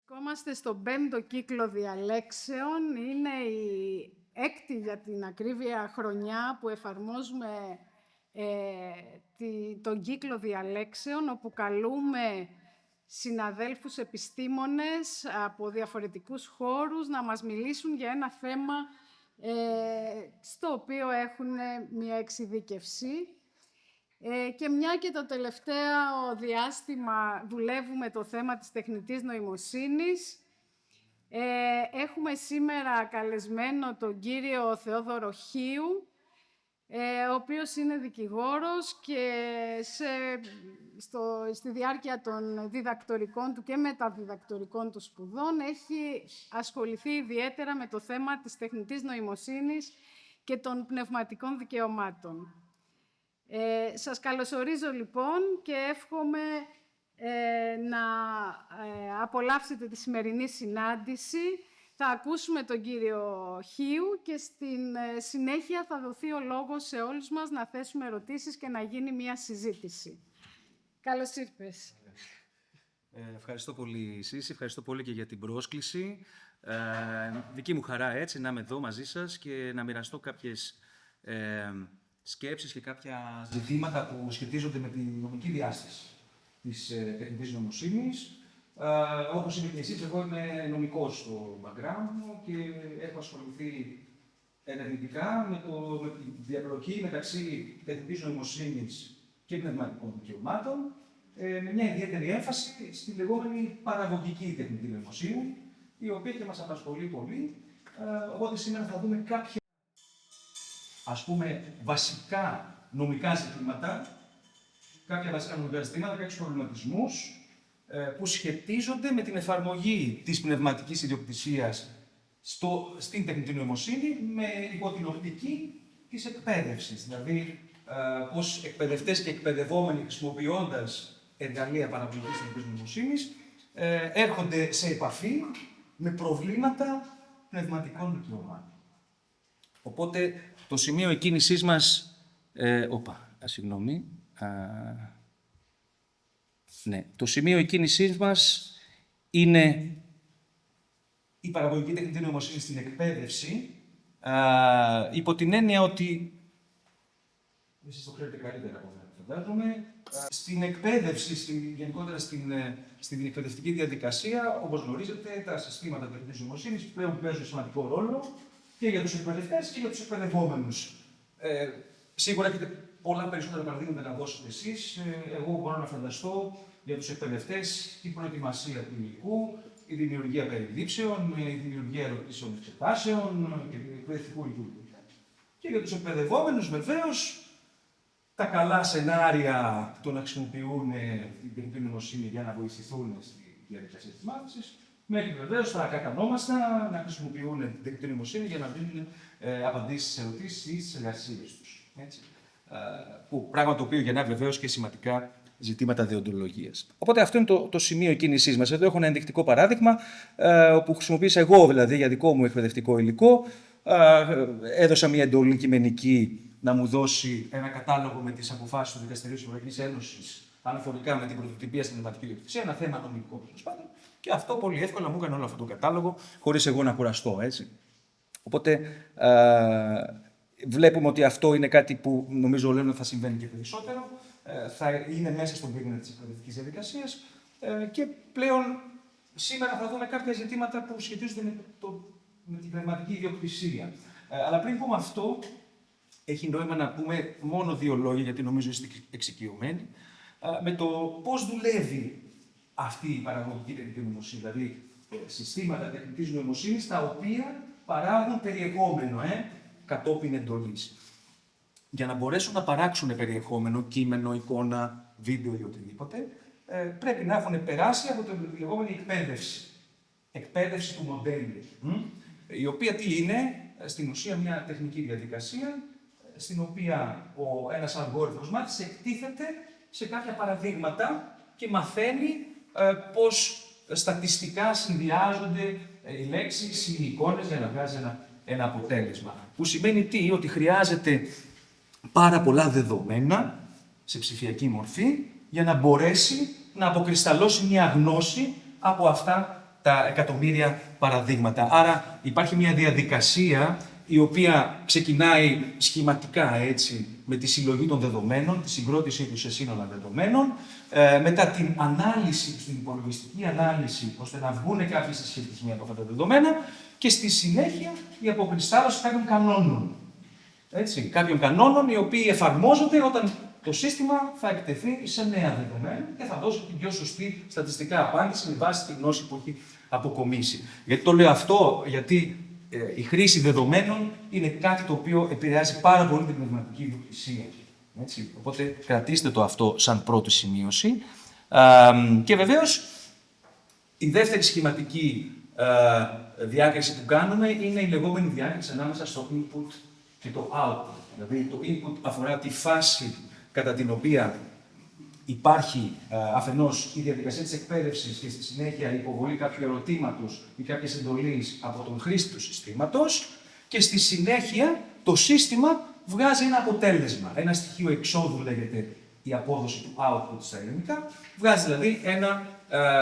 Βρισκόμαστε στον 5ο κύκλο διαλέξεων. Είναι η 6η για την ακρίβεια χρονιά που εφαρμόζουμε τον κύκλο διαλέξεων, όπου καλούμε συναδέλφους επιστήμονες από διαφορετικούς χώρους να μας μιλήσουν για ένα θέμα στο οποίο έχουν μια εξειδίκευση. Και μια και το τελευταίο διάστημα δουλεύουμε το θέμα της τεχνητής νοημοσύνης, έχουμε σήμερα καλεσμένο τον κύριο Θεόδωρο Χίου, ο οποίος είναι δικηγόρος και στη διάρκεια των διδακτορικών του και μεταδιδακτορικών του σπουδών έχει ασχοληθεί ιδιαίτερα με το θέμα της τεχνητής νοημοσύνης και των πνευματικών δικαιωμάτων. Σας καλωσορίζω λοιπόν και εύχομαι να απολαύσετε τη σημερινή συνάντηση. Θα ακούσουμε τον κύριο Χίου και στην συνέχεια θα δοθεί ο λόγος σε όλους μας να θέσουμε ερωτήσεις και να γίνει μια συζήτηση. Καλώς ήρθες. Ευχαριστώ πολύ, Σύση. Ευχαριστώ πολύ και για την πρόσκληση. Δική μου χαρά έτσι να είμαι εδώ μαζί σας και να μοιραστώ κάποιες σκέψεις και κάποια ζητήματα που σχετίζονται με τη νομική διάσταση της τεχνητής νοημοσύνης. Όπως είπε και εσείς, εγώ είμαι νομικός στο background μου και έχω ασχοληθεί ερευνητικά με τη διαπλοκή μεταξύ τεχνητής νοημοσύνης και πνευματικών δικαιωμάτων, με μια ιδιαίτερη έμφαση στη λεγόμενη παραγωγική τεχνητή νοημοσύνη, η οποία και μας απασχολεί πολύ. Οπότε σήμερα θα δούμε κάποια βασικά νομικά ζητήματα, κάποιους προβληματισμούς που σχετίζονται με την εφαρμογή της πνευματικής ιδιοκτησίας στην τεχνητή νοημοσύνη υπό την οπτική της εκπαίδευσης. Δηλαδή, πώς εκπαιδευτές και εκπαιδευόμενοι χρησιμοποιώντας εργαλεία παραγωγικής τεχνητής νοημοσύνης έρχονται σε επαφή με προβλήματα πνευματικών δικαιωμάτων. Οπότε, το σημείο εκκίνησής μας... το σημείο εκκίνησής μας είναι η παραγωγική τεχνητή νοημοσύνη στην εκπαίδευση, υπό την έννοια ότι... Εσείς το ξέρετε καλύτερα από μένα, φαντάζομαι. Στην εκπαίδευση, γενικότερα στην εκπαιδευτική διαδικασία, όπως γνωρίζετε, τα συστήματα τεχνητής νοημοσύνης πλέον παίζουν σημαντικό ρόλο και για τους εκπαιδευτές και για τους εκπαιδευόμενους. Σίγουρα έχετε πολλά περισσότερα παραδείγματα να δώσετε εσείς. Εγώ μπορώ να φανταστώ για τους εκπαιδευτές την προετοιμασία του υλικού, η δημιουργία περιδίψεων, η δημιουργία ερωτήσεων εξετάσεων και εκπαιδευτικού υλικού. Και για τους εκπαιδευόμενους, βεβαίως, τα καλά σενάρια το να χρησιμοποιούν την τεχνητή νοημοσύνη για να βοηθηθούν στη διαδικασία της μάθησης, μέχρι βεβαίως τα κακανόμαστα να χρησιμοποιούν την τεχνητή νοημοσύνη για να δίνουν απαντήσεις στις ερωτήσεις ή στις εργασίες τους. Έτσι. Πράγμα το οποίο γεννά βεβαίως και σημαντικά ζητήματα δεοντολογίας. Οπότε αυτό είναι το σημείο εκκίνησής μας. Εδώ έχω ένα ενδεικτικό παράδειγμα, όπου χρησιμοποίησα εγώ δηλαδή για δικό μου εκπαιδευτικό υλικό. Έδωσα μια εντολή κειμενική να μου δώσει ένα κατάλογο με τις αποφάσεις του Δικαστηρίου της Ευρωπαϊκής Ένωσης αναφορικά με την πρωτοτυπία στην πνευματική ιδιοκτησία, ένα θέμα νομικό τέλος πάντων. Και αυτό πολύ εύκολα μου έκανε όλο αυτό το κατάλογο, χωρίς εγώ να κουραστώ, έτσι. Οπότε βλέπουμε ότι αυτό είναι κάτι που νομίζω λένε ότι θα συμβαίνει και περισσότερο. Θα είναι μέσα στον πυρήνα της εκπαιδευτικής διαδικασίας και πλέον σήμερα θα δούμε κάποια ζητήματα που σχετίζονται με την πνευματική ιδιοκτησία. Αλλά πριν πούμε αυτό, έχει νόημα να πούμε μόνο δύο λόγια, γιατί νομίζω είστε εξοικειωμένοι, με το πώς δουλεύει αυτή η παραγωγική τεχνητή νοημοσύνη, δηλαδή συστήματα τεχνητής νοημοσύνης τα οποία παράγουν περιεχόμενο κατόπιν εντολής. Για να μπορέσουν να παράξουν περιεχόμενο, κείμενο, εικόνα, βίντεο ή οτιδήποτε, πρέπει να έχουν περάσει από την λεγόμενη εκπαίδευση. Εκπαίδευση του μοντέλου. Η οποία τι είναι, στην ουσία μια τεχνική διαδικασία, στην οποία ένας αλγόριθμος μάθησης εκτίθεται σε κάποια παραδείγματα και μαθαίνει πώς στατιστικά συνδυάζονται οι λέξεις, οι εικόνες για να βγάζει ένα αποτέλεσμα. Που σημαίνει τι, ότι χρειάζεται πάρα πολλά δεδομένα σε ψηφιακή μορφή για να μπορέσει να αποκρισταλώσει μια γνώση από αυτά τα εκατομμύρια παραδείγματα. Άρα υπάρχει μια διαδικασία η οποία ξεκινάει σχηματικά έτσι, με τη συλλογή των δεδομένων, τη συγκρότησή του σε σύνολα δεδομένων, μετά την ανάλυση, την υπολογιστική ανάλυση, ώστε να βγουν κάποιοι συσχετισμοί από αυτά τα δεδομένα και στη συνέχεια η αποκριστάλλωση κάποιων κανόνων. Έτσι, κάποιων κανόνων οι οποίοι εφαρμόζονται όταν το σύστημα θα εκτεθεί σε νέα δεδομένα και θα δώσει την πιο σωστή στατιστικά απάντηση με βάση τη γνώση που έχει αποκομίσει. Γιατί το λέω αυτό, γιατί η χρήση δεδομένων είναι κάτι το οποίο επηρεάζει πάρα πολύ την πνευματική ιδιοκτησία. Έτσι. Οπότε κρατήστε το αυτό σαν πρώτη σημείωση. Και βεβαίως η δεύτερη σχηματική διάκριση που κάνουμε είναι η λεγόμενη διάκριση ανάμεσα στο input και το output. Δηλαδή το input αφορά τη φάση κατά την οποία υπάρχει αφενός η διαδικασία της εκπαίδευσης και στη συνέχεια η υποβολή κάποιου ερωτήματος ή κάποιες εντολής από τον χρήστη του συστήματος και στη συνέχεια το σύστημα βγάζει ένα αποτέλεσμα. Ένα στοιχείο εξόδου λέγεται η απόδοση του output στα ελληνικά, βγάζει δηλαδή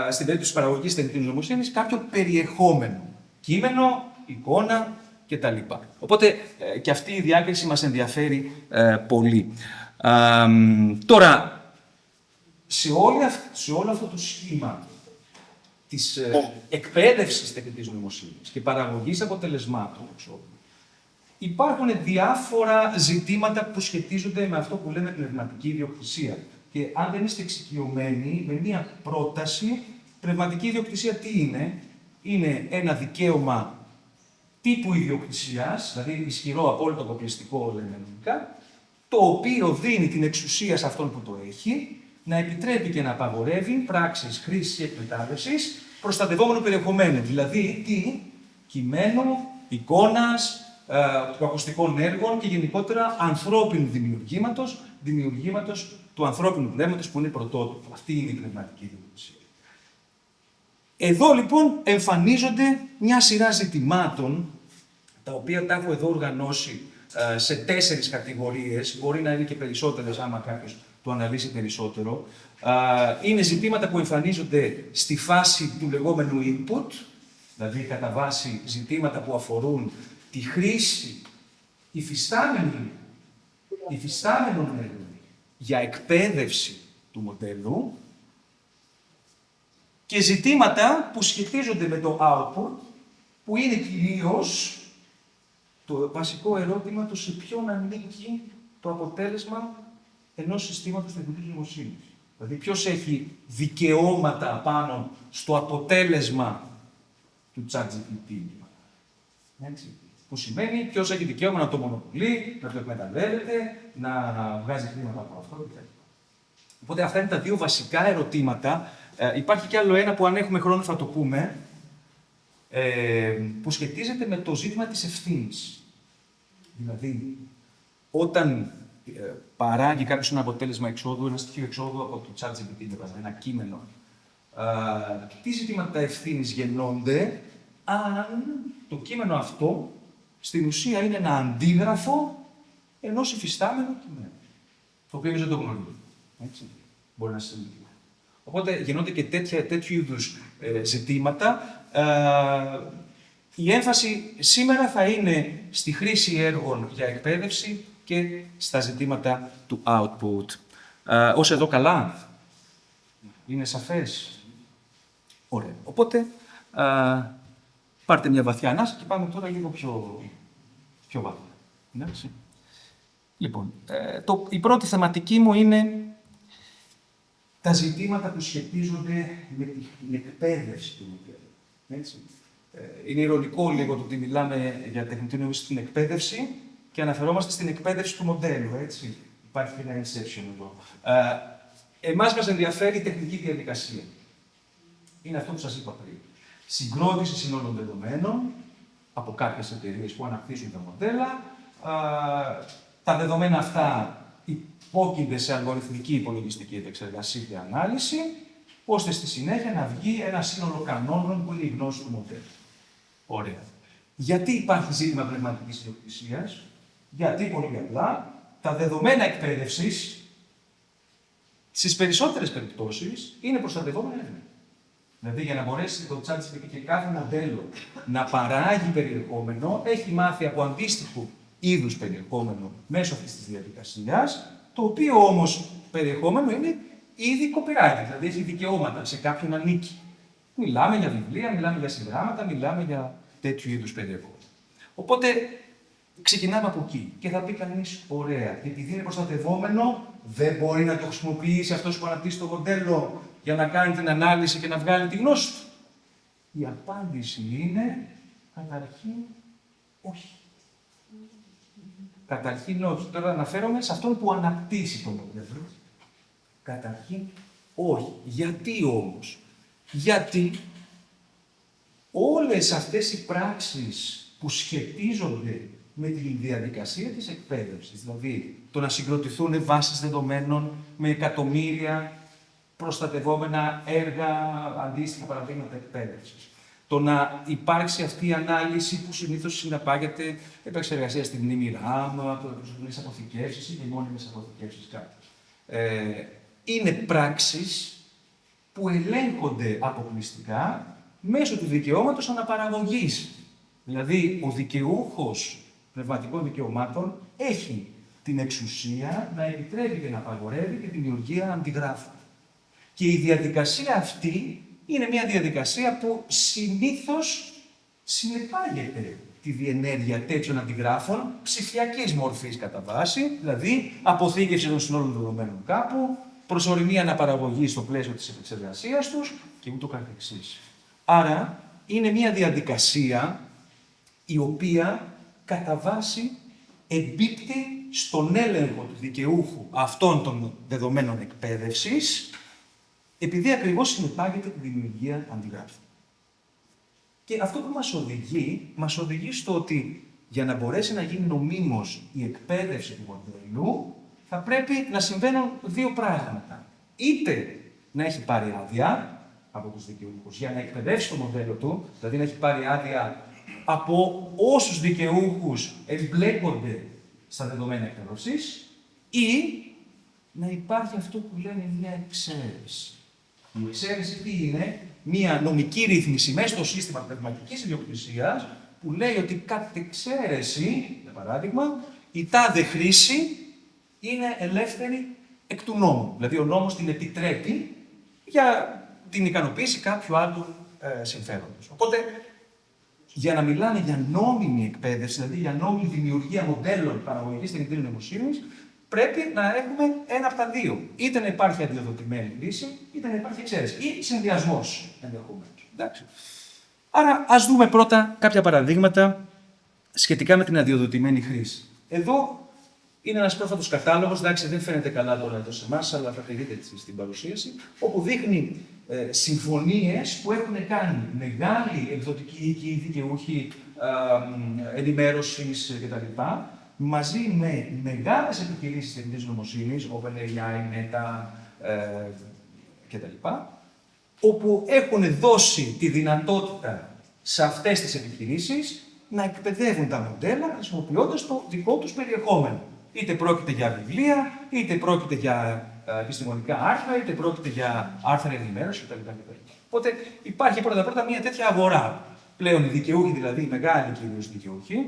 στην περίπτωση της παραγωγής τεχνητής νοημοσύνης κάποιο περιεχόμενο, κείμενο, εικόνα κτλ. Οπότε και αυτή η διάκριση μας ενδιαφέρει πολύ. Τώρα, σε όλο αυτό το σχήμα της εκπαίδευσης τεχνητής νοημοσύνης και παραγωγής αποτελεσμάτων, υπάρχουν διάφορα ζητήματα που σχετίζονται με αυτό που λέμε πνευματική ιδιοκτησία. Και αν δεν είστε εξοικειωμένοι με μία πρόταση, πνευματική ιδιοκτησία τι είναι? Είναι ένα δικαίωμα τύπου ιδιοκτησίας, δηλαδή ισχυρό, απόλυτο, αποκλειστικό, λέμε νομικά, το οποίο δίνει την εξουσία σε αυτόν που το έχει, να επιτρέπει και να απαγορεύει πράξεις χρήσης και εκμετάλλευσης προστατευόμενου περιεχομένου. Δηλαδή, τι? Κειμένο, εικόνας, ακουστικών έργων και γενικότερα ανθρώπινου δημιουργήματος του ανθρώπινου πνεύματος που είναι πρωτότυπο. Αυτή είναι η πνευματική ιδιοκτησία. Εδώ λοιπόν εμφανίζονται μια σειρά ζητημάτων, τα οποία τα έχω εδώ οργανώσει σε 4 κατηγορίες, μπορεί να είναι και περισσότερες άμα κάποιος το αναλύσει περισσότερο. Είναι ζητήματα που εμφανίζονται στη φάση του λεγόμενου input, δηλαδή κατά βάση ζητήματα που αφορούν τη χρήση υφιστάμενων έργων για εκπαίδευση του μοντέλου και ζητήματα που σχετίζονται με το output, που είναι κυρίως το βασικό ερώτημα του σε ποιον ανήκει το αποτέλεσμα ενός συστήματος τεχνητής νοημοσύνης. Δηλαδή ποιος έχει δικαιώματα πάνω στο αποτέλεσμα του ChatGPT. Έτσι. Που σημαίνει ποιος έχει δικαίωμα να το μονοπολεί, να το εκμεταλλεύεται, να βγάζει χρήματα από αυτό κτλ. Οπότε αυτά είναι τα δύο βασικά ερωτήματα. Υπάρχει κι άλλο ένα που αν έχουμε χρόνο θα το πούμε, που σχετίζεται με το ζήτημα της ευθύνης. Δηλαδή, όταν παράγει κάποιος ένα αποτέλεσμα εξόδου, ένα στοιχείο εξόδου από το ChatGPT, ένα κείμενο, τι ζητήματα ευθύνης γεννώνται αν το κείμενο αυτό στην ουσία είναι ένα αντίγραφο ενός υφιστάμενου κειμένου, το οποίο εμείς δεν το γνωρίζουμε. Έτσι. Μπορεί να συμβεί. Οπότε γεννώνται και τέτοιου είδους ζητήματα. Η έμφαση σήμερα θα είναι στη χρήση έργων για εκπαίδευση και στα ζητήματα του output. Ως εδώ καλά. Είναι σαφές. Ωραία. Οπότε πάρτε μια βαθιά ανάσα και πάμε τώρα λίγο πιο βαθιά. Εντάξει. Λοιπόν, η πρώτη θεματική μου είναι τα ζητήματα που σχετίζονται με την εκπαίδευση του μοντέλου. Είναι ειρωνικό λίγο το ότι μιλάμε για τεχνητή νοημοσύνη στην εκπαίδευση και αναφερόμαστε στην εκπαίδευση του μοντέλου. Έτσι. Υπάρχει και ένα inception εδώ. Εμάς μας ενδιαφέρει η τεχνική διαδικασία. Είναι αυτό που σας είπα πριν. Συγκρότηση συνόλων δεδομένων από κάποιες εταιρείες που αναπτύσσουν τα μοντέλα. Τα δεδομένα αυτά υπόκεινται σε αλγοριθμική υπολογιστική επεξεργασία και ανάλυση, ώστε στη συνέχεια να βγει ένα σύνολο κανόνων που είναι η γνώση του μοντέλου. Ωραία. Γιατί υπάρχει ζήτημα πνευματικής ιδιοκτησίας? Γιατί πολύ απλά τα δεδομένα εκπαίδευσης στις περισσότερες περιπτώσεις είναι προστατευόμενα έργα. Δηλαδή, για να μπορέσει το ChatGPT και κάθε μοντέλο να παράγει περιεχόμενο, έχει μάθει από αντίστοιχου είδους περιεχόμενο μέσω αυτής της διαδικασίας, το οποίο όμως περιεχόμενο είναι ήδη copyright, δηλαδή έχει δικαιώματα, σε κάποιον ανήκει. Μιλάμε για βιβλία, μιλάμε για συγγράμματα, μιλάμε για τέτοιου είδους περιεχόμενο. Οπότε ξεκινάμε από εκεί και θα πει κανείς, ωραία, επειδή είναι προστατευόμενο, δεν μπορεί να το χρησιμοποιήσει αυτός που αναπτύσσει το μοντέλο για να κάνει την ανάλυση και να βγάλει τη γνώση του. Η απάντηση είναι, καταρχήν, όχι. Καταρχήν όχι. Τώρα αναφέρομαι σε αυτόν που αναπτύσσει το μοντέλο. Καταρχήν όχι. Γιατί όμως? Γιατί όλες αυτές οι πράξεις που σχετίζονται με τη διαδικασία της εκπαίδευσης, δηλαδή το να συγκροτηθούν βάσεις δεδομένων με εκατομμύρια προστατευόμενα έργα, αντίστοιχα παραδείγματα εκπαίδευσης, το να υπάρξει αυτή η ανάλυση που συνήθως συναπάγεται επεξεργασία στη μνήμη RAM, προσωπικές αποθηκεύσεις ή και μόνιμες αποθηκεύσεις κάποιες. Είναι πράξεις που ελέγχονται αποκλειστικά μέσω του δικαιώματος αναπαραγωγής. Δηλαδή, ο δικαιούχος πνευματικών δικαιωμάτων έχει την εξουσία να επιτρέπει και να απαγορεύει και τη δημιουργία αντιγράφων. Και η διαδικασία αυτή είναι μια διαδικασία που συνήθως συνεπάγεται τη διενέργεια τέτοιων αντιγράφων ψηφιακής μορφής κατά βάση, δηλαδή αποθήκευση των συνόλων δεδομένων κάπου, προσωρινή αναπαραγωγή στο πλαίσιο της επεξεργασίας τους και ούτω καθεξής. Άρα, είναι μια διαδικασία η οποία κατά βάση εμπίπτει στον έλεγχο του δικαιούχου αυτών των δεδομένων εκπαίδευσης, επειδή ακριβώς συνεπάγεται τη δημιουργία αντιγράφων. Και αυτό που μας οδηγεί στο ότι για να μπορέσει να γίνει νομίμως η εκπαίδευση του μοντέλου, θα πρέπει να συμβαίνουν δύο πράγματα. Είτε να έχει πάρει άδεια από τους δικαιούχους για να εκπαιδεύσει το μοντέλο του, δηλαδή να έχει πάρει άδεια από όσους δικαιούχους εμπλέκονται στα δεδομένα εκπαίδευσης, ή να υπάρχει αυτό που λένε μια εξαίρεση. Η εξαίρεση τι είναι? Μια νομική ρύθμιση μέσα στο σύστημα πνευματικής ιδιοκτησίας που λέει ότι κατ' εξαίρεση, για παράδειγμα, η τάδε χρήση είναι ελεύθερη εκ του νόμου. Δηλαδή ο νόμος την επιτρέπει για την ικανοποίηση κάποιου άλλου συμφέροντος. Οπότε, για να μιλάμε για νόμιμη εκπαίδευση, δηλαδή για νόμιμη δημιουργία μοντέλων παραγωγικής τεχνητής νοημοσύνης, πρέπει να έχουμε ένα από τα δύο. Είτε να υπάρχει αδειοδοτημένη λύση, είτε να υπάρχει εξαίρεση. Ή συνδυασμός ενδεχομένως. Εντάξει. Άρα, ας δούμε πρώτα κάποια παραδείγματα σχετικά με την αδειοδοτημένη χρήση. Εδώ είναι ένας πρόσφατος κατάλογος, εντάξει, δεν φαίνεται καλά τώρα εδώ σε εμάς, αλλά θα τη δείτε στην παρουσίαση, όπου δείχνει συμφωνίες που έχουν κάνει μεγάλοι εκδοτικοί οίκοι, δικαιούχοι ενημέρωσης κτλ. Μαζί με μεγάλες επιχειρήσεις τεχνητής νοημοσύνης, OpenAI, Meta κτλ. Όπου έχουν δώσει τη δυνατότητα σε αυτές τις επιχειρήσεις να εκπαιδεύουν τα μοντέλα χρησιμοποιώντας το δικό τους περιεχόμενο. Είτε πρόκειται για βιβλία, είτε πρόκειται για επιστημονικά άρθρα, είτε πρόκειται για άρθρα ενημέρωση κτλ. Οπότε υπάρχει πρώτα-πρώτα μια τέτοια αγορά. Πλέον οι δικαιούχοι, δηλαδή οι μεγάλοι κυρίως δικαιούχοι,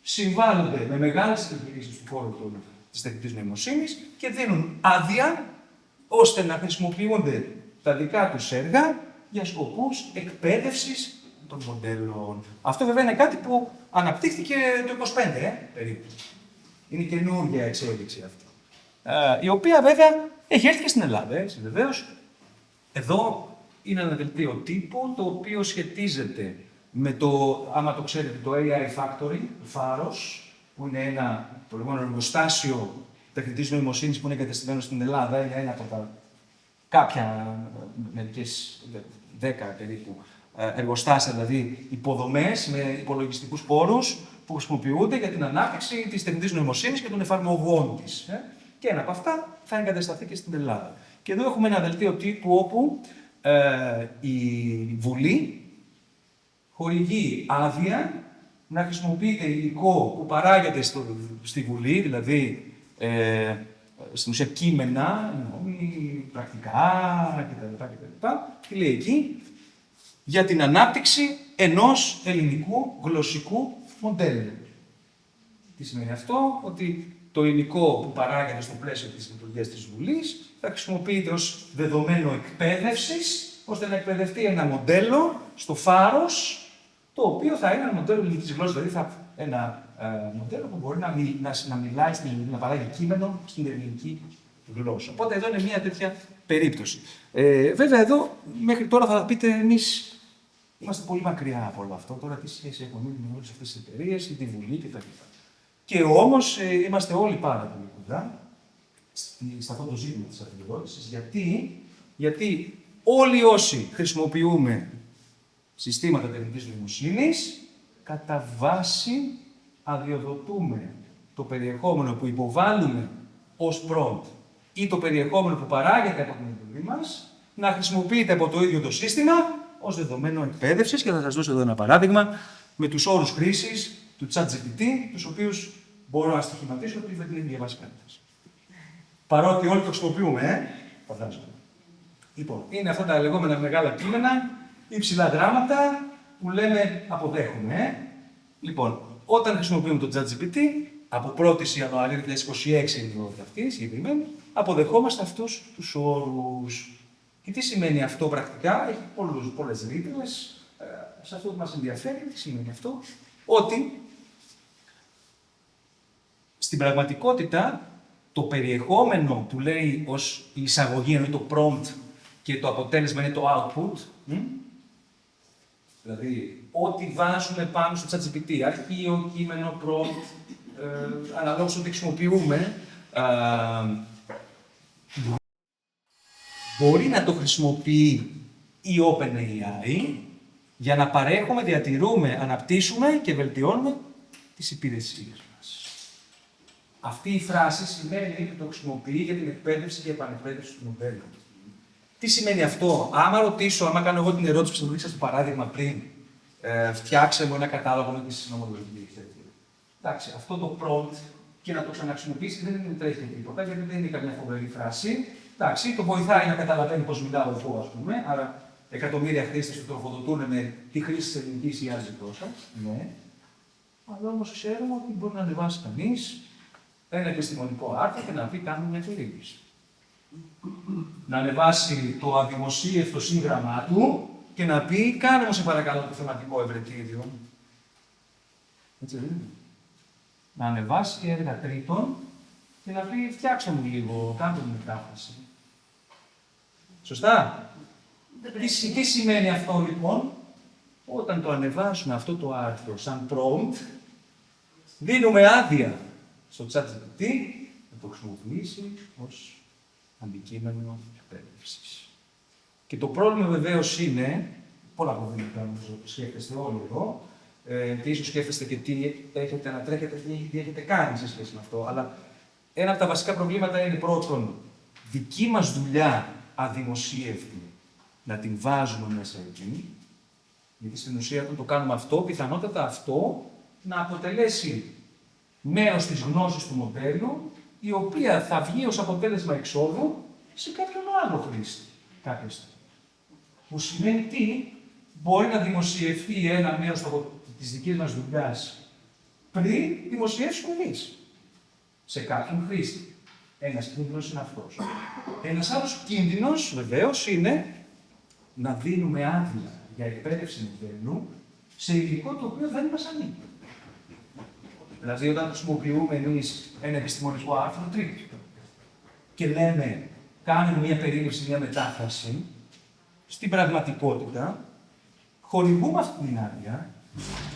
συμβάλλονται με μεγάλες επιχειρήσεις του χώρου της τεχνητής νοημοσύνης και δίνουν άδεια ώστε να χρησιμοποιούνται τα δικά τους έργα για σκοπούς εκπαίδευσης των μοντέλων. Αυτό βέβαια είναι κάτι που αναπτύχθηκε το 25 περίπου. Είναι καινούργια εξέλιξη αυτή. Η οποία βέβαια έχει έρθει και στην Ελλάδα, έτσι, βεβαίως. Εδώ είναι ένα δελτίο τύπου το οποίο σχετίζεται με το, άμα το ξέρετε, το AI Factory, το Φάρος, που είναι ένα το λεγόμενο εργοστάσιο τεχνητής νοημοσύνης που είναι εγκατεστημένο στην Ελλάδα, είναι ένα από τα κάποια, μερικές 10 περίπου εργοστάσια, δηλαδή υποδομές με υπολογιστικούς πόρους που χρησιμοποιούνται για την ανάπτυξη της τεχνητής νοημοσύνης και των εφαρμογών της. Και ένα από αυτά θα εγκατασταθεί και στην Ελλάδα. Και εδώ έχουμε ένα δελτίο τύπου όπου η Βουλή χορηγεί άδεια να χρησιμοποιείται υλικό που παράγεται στη Βουλή, δηλαδή στην ουσία κείμενα, πρακτικά κτλ. Τι λέει εκεί? για την ανάπτυξη ενός ελληνικού γλωσσικού μοντέλου. Τι σημαίνει αυτό? Ότι το υλικό που παράγεται στο πλαίσιο της λειτουργίας της Βουλής θα χρησιμοποιείται ως δεδομένο εκπαίδευσης, ώστε να εκπαιδευτεί ένα μοντέλο στο φάρος, το οποίο θα είναι ένα μοντέλο ελληνικής γλώσσας, δηλαδή ένα μοντέλο που μπορεί να μιλάει, να παράγει κείμενο στην ελληνική γλώσσα. Οπότε εδώ είναι μια τέτοια περίπτωση. Βέβαια εδώ, μέχρι τώρα θα πείτε εμείς είμαστε πολύ μακριά από όλο αυτό. Τώρα τι σχέση έχουμε με όλες αυτές τις εταιρείες, τη Βουλή κτλ. Και όμως είμαστε όλοι πάρα πολύ κοντά σε αυτό το ζήτημα της αδειοδότησης. Γιατί όλοι όσοι χρησιμοποιούμε συστήματα τεχνητής νοημοσύνης, κατά βάση αδειοδοτούμε το περιεχόμενο που υποβάλλουμε ως prompt ή το περιεχόμενο που παράγεται από την εντολή μας να χρησιμοποιείται από το ίδιο το σύστημα ως δεδομένο εκπαίδευσης. Και θα σας δώσω εδώ ένα παράδειγμα με τους όρους χρήσης του ChatGPT, τους οποίους μπορώ να στοιχηματίσω ότι δεν είναι διαβάσει κανένας. Παρότι όλοι το χρησιμοποιούμε, φαντάζομαι. Λοιπόν, είναι αυτά τα λεγόμενα μεγάλα κείμενα, υψηλά γράμματα που λέμε αποδέχομαι. Λοιπόν, όταν χρησιμοποιούμε το ChatGPT, από 1η Ιανουαρίου 2026 είναι η ώρα αυτή, συγκεκριμένη, αποδεχόμαστε αυτούς τους όρους. Και τι σημαίνει αυτό πρακτικά? Έχει πολλές ρήτρες. Σε αυτό που μας ενδιαφέρει, τι σημαίνει αυτό? Ότι στην πραγματικότητα το περιεχόμενο που λέει ως η εισαγωγή, είναι το prompt και το αποτέλεσμα είναι το output, δηλαδή ό,τι βάζουμε πάνω στο ChatGPT, αρχείο, κείμενο, prompt, αναλόγως ό,τι χρησιμοποιούμε, μπορεί να το χρησιμοποιεί η OpenAI για να παρέχουμε, διατηρούμε, αναπτύσσουμε και βελτιώνουμε τις υπηρεσίες μας. Αυτή η φράση σημαίνει ότι το χρησιμοποιεί για την εκπαίδευση και επανεκπαίδευση του μοντέλου. Τι σημαίνει αυτό? Άμα κάνω εγώ την ερώτηση που σας δείξα στο παράδειγμα πριν, φτιάξε μου ένα κατάλογο με τις νομολογίες. Εντάξει, αυτό το prompt και να το ξαναχρησιμοποιήσει δεν τρέχει τίποτα, γιατί δεν είναι καμιά φοβερή φράση. Εντάξει, το βοηθάει να καταλαβαίνει πώς μιλάω εγώ, ας πούμε. Άρα, εκατομμύρια χρήστες του τροφοδοτούν με τη χρήση της ελληνικής ή άλλης γλώσσας. Ναι. Αλλά όμως ξέρουμε ότι μπορεί να ανεβάσει κανείς ένα επιστημονικό άρθρο και να πει: κάνουμε μια περίπτωση. Να ανεβάσει το αδημοσίευτο σύγγραμμά του και να πει: κάνε μου σε παρακαλώ το θεματικό ευρετήριο. Έτσι δεν είναι? Να ανεβάσει έργα τρίτων και να πει: φτιάξε μου λίγο, κάντε μου μετάφραση. Σωστά? Τι σημαίνει αυτό λοιπόν? Όταν το ανεβάσουμε αυτό το άρθρο σαν prompt, δίνουμε άδεια στο ChatGPT να το χρησιμοποιήσει ως αντικείμενο εκπαίδευσης. Και το πρόβλημα βεβαίως είναι, πολλά προβλήματα νομίζω σκέφτεστε όλοι εδώ, και ίσως σκέφτεστε και τι έχετε να τρέχετε, τι έχετε κάνει σε σχέση με αυτό, αλλά ένα από τα βασικά προβλήματα είναι πρώτον, δική μας δουλειά αδημοσίευτη να την βάζουμε μέσα εκεί, γιατί στην ουσία όταν το κάνουμε αυτό, πιθανότατα αυτό να αποτελέσει μέρος της γνώσης του μοντέλου, η οποία θα βγει ως αποτέλεσμα εξόδου σε κάποιον άλλο χρήστη κάποια στιγμή. Που σημαίνει τι? Μπορεί να δημοσιευτεί ένα μέρος της δικής μας δουλειάς πριν δημοσιεύσουμε εμείς σε κάποιον χρήστη. Ένας κίνδυνος είναι αυτός. Ένας άλλος κίνδυνος, βεβαίως, είναι να δίνουμε άδεια για εκπαίδευση μοντέλου σε υλικό το οποίο δεν μας ανήκει. Δηλαδή, όταν χρησιμοποιούμε εμείς ένα επιστημονικό άρθρο τρίτο και λέμε, κάνουμε μια περίληψη, μια μετάφραση, στην πραγματικότητα χορηγούμε αυτή την άδεια,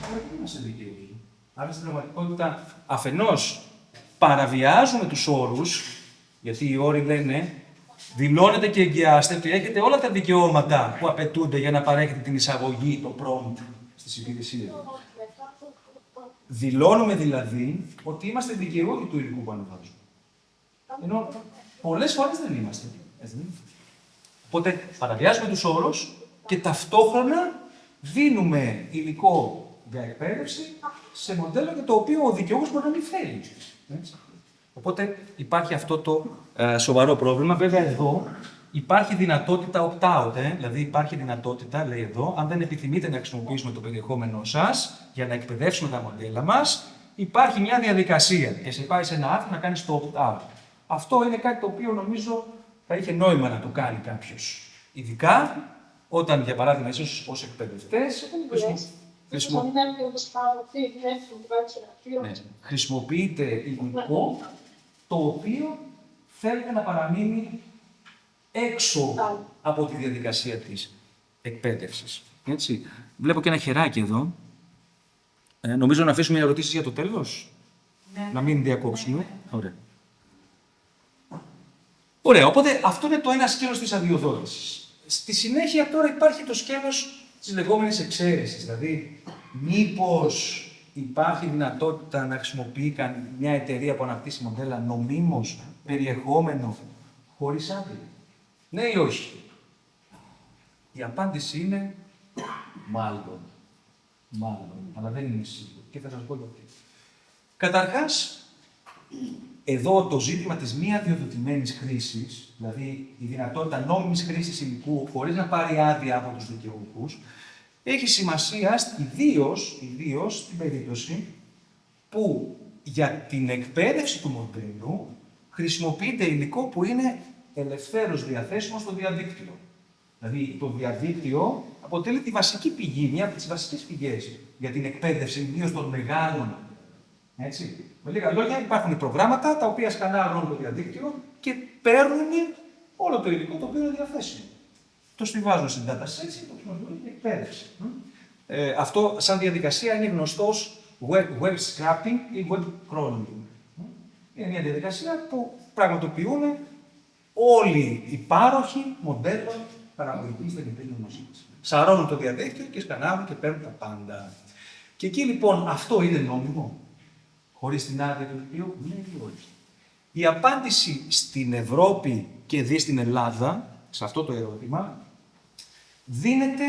αλλά δεν είμαστε δικαιοί. Άρα, στην πραγματικότητα, αφενός παραβιάζουμε τους όρους, γιατί οι όροι λένε, δηλώνετε και εγγυάστε ότι έχετε όλα τα δικαιώματα που απαιτούνται για να παρέχετε την εισαγωγή, το prompt στις υπηρεσίες. Δηλώνουμε δηλαδή ότι είμαστε δικαιούχοι του υλικού που ανεβάζουμε. Ενώ πολλές φορές δεν είμαστε. Οπότε παραβιάζουμε τους όρους και ταυτόχρονα δίνουμε υλικό για εκπαίδευση σε μοντέλο για το οποίο ο δικαιούχος μπορεί να μην θέλει. Οπότε υπάρχει αυτό το σοβαρό πρόβλημα. Βέβαια εδώ υπάρχει δυνατότητα opt-out, δηλαδή υπάρχει δυνατότητα, λέει εδώ, αν δεν επιθυμείτε να χρησιμοποιήσουμε το περιεχόμενό σας για να εκπαιδεύσουμε τα μοντέλα μας, υπάρχει μια διαδικασία και σε πάει σε ένα άρθρο να κάνεις το opt-out. Αυτό είναι κάτι το οποίο νομίζω θα είχε νόημα να το κάνει κάποιος. Ειδικά όταν, για παράδειγμα, ίσως ως εκπαιδευτές, χρησιμοποιείτε υλικό το οποίο θέλετε να παραμείνει έξω από τη διαδικασία της εκπαίδευσης. Έτσι. Βλέπω και ένα χεράκι εδώ. Νομίζω να αφήσουμε ερωτήσεις για το τέλος. Ναι. Να μην διακόψουμε. Ωραία. Ωραία, οπότε αυτό είναι το ένα σκέλος της αδειοδότησης. Στη συνέχεια τώρα υπάρχει το σκέλος της λεγόμενης εξαίρεσης. Δηλαδή, μήπως υπάρχει δυνατότητα να χρησιμοποιεί μια εταιρεία που αναπτύσσει μοντέλα νομίμως περιεχόμενο χωρίς άδεια. Ναι ή όχι? Η απάντηση είναι μάλλον. Αλλά δεν είναι σίγουρο. Και θα σας πω γιατί. Καταρχάς, εδώ το ζήτημα της μη αδειοδοτημένης χρήσης, δηλαδή η δυνατότητα νόμιμης χρήσης υλικού χωρίς να πάρει άδεια από τους δικαιούχους, έχει σημασία ιδίως στην περίπτωση που για την εκπαίδευση του μοντέλου χρησιμοποιείται υλικό που είναι ελευθέρως διαθέσιμο στο διαδίκτυο. Δηλαδή, το διαδίκτυο αποτελεί τη βασική πηγή, μια από τις βασικές πηγές για την εκπαίδευση, ιδίως των μεγάλων. Έτσι. Με λίγα λόγια, υπάρχουν προγράμματα τα οποία σκανάρουν όλο το διαδίκτυο και παίρνουν όλο το υλικό το οποίο είναι διαθέσιμο. Το στιβάζουν στην dataset και το χρησιμοποιούν για εκπαίδευση. Αυτό, σαν διαδικασία, είναι γνωστό ως web scrapping ή web crawling. Είναι μια διαδικασία που πραγματοποιούν όλοι οι πάροχοι μοντέλων παραγωγικής τεχνητής νοημοσύνης. Σαρώνουν το διαδίκτυο και σκανάρουν και παίρνουν τα πάντα. Και εκεί λοιπόν αυτό είναι νόμιμο, χωρίς την άδεια του δικαίου? Ναι ή όχι? Η απάντηση στην Ευρώπη και δι' στην Ελλάδα, σε αυτό το ερώτημα, δίνεται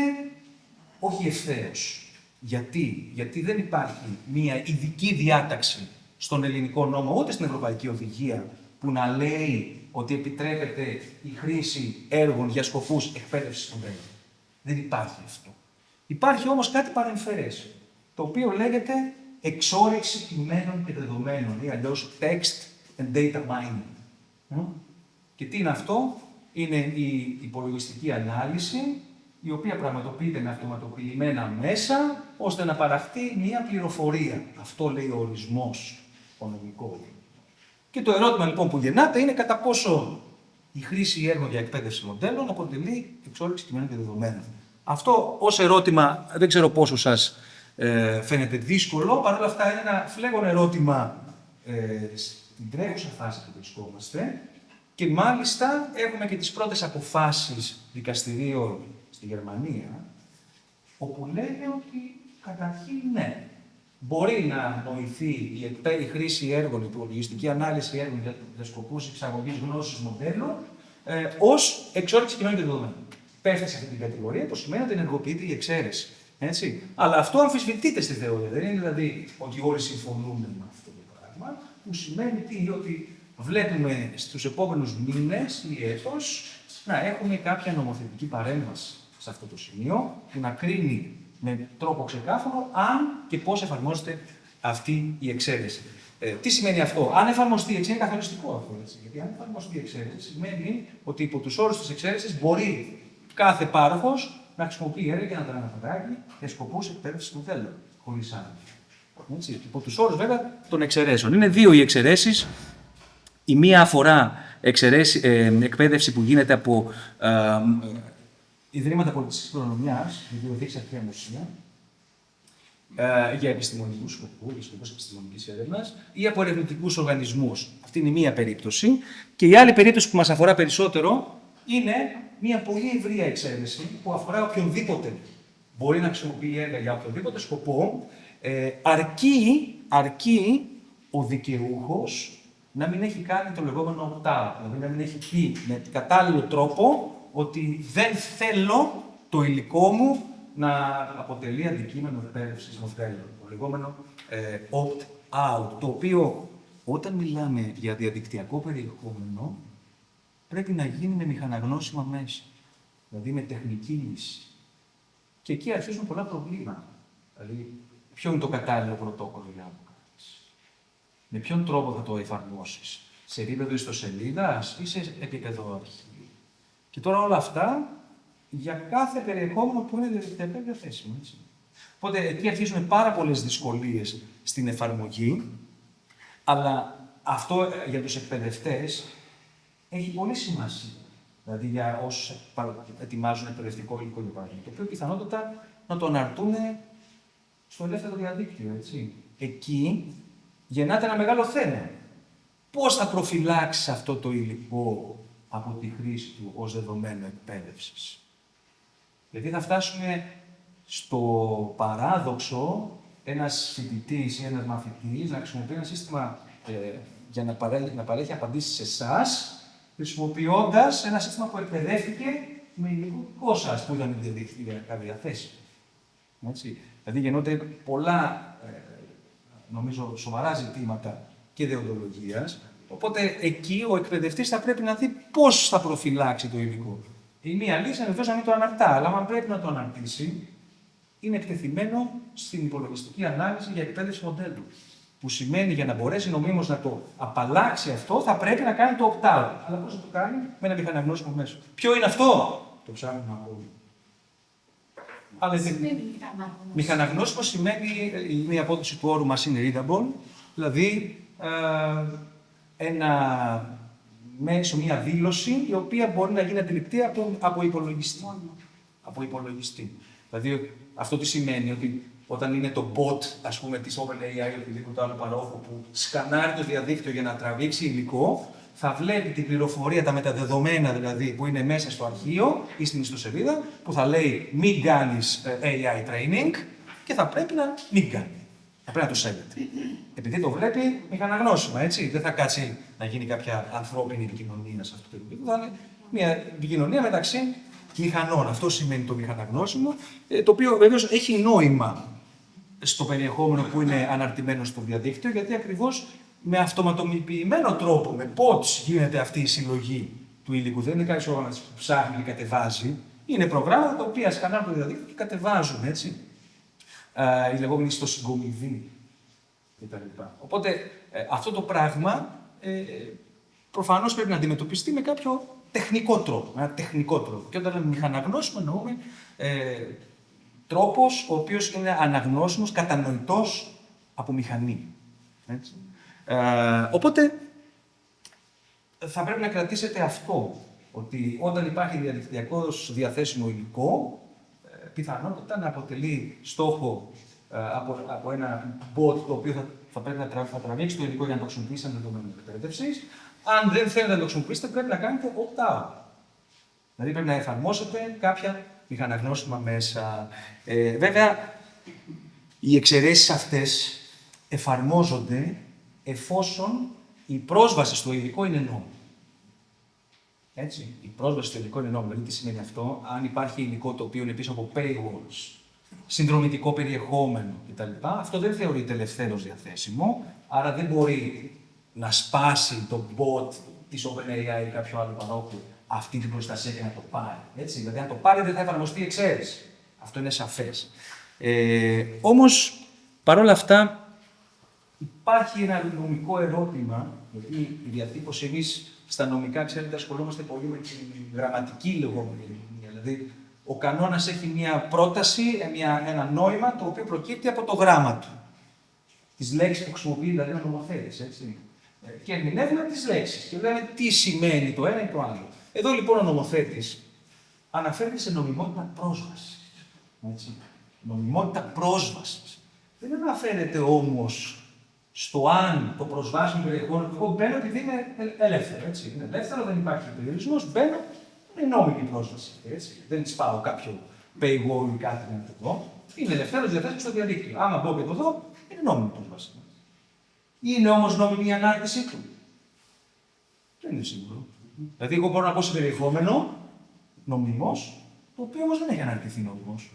όχι ευθέως. Γιατί δεν υπάρχει μια ειδική διάταξη στον ελληνικό νόμο, ούτε στην Ευρωπαϊκή Οδηγία, που να λέει ότι επιτρέπεται η χρήση έργων για σκοπούς εκπαίδευσης μοντέλων. Δεν υπάρχει αυτό. Υπάρχει όμως κάτι παρεμφερές, το οποίο λέγεται εξόρυξη κειμένων και δεδομένων, ή αλλιώς text and data mining. Και τι είναι αυτό? Είναι η υπολογιστική ανάλυση, η οποία πραγματοποιείται με αυτοματοποιημένα μέσα, ώστε να παραχθεί μια πληροφορία. Αυτό λέει ο ορισμός, ο νομικός. Και το ερώτημα λοιπόν που γεννάται είναι κατά πόσο η χρήση έργων για εκπαίδευση μοντέλων αποτελεί εξόρυξη κειμένων και δεδομένων. Αυτό ως ερώτημα δεν ξέρω πόσο σας φαίνεται δύσκολο, παρ' όλα αυτά είναι ένα φλέγον ερώτημα στην τρέχουσα φάση που βρισκόμαστε και μάλιστα έχουμε και τις πρώτες αποφάσεις δικαστηρίων στη Γερμανία, όπου λένε ότι καταρχήν ναι, μπορεί να νοηθεί η χρήση έργων, η υπολογιστική ανάλυση έργων για σκοπούς εξαγωγής γνώσης μοντέλου ως εξόρυξη κειμένων και δεδομένων. Πέφτει σε αυτή την κατηγορία, που σημαίνει ότι ενεργοποιείται η εξαίρεση. Έτσι. Αλλά αυτό αμφισβητείται στη θεωρία. Δεν είναι δηλαδή ότι όλοι συμφωνούν με αυτό το πράγμα, που σημαίνει ότι βλέπουμε στους επόμενους μήνες ή έτος να έχουμε κάποια νομοθετική παρέμβαση σε αυτό το σημείο, που να κρίνει με τρόπο ξεκάθαρο αν και πώς εφαρμόζεται αυτή η εξαίρεση. Τι σημαίνει αυτό? Αν εφαρμοστεί η εξαίρεση, είναι καθοριστικό αυτό. Έτσι. Γιατί αν εφαρμοστεί η εξαίρεση, σημαίνει ότι υπό τους όρους της εξαίρεσης μπορεί κάθε πάροχος να χρησιμοποιεί έργα για να τα αναπαράγει για σκοπούς εκπαίδευσης μοντέλων, χωρίς άδεια. Υπό τους όρους βέβαια των εξαιρέσεων. Είναι δύο οι εξαιρέσεις. Η μία αφορά εκπαίδευση που γίνεται από ιδρύματα πολιτιστικής κληρονομιάς, βιβλιοθήκες, αρχαία μουσεία, για επιστημονικούς σκοπούς, για σκοπούς επιστημονικής έρευνας ή από ερευνητικούς οργανισμούς. Αυτή είναι η μία περίπτωση. Και η άλλη περίπτωση που μας αφορά περισσότερο είναι μια πολύ ευρεία εξαίρεση που αφορά οποιονδήποτε μπορεί να χρησιμοποιεί έργα για οποιοδήποτε σκοπό, αρκεί ο δικαιούχος να μην έχει κάνει το λεγόμενο opt-out, δηλαδή να μην έχει πει με κατάλληλο τρόπο ότι δεν θέλω το υλικό μου να αποτελεί αντικείμενο εκπαίδευσης μοντέλων, το λεγόμενο opt-out, το οποίο όταν μιλάμε για διαδικτυακό περιεχόμενο πρέπει να γίνει με μηχαναγνώσιμα μέσα. Δηλαδή με τεχνική λύση. Και εκεί αρχίζουν πολλά προβλήματα. Δηλαδή, ποιο είναι το κατάλληλο πρωτόκολλο για αποκάλυψη. Με ποιον τρόπο θα το εφαρμόσεις. Σε επίπεδο ιστοσελίδας ή σε επίπεδο αρχείου. Και τώρα όλα αυτά για κάθε περιεχόμενο που είναι διαδικτυακά διαθέσιμο. Έτσι. Οπότε εκεί αρχίζουν πάρα πολλές δυσκολίες στην εφαρμογή, αλλά αυτό για τους εκπαιδευτές έχει πολύ σημασία. Δηλαδή για όσους ετοιμάζουν εκπαιδευτικό υλικό για παράδειγμα, το οποίο πιθανότατα να το αναρτούν στο ελεύθερο διαδίκτυο. Έτσι. Εκεί γεννάται ένα μεγάλο θέμα. Πώς θα προφυλάξεις αυτό το υλικό από τη χρήση του ως δεδομένο εκπαίδευσης. Γιατί θα φτάσουμε στο παράδοξο ένας φοιτητής ή ένας μαθητής να χρησιμοποιεί ένα σύστημα για να παρέχει απαντήσεις σε εσάς, χρησιμοποιώντας ένα σύστημα που εκπαιδεύτηκε με υλικό δικό σας που ήταν διαθέσιμο. Δηλαδή γεννώνται πολλά, νομίζω, σοβαρά ζητήματα και δεοντολογίας. Οπότε εκεί ο εκπαιδευτής θα πρέπει να δει πώς θα προφυλάξει το υλικό. Η μία λύση είναι βεβαίως να μην το αναρτά, αλλά αν πρέπει να το αναρτήσει, είναι εκτεθειμένο στην υπολογιστική ανάλυση για εκπαίδευση μοντέλου. Που σημαίνει για να μπορέσει νομίμως να το απαλλάξει αυτό, θα πρέπει να κάνει το opt-out. Αλλά πώς θα το κάνει? Με ένα μηχαναγνώσιμο μέσο. Ποιο είναι αυτό? Το ψάχνουμε ακόμα. Μηχαναγνώσιμο σημαίνει, είναι η απόδοση του όρου machine readable, δηλαδή μια δήλωση η οποία μπορεί να γίνει αντιληπτή από υπολογιστή. Από υπολογιστή. Δηλαδή αυτό τι σημαίνει? Ότι όταν είναι το bot, ας πούμε, της OpenAI ή οτιδήποτε άλλο παρόχο που σκανάρει το διαδίκτυο για να τραβήξει υλικό, θα βλέπει την πληροφορία, τα μεταδεδομένα δηλαδή που είναι μέσα στο αρχείο ή στην ιστοσελίδα, που θα λέει μην κάνεις AI training και θα πρέπει να μην κάνει. Θα πρέπει να το σέβεται. Επειδή το βλέπει μηχαναγνώσιμα, έτσι. Δεν θα κάτσει να γίνει κάποια ανθρώπινη επικοινωνία σε αυτό το επίπεδο. Θα είναι μια επικοινωνία μεταξύ μηχανών. Αυτό σημαίνει το μηχαναγνώσιμο, το οποίο βεβαίως έχει νόημα στο περιεχόμενο που είναι αναρτημένο στο διαδίκτυο, γιατί ακριβώς με αυτοματοποιημένο τρόπο, με bots γίνεται αυτή η συλλογή του υλικού. Δεν είναι κάποιος όργανος που ψάχνει και κατεβάζει. Είναι προγράμματα τα οποία σκανάρουν το διαδίκτυο και κατεβάζουν, έτσι. Η λεγόμενη ιστοσυγκομιδή κτλ. Οπότε αυτό το πράγμα προφανώς πρέπει να αντιμετωπιστεί με κάποιο τεχνικό τρόπο. Με ένα τεχνικό τρόπο. Και όταν λέμε μηχαναγνώσιμο, εννοούμε τρόπος ο οποίος είναι αναγνώσιμος, κατανοητός από μηχανή. Έτσι. Οπότε θα πρέπει να κρατήσετε αυτό, ότι όταν υπάρχει διαδικτυακώς διαθέσιμο υλικό, πιθανότατα να αποτελεί στόχο από ένα bot το οποίο θα πρέπει να τραβήξει το υλικό για να το χρησιμοποιήσει σαν δεδομένο εκπαίδευσης. Αν δεν θέλετε να το χρησιμοποιήσετε, πρέπει να κάνετε opt-out. Δηλαδή πρέπει να εφαρμόσετε κάποια μηχαναγνώσιμα μέσα. Βέβαια, οι εξαιρέσεις αυτές εφαρμόζονται εφόσον η πρόσβαση στο υλικό είναι νόμιμη. Έτσι, η πρόσβαση στο υλικό είναι νόμιμη. Δηλαδή, τι σημαίνει αυτό? Αν υπάρχει υλικό το οποίο είναι πίσω από paywalls, συνδρομητικό περιεχόμενο κτλ., αυτό δεν θεωρείται ελευθέρως διαθέσιμο, άρα δεν μπορεί να σπάσει το bot της OpenAI ή κάποιο άλλο παρόχο αυτή την προστασία και να το πάρει. Έτσι, δηλαδή, αν το πάρει, δεν θα εφαρμοστεί εξαίρεση. Αυτό είναι σαφές. Όμως, παρόλα αυτά, υπάρχει ένα νομικό ερώτημα, γιατί η διατύπωση, εμείς στα νομικά, ξέρετε, ασχολούμαστε πολύ με τη γραμματική λεγόμενη ερμηνεία. Δηλαδή, ο κανόνας έχει μια πρόταση, ένα νόημα το οποίο προκύπτει από το γράμμα του. Τις λέξεις που χρησιμοποιεί δηλαδή ο νομοθέτης, έτσι. Και ερμηνεύουμε τις λέξεις και λέμε τι σημαίνει το ένα ή το άλλο. Εδώ λοιπόν ο νομοθέτης αναφέρεται σε νομιμότητα πρόσβασης. Έτσι. Νομιμότητα πρόσβασης. Δεν αναφέρεται όμως στο αν το προσβάσιμο περιεχόμενο, εγώ μπαίνω επειδή είναι ελεύθερο. Έτσι. Είναι ελεύθερο, δεν υπάρχει περιορισμός, μπαίνω, είναι νόμιμη η πρόσβαση. Έτσι. Δεν σπάω κάποιο paywall ή κάτι να το δω. Είναι ελευθέρω διαθέσιμο στο διαδίκτυο. Άμα μπω και το δω, είναι νόμιμη η πρόσβαση. Είναι όμως νόμιμη η ανάρτησή του? Δεν είναι σίγουρο. Δηλαδή, εγώ μπορώ να πω σε περιεχόμενο νομιμός, το οποίο όμως δεν έχει αναρτηθεί νομιμός.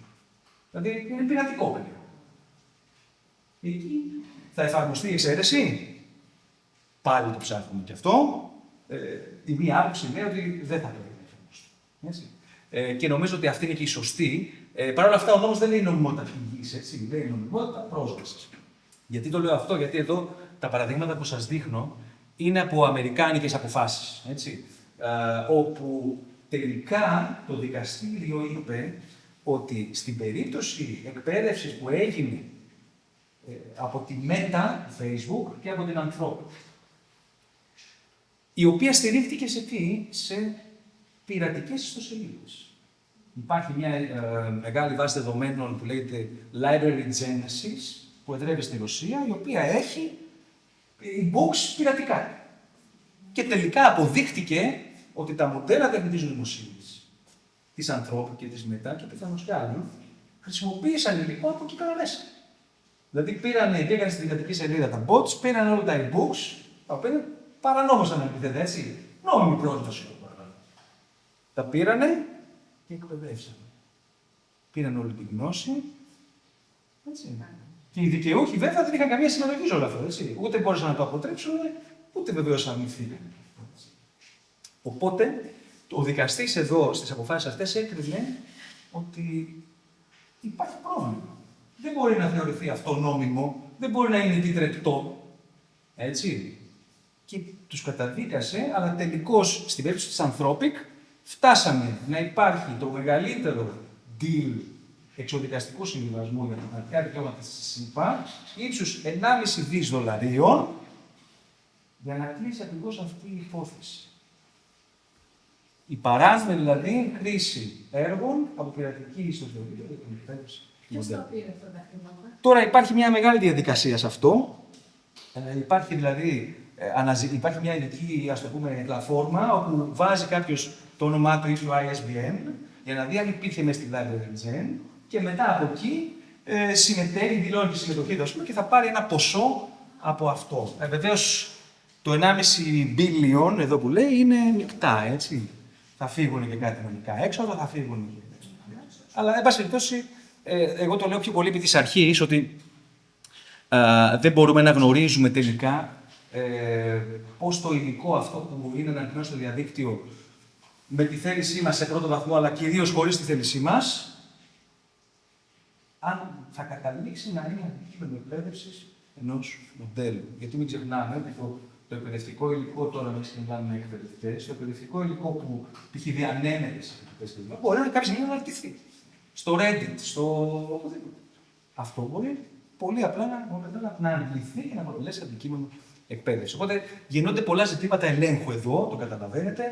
Δηλαδή, είναι πειρατικό περιεχόμενο. Εκεί θα εφαρμοστεί η εξαίρεση. Πάλι το ψάχνουμε και αυτό. Η μία άποψη λέει ότι δεν θα πρέπει να εφαρμοστεί. Και νομίζω ότι αυτή είναι και η σωστή. Παρ' όλα αυτά, ο νόμος δεν λέει νομιμότητα πηγής, έτσι. Λέει νομιμότητα πρόσβασης. Γιατί το λέω αυτό, γιατί εδώ τα παραδείγματα που σας δείχνω είναι από αμερικάνικες αποφάσεις, έτσι. Όπου τελικά το δικαστήριο είπε ότι στην περίπτωση εκπαίδευσης που έγινε από τη Meta, Facebook και από την Anthropic, η οποία στηρίχτηκε σε τι? Σε πειρατικές ιστοσελίδες. Υπάρχει μια μεγάλη βάση δεδομένων που λέγεται Library Genesis, που εδρεύει στη Ρωσία, η οποία έχει e-books πειρατικά. Και τελικά αποδείχτηκε ότι τα μοντέλα τεχνητής νοημοσύνης της Anthropic και της Meta και πιθανώς κι άλλων χρησιμοποίησαν υλικό από εκεί πέρα μέσα. Δηλαδή πήγαν στην πειρατική σελίδα τα bots, πήραν όλα τα e-books, τα οποία είναι παρανόμως αναλυτικά, έτσι. Νόμιμη πρόσβαση. Τα πήρανε και εκπαιδεύσαν. Πήραν όλη την γνώση. Έτσι. Και οι δικαιούχοι βέβαια δεν είχαν καμία συμμετοχή σε όλο αυτό. Έτσι. Ούτε μπόρεσαν να το αποτρέψουν, ούτε βεβαίως αμυνθήκαν. Οπότε, ο δικαστής εδώ στις αποφάσεις αυτές έκρινε ότι υπάρχει πρόβλημα. Δεν μπορεί να θεωρηθεί αυτό νόμιμο, δεν μπορεί να είναι επιτρεπτό. Έτσι. Και τους καταδίκασε, αλλά τελικώς στην περίπτωση της Anthropic φτάσαμε να υπάρχει το μεγαλύτερο deal εξοδικαστικού συμβιβασμού για τα πνευματικά δικαιώματα στη ΣΥΠΑ, ύψους 1,5 δις δολαρίων, για να κλείσει ακριβώς αυτή η υπόθεση. Η παράνομη δηλαδή χρήση έργων από πειρατική ιστοσελίδα. Ποιος τα πήρε αυτά τα χρήματα? Τώρα υπάρχει μια μεγάλη διαδικασία σε αυτό. Υπάρχει δηλαδή υπάρχει μια ειδική, ας το πούμε, πλατφόρμα όπου βάζει κάποιος το όνομά του ή το ISBN για να δει αν υπήρχε μέσα στη Library Gen και μετά από εκεί συμμετέχει, δηλώνει τη συμμετοχή του και θα πάρει ένα ποσό από αυτό. Βεβαίως το 1,5 billion εδώ που λέει είναι μεικτά, έτσι. Θα φύγουν και κάτι νομικά έξοδα, θα φύγουν και... Αλλά, εν πάση περιπτώσει, εγώ το λέω πιο πολύ επί της αρχής ότι δεν μπορούμε να γνωρίζουμε τελικά πώς το υλικό αυτό που είναι ανακοινώσει στο διαδίκτυο με τη θέλησή μας σε πρώτο βαθμό, αλλά κυρίως χωρίς τη θέλησή μας, αν θα καταλήξει να είναι αντικείμενο εκπαίδευσης ενός μοντέλου. Γιατί μην ξεχνάμε ότι το εκπαιδευτικό υλικό τώρα, εμείς μιλάμε εκπαιδευτές, το εκπαιδευτικό υλικό που π.χ. διανέμεται σε εκπαιδευτικές κλίμακες, μπορεί να κάποια στιγμή να αναρτηθεί. Στο Reddit, στο οπουδήποτε. Αυτό μπορεί πολύ απλά να αντιληφθεί και να αποτελέσει αντικείμενο εκπαίδευση. Οπότε γίνονται πολλά ζητήματα ελέγχου εδώ, το καταλαβαίνετε.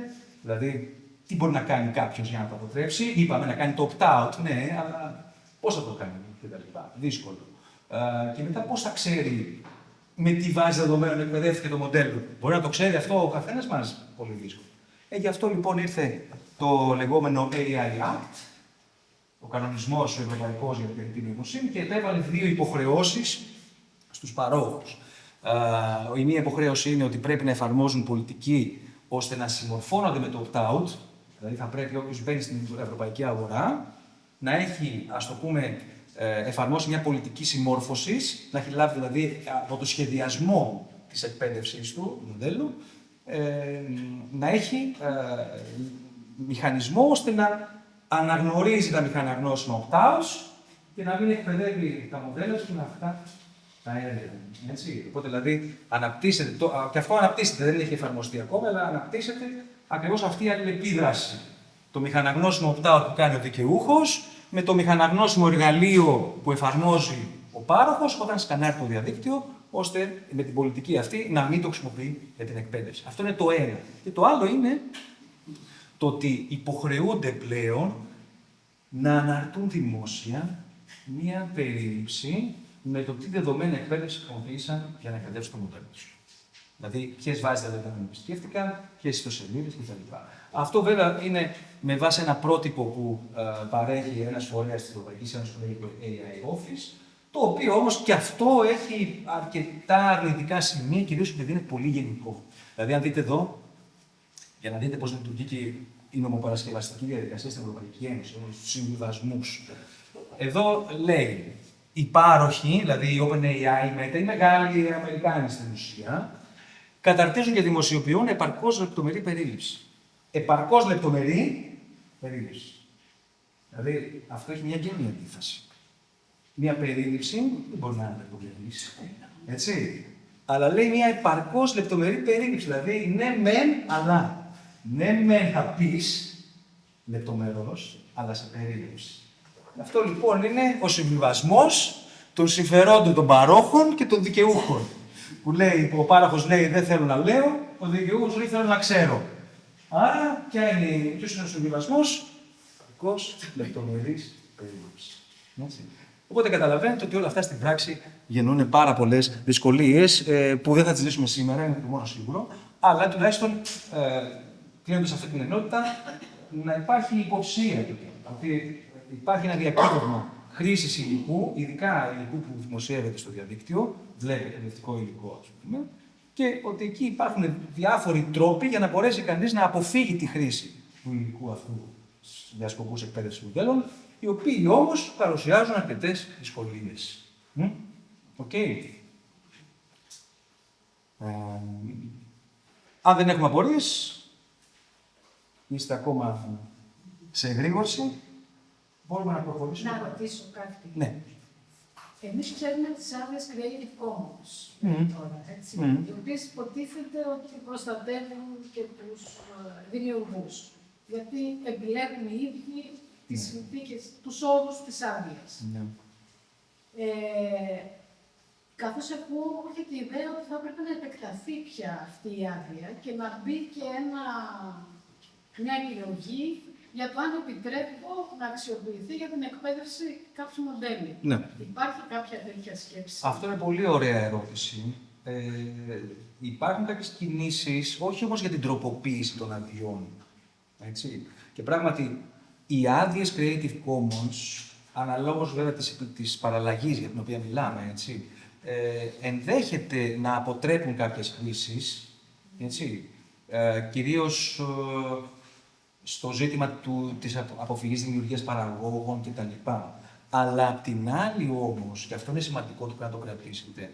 Δηλαδή, τι μπορεί να κάνει κάποιος για να το αποτρέψει. Είπαμε να κάνει το opt-out, ναι, αλλά πώς θα το κάνει κτλ. Δύσκολο. Και μετά πώς θα ξέρει με τι βάση δεδομένων εκπαιδεύτηκε το μοντέλο. Μπορεί να το ξέρει αυτό ο καθένας μας. Πολύ δύσκολο. Γι' αυτό λοιπόν ήρθε το λεγόμενο AI Act, ο κανονισμός ο ευρωπαϊκός για την τεχνητή νοημοσύνη, και επέβαλε δύο υποχρεώσεις στους παρόχους. Η μία υποχρέωση είναι ότι πρέπει να εφαρμόζουν πολιτική ώστε να συμμορφώνονται με το opt-out, δηλαδή θα πρέπει όποιος μπαίνει στην ευρωπαϊκή αγορά να έχει, ας το πούμε, εφαρμόσει μια πολιτική συμμόρφωσης, να έχει λάβει δηλαδή από το σχεδιασμό της εκπαίδευσης του μοντέλου, να έχει μηχανισμό ώστε να αναγνωρίζει τα μηχαναγνώσιμα opt-outs και να μην εκπαιδεύει τα μοντέλα του με αυτά τα έργα. Έτσι. Οπότε δηλαδή αναπτύσσεται, και αυτό αναπτύσσεται, δεν έχει εφαρμοστεί ακόμα, αλλά αναπτύσσεται ακριβώς αυτή η αλληλεπίδραση. Το μηχαναγνώσιμο opt-out που κάνει ο δικαιούχος με το μηχαναγνώσιμο εργαλείο που εφαρμόζει ο πάροχος όταν σκανάρει το διαδίκτυο, ώστε με την πολιτική αυτή να μην το χρησιμοποιεί για την εκπαίδευση. Αυτό είναι το ένα. Και το άλλο είναι το ότι υποχρεούνται πλέον να αναρτούν δημόσια μία περίληψη με το τι δεδομένα εκπαίδευση χρησιμοποίησαν για να εκπαιδεύσουν το μοντέλο τους. Δηλαδή, ποιες βάσεις δεδομένων επισκέφτηκαν, ποιες ιστοσελίδες κτλ. Αυτό βέβαια είναι με βάση ένα πρότυπο που παρέχει ένας φορέας της Ευρωπαϊκής Ένωσης που λέγεται AI Office, το οποίο όμως και αυτό έχει αρκετά αρνητικά σημεία, κυρίως επειδή είναι πολύ γενικό. Δηλαδή, αν δείτε εδώ, για να δείτε πώς λειτουργεί και η νομοπαρασκευαστική διαδικασία στην Ευρωπαϊκή Ένωση, στους συμβιβασμούς. Εδώ λέει, οι πάροχοι, δηλαδή η OpenAI, η Meta, οι μεγάλοι Αμερικάνοι στην ουσία, καταρτίζουν και δημοσιοποιούν επαρκώς λεπτομερή περίληψη. Επαρκώς λεπτομερή περίληψη. Δηλαδή, αυτό έχει μια γέννη αντίφαση. Μια περίληψη δεν μπορεί να είναι λεπτομερή. Έτσι. Αλλά λέει μια επαρκώς λεπτομερή περίληψη. Δηλαδή, ναι, μεν, αλλά. Ναι, μεν θα πεις λεπτομερώς, αλλά σε περίληψη. Αυτό λοιπόν είναι ο συμβιβασμός των συμφερόντων των παρόχων και των δικαιούχων. Που λέει, ο πάροχος λέει δεν θέλω να λέω, ο δικαιούχος λέει θέλω να ξέρω. Άρα, ποιος είναι ο συμβιβασμός? Επαρκώς λεπτομερής περίληψη. Οπότε καταλαβαίνετε ότι όλα αυτά στην πράξη γεννούν πάρα πολλές δυσκολίες που δεν θα τις λύσουμε σήμερα, είναι το μόνο σίγουρο, αλλά τουλάχιστον κλείνοντας αυτή την ενότητα, να υπάρχει υποψία ότι υπάρχει ένα διακύβευμα χρήσης υλικού, ειδικά υλικού που δημοσιεύεται στο διαδίκτυο, δηλαδή εκπαιδευτικό υλικό, ας πούμε, και ότι εκεί υπάρχουν διάφοροι τρόποι για να μπορέσει κανείς να αποφύγει τη χρήση του υλικού αυτού για σκοπούς εκπαίδευσης μοντέλων, οι οποίοι όμως παρουσιάζουν αρκετές δυσκολίες. Οκ. Αν δεν έχουμε απορίες, είστε ακόμα σε εγρήγορση, μπορούμε να προχωρήσουμε. Να ρωτήσω κάτι. Ναι. Εμείς ξέρουμε τις άδειες Creative Commons τώρα, έτσι, οι οποίες υποτίθεται ότι προστατεύουν και τους δημιουργούς. Γιατί επιλέγουν οι ίδιοι τις συνθήκες, τους όρους της άδειας. Ναι. Καθώς εγώ είχε την ιδέα ότι θα έπρεπε να επεκταθεί πια αυτή η άδεια και να μπει και μια επιλογή για το αν επιτρέπω να αξιοποιηθεί για την εκπαίδευση κάποιου μοντέλου. Ναι. Υπάρχει κάποια τέτοια σκέψη? Αυτό είναι πολύ ωραία ερώτηση. Υπάρχουν κάποιες κινήσεις, όχι όμως για την τροποποίηση των αδειών. Έτσι. Και πράγματι, οι άδειες Creative Commons, αναλόγως βέβαια της παραλλαγής για την οποία μιλάμε, έτσι, ενδέχεται να αποτρέπουν κάποιες χρήσεις, έτσι, κυρίως στο ζήτημα της αποφυγής δημιουργίας παραγόγων κτλ. Αλλά απ' την άλλη όμως, και αυτό είναι σημαντικό το να το κρατήσετε,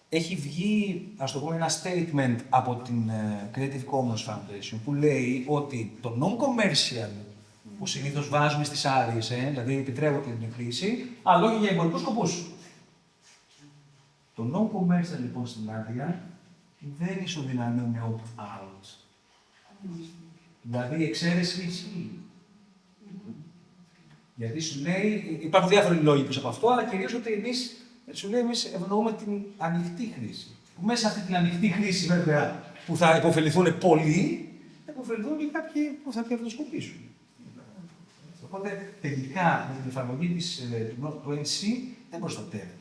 έχει βγει, ας το πούμε, ένα statement από την Creative Commons Foundation που λέει ότι το non-commercial που συνήθως βάζουμε στις άδειες, δηλαδή επιτρέπεται την χρήση, αλλά όχι για εμπορικούς σκοπούς. Το non-commercial λοιπόν στην άδεια δεν ισοδυναμεί με opt-out. Δηλαδή η εξαίρεση ισχύει. Γιατί σου λέει, υπάρχουν διάφοροι λόγοι πίσω από αυτό, αλλά κυρίως ότι εμείς ευνοούμε την ανοιχτή χρήση. Που μέσα σε αυτή την ανοιχτή χρήση, βέβαια, που θα υποφεληθούν πολλοί, θα υποφεληθούν και κάποιοι που θα κερδοσκοπήσουν. Οπότε, τελικά, με την εφαρμογή του NC δεν προστατεύεται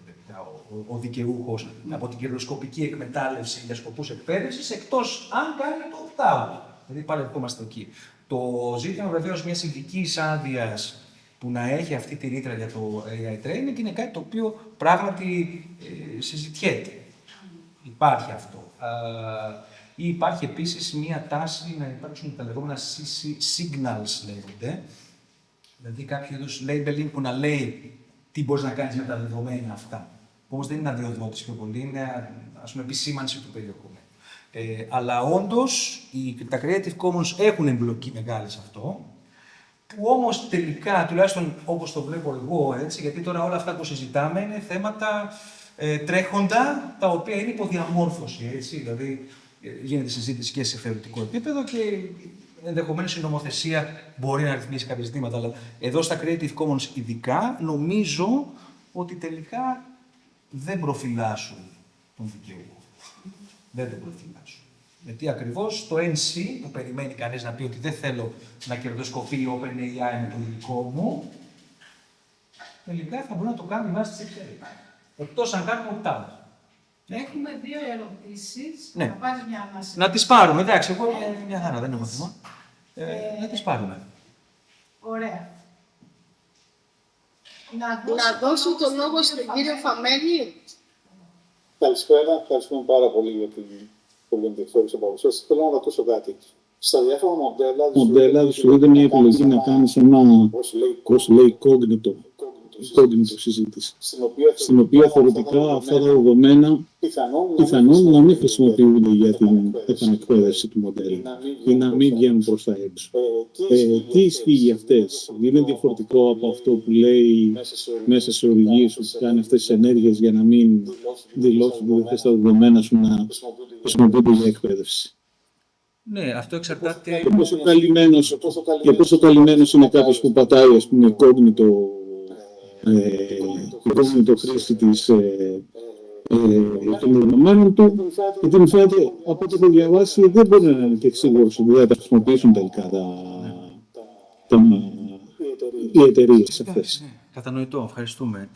ο δικαιούχος από την κερδοσκοπική εκμετάλλευση για σκοπούς εκπαίδευσης, εκτός αν κάνει το opt-out. Δηλαδή, πάλι ερχόμαστε εκεί. Το ζήτημα βεβαίως μιας ειδικής άδειας που να έχει αυτή τη ρήτρα για το AI training είναι κάτι το οποίο πράγματι συζητιέται. Υπάρχει αυτό. Ή υπάρχει επίσης μία τάση να υπάρξουν τα λεγόμενα CC signals, λέγονται. Δηλαδή κάποιο είδους labeling που να λέει τι μπορείς να κάνεις με τα δεδομένα αυτά. Όμως δεν είναι αδειοδότηση πιο πολύ, είναι ας πούμε επισήμανση του περιεχομένου. Αλλά όντως τα Creative Commons έχουν εμπλοκή μεγάλη σε αυτό, που όμως τελικά, τουλάχιστον όπως το βλέπω εγώ, έτσι, γιατί τώρα όλα αυτά που συζητάμε είναι θέματα τρέχοντα, τα οποία είναι υποδιαμόρφωση, έτσι, δηλαδή γίνεται συζήτηση και σε θεωρητικό επίπεδο και ενδεχομένως η νομοθεσία μπορεί να ρυθμίσει κάποια ζητήματα, αλλά εδώ στα Creative Commons ειδικά νομίζω ότι τελικά δεν προφυλάσσουν τον δικαιούχο. Δεν τον προφυλάσσουν. Γιατί ακριβώς το NC που περιμένει κανείς να πει ότι δεν θέλω να κερδοσκοπεί η OpenAI με το υλικό μου, τελικά θα μπορεί να το κάνει βάσει της εξαίρεσης. Εκτός αν κάνουμε opt-out. Έχουμε δύο ερωτήσεις. Ναι. Να πάρεις μια ανάση. Να τις πάρουμε, εντάξει, εγώ μια χαρά, δεν έχω θέμα. Να τις πάρουμε. Ωραία. Να δώσω το λόγο στον κύριο Φαμένη. Καλησπέρα, ευχαριστούμε πάρα πολύ για την πολύ ενδιαφέρουσα παρουσίαση. Θέλω να ρωτήσω κάτι. Στα διάφορα μοντέλα σου δίνεται μια επιλογή να κάνεις ένα, πώς λέει, cognito. συζήτηση, στην οποία θεωρητικά αυτά τα δεδομένα πιθανόν να μην χρησιμοποιούνται για την επανεκπαίδευση του μοντέλου ή να μην βγαίνουν προς τα έξω. Τι ισχύει για αυτές? Είναι διαφορετικό από αυτό που λέει μέσα σε οδηγίες ότι κάνει αυτές τις ενέργειες για να μην δηλώσουν ότι θες τα δεδομένα σου να χρησιμοποιούνται για εκπαίδευση? Ναι, αυτό εξαρτάται. Και πόσο καλυμμένος είναι κάποιος που πατάει, ας πούμε, incognito χρήση των δεδομένων του, γιατί μου φαίνεται από ό,τι έχω διαβάσει δεν μπορεί να είναι και σίγουρος ότι δεν τα χρησιμοποιήσουν τελικά οι εταιρείες αυτές. Κατανοητό, ευχαριστούμε.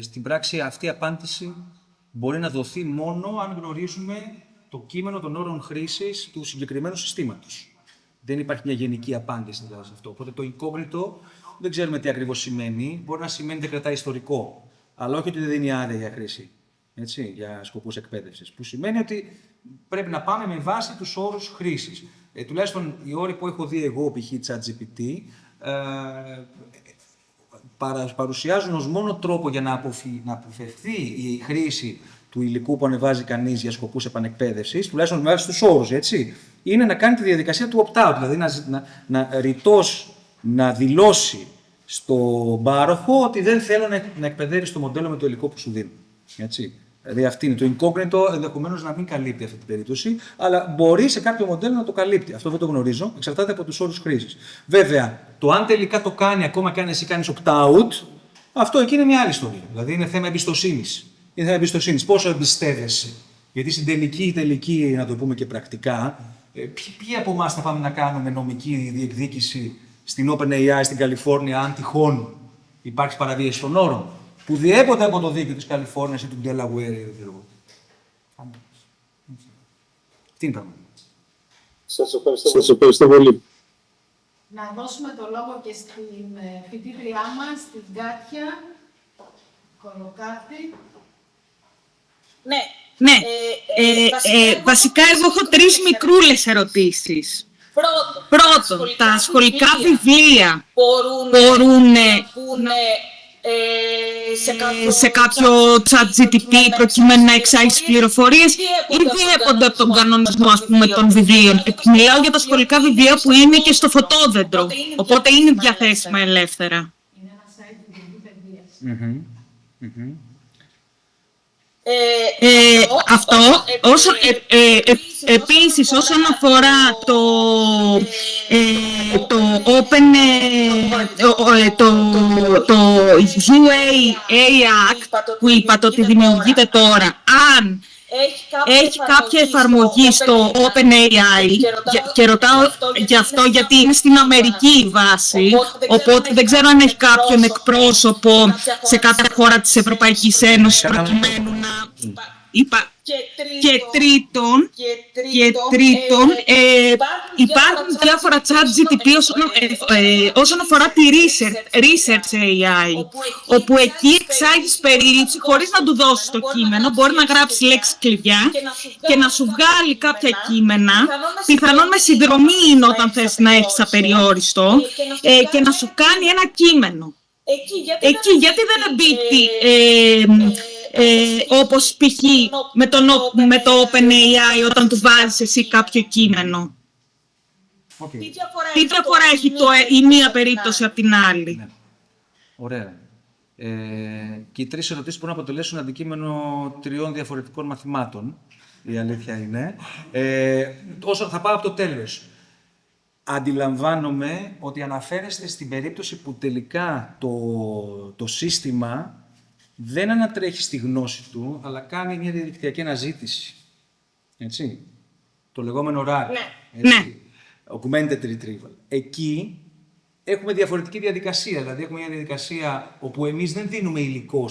Στην πράξη αυτή η απάντηση μπορεί να δοθεί μόνο αν γνωρίζουμε το κείμενο των όρων χρήσης του συγκεκριμένου συστήματος. Δεν υπάρχει μια γενική απάντηση δηλαδή, σε αυτό. Οπότε το incognito δεν ξέρουμε τι ακριβώς σημαίνει. Μπορεί να σημαίνει ότι δεν κρατάει ιστορικό, αλλά όχι ότι δεν είναι άδεια για χρήση. Έτσι, για σκοπούς εκπαίδευσης. Που σημαίνει ότι πρέπει να πάμε με βάση τους όρους χρήσης. Τουλάχιστον οι όροι που έχω δει εγώ, π.χ. ChatGPT, παρουσιάζουν ως μόνο τρόπο για να αποφευθεί η χρήση του υλικού που ανεβάζει κανείς για σκοπούς επανεκπαίδευσης, τουλάχιστον με βάση τους όρους, έτσι, είναι να κάνει τη διαδικασία του opt-out, δηλαδή ρητός να δηλώσει στον πάροχο ότι δεν θέλω να εκπαιδεύεις το μοντέλο με το υλικό που σου δίνω. Έτσι. Δηλαδή αυτή είναι το incognito, ενδεχομένως να μην καλύπτει αυτή την περίπτωση, αλλά μπορεί σε κάποιο μοντέλο να το καλύπτει. Αυτό δεν το γνωρίζω, εξαρτάται από τους όρους χρήσης. Βέβαια, το αν τελικά το κάνει, ακόμα και αν εσύ κάνεις opt-out, αυτό εκεί είναι μια άλλη ιστορία. Δηλαδή είναι θέμα εμπιστοσύνης. Είναι θέμα εμπιστοσύνης. Πόσο εμπιστεύεσαι? Γιατί στην τελική, να το πούμε και πρακτικά, ποιοι από εμάς θα πάμε να κάνουμε νομική διεκδίκηση στην OpenAI στην Καλιφόρνια, αν τυχόν υπάρξει παραβίαση των όρων, που διέπονται από το δίκαιο της Καλιφόρνιας ή του Delaware. Τι είναι πράγμα. Σας ευχαριστώ πολύ. Να δώσουμε το λόγο και στην φοιτήτριά μας, την Κάτια Κολοκάτη. Ναι. Βασικά εγώ έχω 3 μικρούλες ερωτήσεις. Πρώτον, τα σχολικά βιβλία μπορούν σε κάποιο ChatGPT προκειμένου να εξάγει πληροφορίες ή διέπονται από τον κανονισμό, ας πούμε, των βιβλίων? Μιλάω για τα σχολικά βιβλία που είναι και στο φωτόδεντρο, οπότε είναι διαθέσιμα ελεύθερα. Είναι ένα site του Υπουργείου Παιδείας. Αυτό, επίσης όσον αφορά το UAA Act που είπατε ότι δημιουργείται τώρα, αν έχει κάποια εφαρμογή στο OpenAI, και ρωτάω γι' αυτό γιατί είναι στην Αμερική η βάση, οπότε δεν ξέρω αν έχει κάποιον εκπρόσωπο σε κάποια χώρα της Ευρωπαϊκής Ένωσης προκειμένου να... Και τρίτον, υπάρχουν διάφορα ChatGPT όσον αφορά τη Research AI, όπου εκεί εξάγεις περίληψη χωρίς να του δώσεις το κείμενο, μπορεί να γράψει λέξεις κλειδιά και να σου βγάλει κάποια κείμενα, πιθανόν με συνδρομή είναι όταν θες να έχεις απεριόριστο, και να σου κάνει ένα κείμενο. Εκεί γιατί δεν εμπίπτει όπως π.χ. με το OpenAI όταν του βάζεις εσύ κάποιο κείμενο? Τι διαφορά έχει η μία περίπτωση από την άλλη? Ναι. Ωραία. Και οι 3 ερωτήσεις μπορούν να αποτελέσουν αντικείμενο 3 διαφορετικών μαθημάτων. Η αλήθεια είναι. Όσο θα πάω από το τέλος. Αντιλαμβάνομαι ότι αναφέρεστε στην περίπτωση που τελικά το σύστημα δεν ανατρέχει στη γνώση του, αλλά κάνει μια διαδικτυακή αναζήτηση. Έτσι. Το λεγόμενο RAG. Ναι. Augmented Retrieval. Εκεί έχουμε διαφορετική διαδικασία. Δηλαδή έχουμε μια διαδικασία όπου εμείς δεν δίνουμε υλικό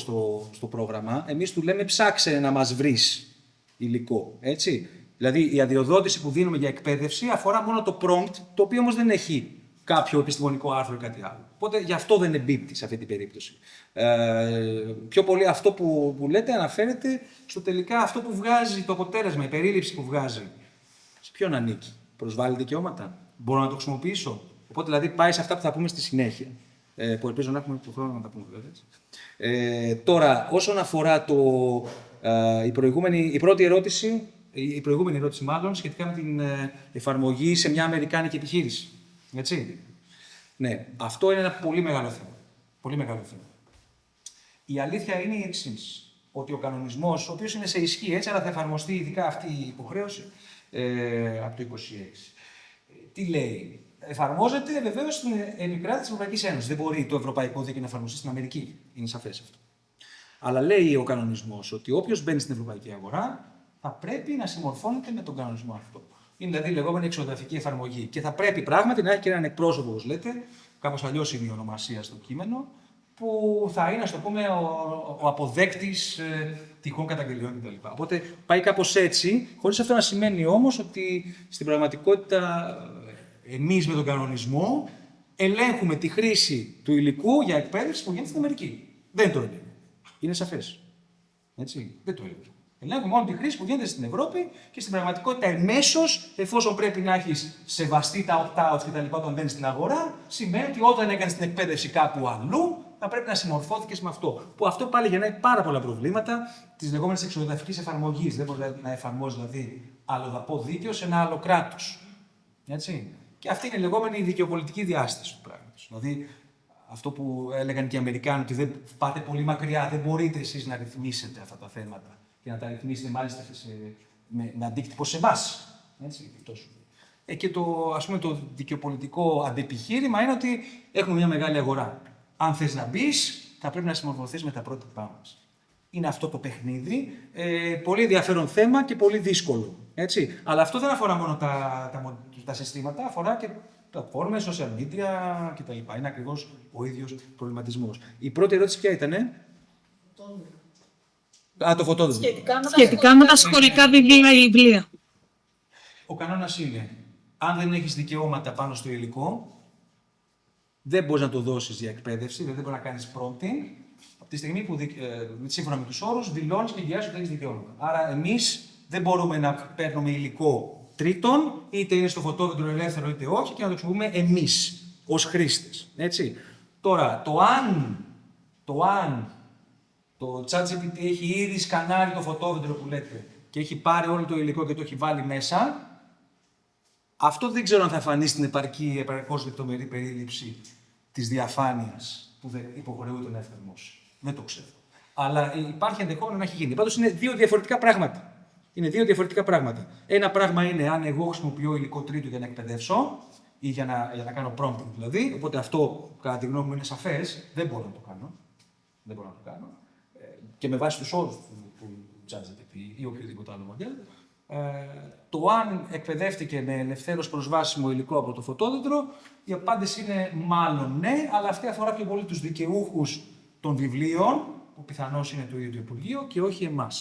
στο πρόγραμμα. Εμείς του λέμε ψάξε να μας βρεις υλικό. Έτσι. Δηλαδή η αδειοδότηση που δίνουμε για εκπαίδευση αφορά μόνο το prompt, το οποίο όμως δεν έχει κάποιο επιστημονικό άρθρο ή κάτι άλλο. Οπότε γι' αυτό δεν εμπίπτει σε αυτή την περίπτωση. Πιο πολύ αυτό που λέτε αναφέρεται στο τελικά αυτό που βγάζει το αποτέλεσμα, η περίληψη που βγάζει. Σε ποιον ανήκει? Προσβάλλει δικαιώματα? Μπορώ να το χρησιμοποιήσω? Οπότε δηλαδή πάει σε αυτά που θα πούμε στη συνέχεια. που ελπίζω να έχουμε το χρόνο να τα πούμε βέβαια. Τώρα, όσον αφορά η πρώτη ερώτηση, η προηγούμενη ερώτηση μάλλον, σχετικά με την εφαρμογή σε μια αμερικάνικη επιχείρηση. Έτσι. Ναι, αυτό είναι ένα πολύ μεγάλο θέμα. Πολύ μεγάλο θέμα. Η αλήθεια είναι η εξής. Ότι ο κανονισμός, ο οποίος είναι σε ισχύ έτσι, αλλά θα εφαρμοστεί ειδικά αυτή η υποχρέωση από το 26. Τι λέει? Εφαρμόζεται βεβαίως στην επικράτεια της Ευρωπαϊκής Ένωσης. Δεν μπορεί το ευρωπαϊκό δίκαιο να εφαρμοστεί στην Αμερική. Είναι σαφές αυτό. Αλλά λέει ο κανονισμός ότι όποιος μπαίνει στην ευρωπαϊκή αγορά θα πρέπει να συμμορφώνεται με τον κανονισμό αυτό. Είναι δηλαδή η λεγόμενη εξοδαφική εφαρμογή. Και θα πρέπει πράγματι να έχει και έναν εκπρόσωπο, όπως λέτε, κάπως αλλιώς είναι η ονομασία στο κείμενο, που θα είναι, ας το πούμε, ο αποδέκτης τυχόν καταγγελιών κτλ. Οπότε πάει κάπως έτσι, χωρίς αυτό να σημαίνει όμως ότι στην πραγματικότητα εμείς με τον κανονισμό ελέγχουμε τη χρήση του υλικού για εκπαίδευση που γίνεται στην Αμερική. Δεν το ελέγχουμε. Είναι σαφές. Έτσι, δεν το ελέγχουμε. Ελέγχουμε μόνο τη χρήση που γίνεται στην Ευρώπη και στην πραγματικότητα εμέσως, εφόσον πρέπει να έχεις σεβαστεί τα opt-outs κτλ. Όταν μπαίνεις στην αγορά, σημαίνει ότι όταν έκανες την εκπαίδευση κάπου αλλού, θα πρέπει να συμμορφώθηκες με αυτό. Που αυτό πάλι γεννάει πάρα πολλά προβλήματα της λεγόμενης εξοδαφικής εφαρμογής. Δεν μπορεί να εφαρμόζει δηλαδή αλλοδαπό δίκαιο σε ένα άλλο κράτος. Έτσι. Και αυτή είναι η λεγόμενη δικαιοπολιτική διάσταση του πράγματος. Δηλαδή, αυτό που έλεγαν και οι Αμερικάνοι, ότι δεν πάτε πολύ μακριά, δεν μπορείτε εσείς να ρυθμίσετε αυτά τα θέματα και να τα ρυθμίσετε μάλιστα με αντίκτυπο σε εμάς. Και το δικαιοπολιτικό αντεπιχείρημα είναι ότι έχουμε μια μεγάλη αγορά. Αν θες να μπεις, θα πρέπει να συμμορφωθείς με τα πρότυπά μας. Είναι αυτό το παιχνίδι, πολύ ενδιαφέρον θέμα και πολύ δύσκολο. Έτσι. Αλλά αυτό δεν αφορά μόνο τα συστήματα, αφορά και πλατφόρμες, social media κτλ. Είναι ακριβώς ο ίδιος προβληματισμός. Η πρώτη ερώτηση ποια ήτανε? Το φωτόδουλο. Σχετικά με τα σχολικά βιβλία. Ο κανόνας είναι, αν δεν έχεις δικαιώματα πάνω στο υλικό, δεν μπορείς να το δώσεις για εκπαίδευση, δηλαδή δεν μπορείς να κάνεις prompting, από τη στιγμή που σύμφωνα με τους όρους δηλώνεις και εγγυάσαι ότι έχεις δικαιώματα. Άρα εμείς δεν μπορούμε να παίρνουμε υλικό τρίτον, είτε είναι στο φωτόδεντρο ελεύθερο είτε όχι, και να το χρησιμοποιούμε εμείς ως χρήστες. Έτσι. Τώρα, το αν το ChatGPT έχει ήδη σκανάρει το φωτόδεντρο που λέτε και έχει πάρει όλο το υλικό και το έχει βάλει μέσα, αυτό δεν ξέρω αν θα φανεί στην επαρκώς λεπτομερή περίληψη της διαφάνειας που δεν υποχρεούται να εφαρμόσει. Δεν το ξέρω. Αλλά υπάρχει ενδεχόμενο να έχει γίνει. Πάντως είναι δύο διαφορετικά πράγματα. Είναι δύο διαφορετικά πράγματα. Ένα πράγμα είναι αν εγώ χρησιμοποιώ υλικό τρίτο για να εκπαιδεύσω ή για να κάνω prompting δηλαδή. Οπότε αυτό, κατά τη γνώμη μου, είναι σαφές. Δεν μπορώ να το κάνω. Δεν μπορώ να το κάνω. Και με βάση τους όρους του ChatGPT ή οποιοδήποτε άλλο μοντέλο. Το αν εκπαιδεύτηκε με ελευθέρως προσβάσιμο υλικό από το φωτόδεντρο, η απάντηση είναι μάλλον ναι, αλλά αυτή αφορά πιο πολύ τους δικαιούχους των βιβλίων, που πιθανώς είναι το ίδιο το Υπουργείο, και όχι εμάς.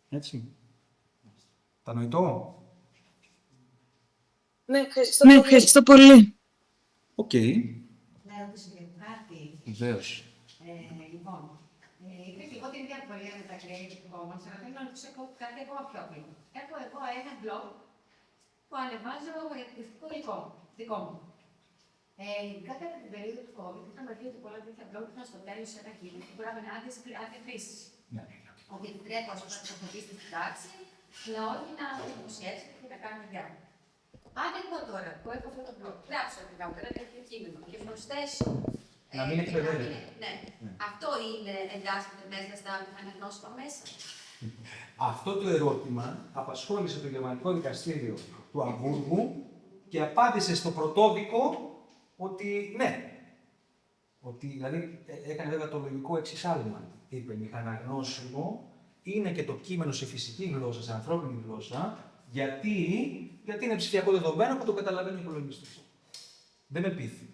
Έτσι. Κατανοητό? Ναι, ευχαριστώ πολύ. Οκ. Να ρωτήσω για κάτι. Βεβαίως. Λοιπόν, υπήρχε λίγο την διαφορία με τα Creative Commons, αλλά θέλω να ρωτήσω κάτι ακόμα πιο απλό. Έχω εγώ ένα blog που ανεβάζω εκπαιδευτικό υλικό, δικό μου. Κατά την περίοδο του COVID, είχαμε δει ότι πολλά τέτοια blog είχαν στο τέλος ένα κείμενο που μπορούμε να άδειε χρήση. Ότι επιτρέπω να χρησιμοποιήσετε στην τάξη, αλλά όχι να δημοσιεύσετε και να κάνετε διάφορα. Αν εγώ τώρα που έχω αυτό το blog, γράψω ένα τέτοιο κείμενο και προσθέσω. Να μην εκπαιδεύεται. Ναι. Αυτό είναι εντάσσεται μέσα στα αναγνώσιμα μέσα. Αυτό το ερώτημα απασχόλησε το Γερμανικό Δικαστήριο του Αμβούργου και απάντησε στο πρωτόδικο ότι ναι. Ότι, δηλαδή, έκανε βέβαια το λογικό εξισάλμα. Είπε, μηχαναγνώσιμο είναι και το κείμενο σε φυσική γλώσσα, σε ανθρώπινη γλώσσα, γιατί είναι ψηφιακό δεδομένο που το καταλαβαίνει ο υπολογιστής. Δεν με πείθει.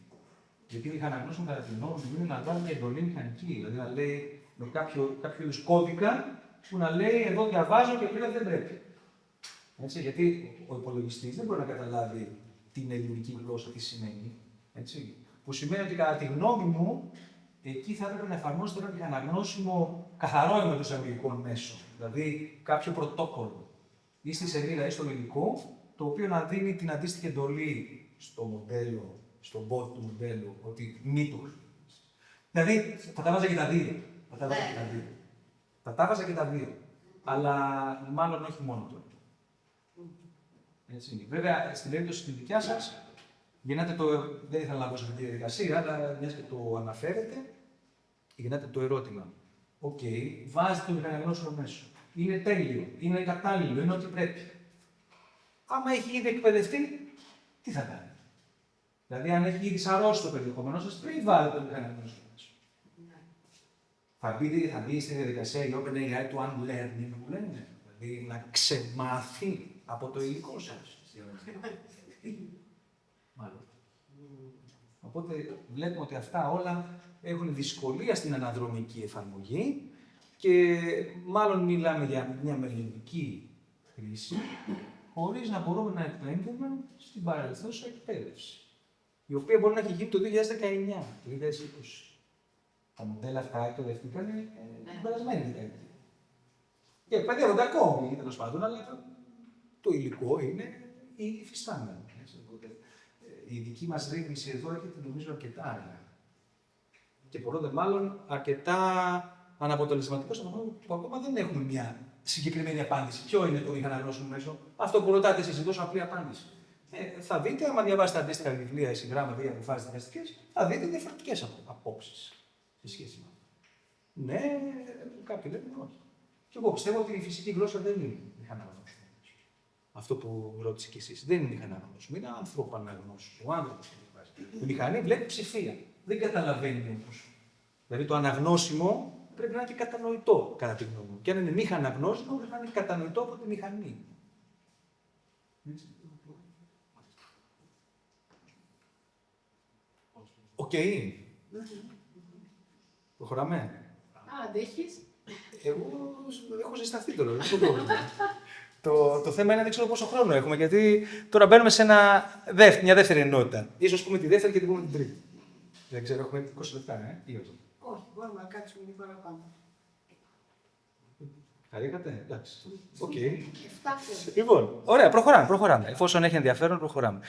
Γιατί μηχαναγνώσιμο κατά την γνώμη μου είναι να βάλει μια εντολή μηχανική. Δηλαδή να λέει με κάποιο είδους κώδικα που να λέει εδώ διαβάζω και πλέον δεν πρέπει. Έτσι, γιατί ο υπολογιστής δεν μπορεί να καταλάβει την ελληνική γλώσσα τι σημαίνει. Έτσι. Που σημαίνει ότι κατά τη γνώμη μου εκεί θα έπρεπε να εφαρμόζεται ένα μηχαναγνώσιμο καθαρό με το εισαγωγικό μέσο. Δηλαδή κάποιο πρωτόκολλο ή στη σελίδα ή στο λογικό, το οποίο να δίνει την αντίστοιχη εντολή στο μοντέλο, στον bot του μοντέλου, ότι μη το Δηλαδή, θα τα βάζα και τα δύο. Θα τα βάζα και τα δύο. Αλλά μάλλον όχι μόνο το. Έτσι. Βέβαια, στην περίπτωση τη δικιά σας, γεννάτε το. Δεν ήθελα να πω σε αυτή τη διαδικασία, αλλά μια και το αναφέρετε, γεννάτε το ερώτημα. Οκ, βάζετε το μηχανογνώσιο μέσο. Είναι τέλειο, είναι κατάλληλο, είναι ό,τι πρέπει. Άμα έχει ήδη εκπαιδευτεί, τι θα κάνει. Δηλαδή, αν έχει ήδη σαρώσει το περιεχόμενό σας, πριν βάλετε το μηχανογνώσιο μέσο. Θα μπει στη διαδικασία η OpenAI του unlearning που λένε. Δηλαδή, να ξεμάθει από το υλικό σας. Μάλλον. Οπότε βλέπουμε ότι αυτά όλα έχουν δυσκολία στην αναδρομική εφαρμογή και μάλλον μιλάμε για μια μελλοντική χρήση χωρίς να μπορούμε να εκπέμπουμε στην παρελθούσα εκπαίδευση, η οποία μπορεί να έχει γίνει το 2019, το 2020. Τα μοντέλα αυτά εκπαιδευτήκαν την περασμένη δεκαετία. Και εκπαιδεύονται ακόμη, τέλος πάντων, αλλά το υλικό είναι ήδη υφιστάμενο. Η δική μας ρύθμιση εδώ έχετε νομίζω αρκετά αργά. Και πολλό δε μάλλον αρκετά αναποτελεσματικό στο βαθμό που ακόμα δεν έχουμε μια συγκεκριμένη απάντηση. Ποιο είναι το μηχανογνώσιο μέσο, αυτό που ρωτάτε εσείς, τόσο απλή απάντηση. Θα δείτε, άμα διαβάσετε αντίστοιχα βιβλία ή συγγράμματα ή αποφάσεις δικαστικές, θα δείτε διαφορετικές απόψεις σε σχέση με αυτό. Ναι, κάποιοι λένε όχι. Και εγώ πιστεύω ότι η φυσική γλώσσα δεν είναι μηχανογνώσιο. Αυτό που ρώτησε κι εσείς. Δεν είναι μηχανογνώσιο, είναι ανθρωπαναγνώσιο. Ο άνθρωπος είναι. Η μηχανή βλέπει ψηφία. Δεν καταλαβαίνει όμως. Δηλαδή το αναγνώσιμο πρέπει να είναι και κατανοητό, κατά τη γνώμη μου. Και αν είναι μηχαναγνώσιμο, πρέπει να είναι κατανοητό από τη μηχανή. Οκ. Προχωράμε. Αντέχεις. Εγώ έχω ζεσταθεί τώρα, δεν έχω πρόβλημα. Το θέμα είναι δεν ξέρω πόσο χρόνο έχουμε, γιατί τώρα μπαίνουμε σε μια δεύτερη ενότητα. Ίσως πούμε τη δεύτερη και την πούμε την τρίτη. Δεν ξέρω, έχουμε 20 λεπτά, ή όχι. Όχι, μπορούμε να κάτσουμε λίγο παραπάνω. Χαρήκατε, εντάξει. Οκ. 7 Λοιπόν, ωραία, προχωράμε. Εφόσον έχει ενδιαφέρον, προχωράμε.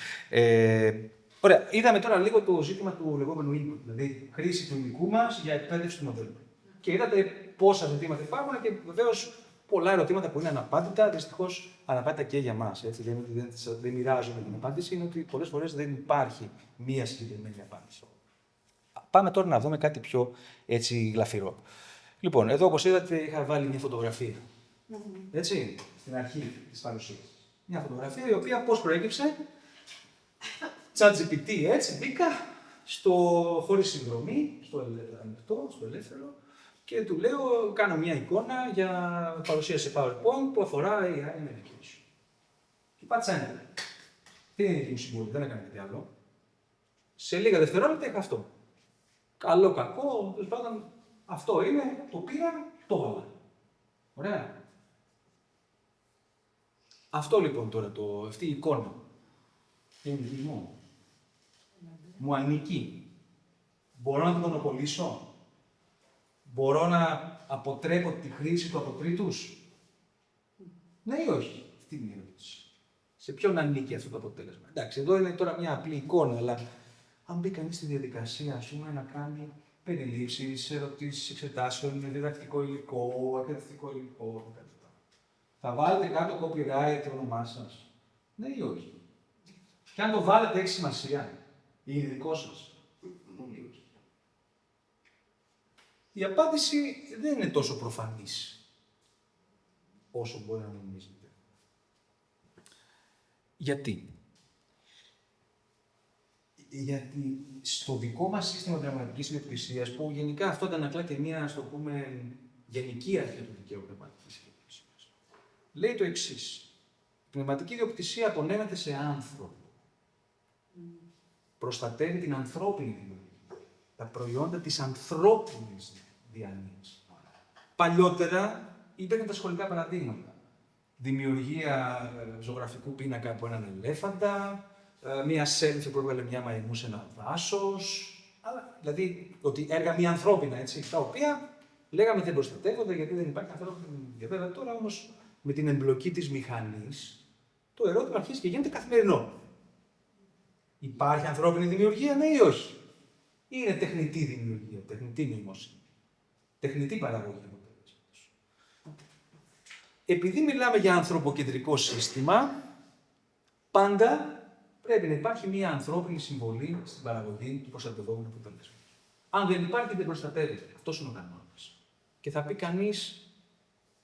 Ωραία, είδαμε τώρα λίγο το ζήτημα του λεγόμενου input, δηλαδή χρήση του υλικού μας για εκπαίδευση του μοντέλου. Και είδατε πόσα ζητήματα υπάρχουν και βεβαίως πολλά ερωτήματα που είναι αναπάντητα, δυστυχώς αναπάντητα και για μας. Δεν είναι ότι δεν μοιράζομαι την απάντηση, είναι ότι πολλές φορές δεν υπάρχει μία συγκεκριμένη απάντηση. Πάμε τώρα να δούμε κάτι πιο έτσι γλαφυρό. Λοιπόν, εδώ όπως είδατε είχα βάλει μια φωτογραφία. Έτσι, στην αρχή της παρουσίας. Μια φωτογραφία η οποία πώς προέκυψε. ChatGPT, έτσι, μπήκα χωρίς συνδρομή, στο ανοιχτό, στο ελεύθερο και του λέω, κάνω μια εικόνα για παρουσίαση PowerPoint που αφορά AI and education. Και πάτησα enter. Τι είναι η δική μου συμβουλή, δεν έκανα κάτι άλλο. Σε λίγα δευτερόλεπτα είχα αυτό. Καλό, κακό, τέλος πάντων, αυτό είναι, το πήρα, το έβαλα. Ωραία. Αυτό λοιπόν τώρα, αυτή η εικόνα. Τι είναι δική μου. Μου ανήκει. Μπορώ να την μονοπολίσω. Μπορώ να αποτρέπω τη χρήση του από τρίτους. Ναι ή όχι. Αυτή είναι η ερώτηση. Σε ποιον ανήκει αυτό το αποτέλεσμα. Εντάξει, εδώ είναι τώρα μια απλή εικόνα, αλλά αν μπει κανείς στη διαδικασία, ας πούμε, να κάνει περιλήψεις, ερωτήσεις εξετάσεων, διδακτικό υλικό, εκπαιδευτικό υλικό κτλ. Θα βάλετε κάτω copyright το όνομά σας. Ναι ή όχι. Και αν το βάλετε έχει σημασία. Είναι δικό σας. Η απάντηση δεν είναι τόσο προφανής όσο μπορεί να νομίζετε. Γιατί? Γιατί στο δικό μας σύστημα πνευματικής ιδιοκτησίας, που γενικά αυτό αντανακλά και μια, ας το πούμε, γενική αρχή του δικαίου πνευματικής ιδιοκτησίας, λέει το εξής. Η πνευματική ιδιοκτησία απονέμεται σε άνθρωπο. Προστατεύει την ανθρώπινη δημιουργία, τα προϊόντα της ανθρώπινης διανοίας. Παλιότερα υπήρχαν τα σχολικά παραδείγματα. Δημιουργία ζωγραφικού πίνακα από έναν ελέφαντα, μία selfie που έβγαλε μια μαϊμού σε ένα δάσος, δηλαδή ότι έργα μη ανθρώπινα, έτσι, τα οποία λέγαμε δεν προστατεύονται γιατί δεν υπάρχει ανθρώπινη δημιουργία. Τώρα όμως με την εμπλοκή της μηχανής, το ερώτημα αρχίζει και γίνεται καθημερινό. Υπάρχει ανθρώπινη δημιουργία, ναι ή όχι. ή είναι τεχνητή δημιουργία, τεχνητή νοημοσύνη, τεχνητή παραγωγή αποτελέσματος. Επειδή μιλάμε για ανθρωποκεντρικό σύστημα, πάντα πρέπει να υπάρχει μια ανθρώπινη συμβολή στην παραγωγή του προστατευόμενου αποτελέσματος. Αν δεν υπάρχει, δεν προστατεύεται. Αυτός είναι ο κανόνας. Και θα πει κανείς,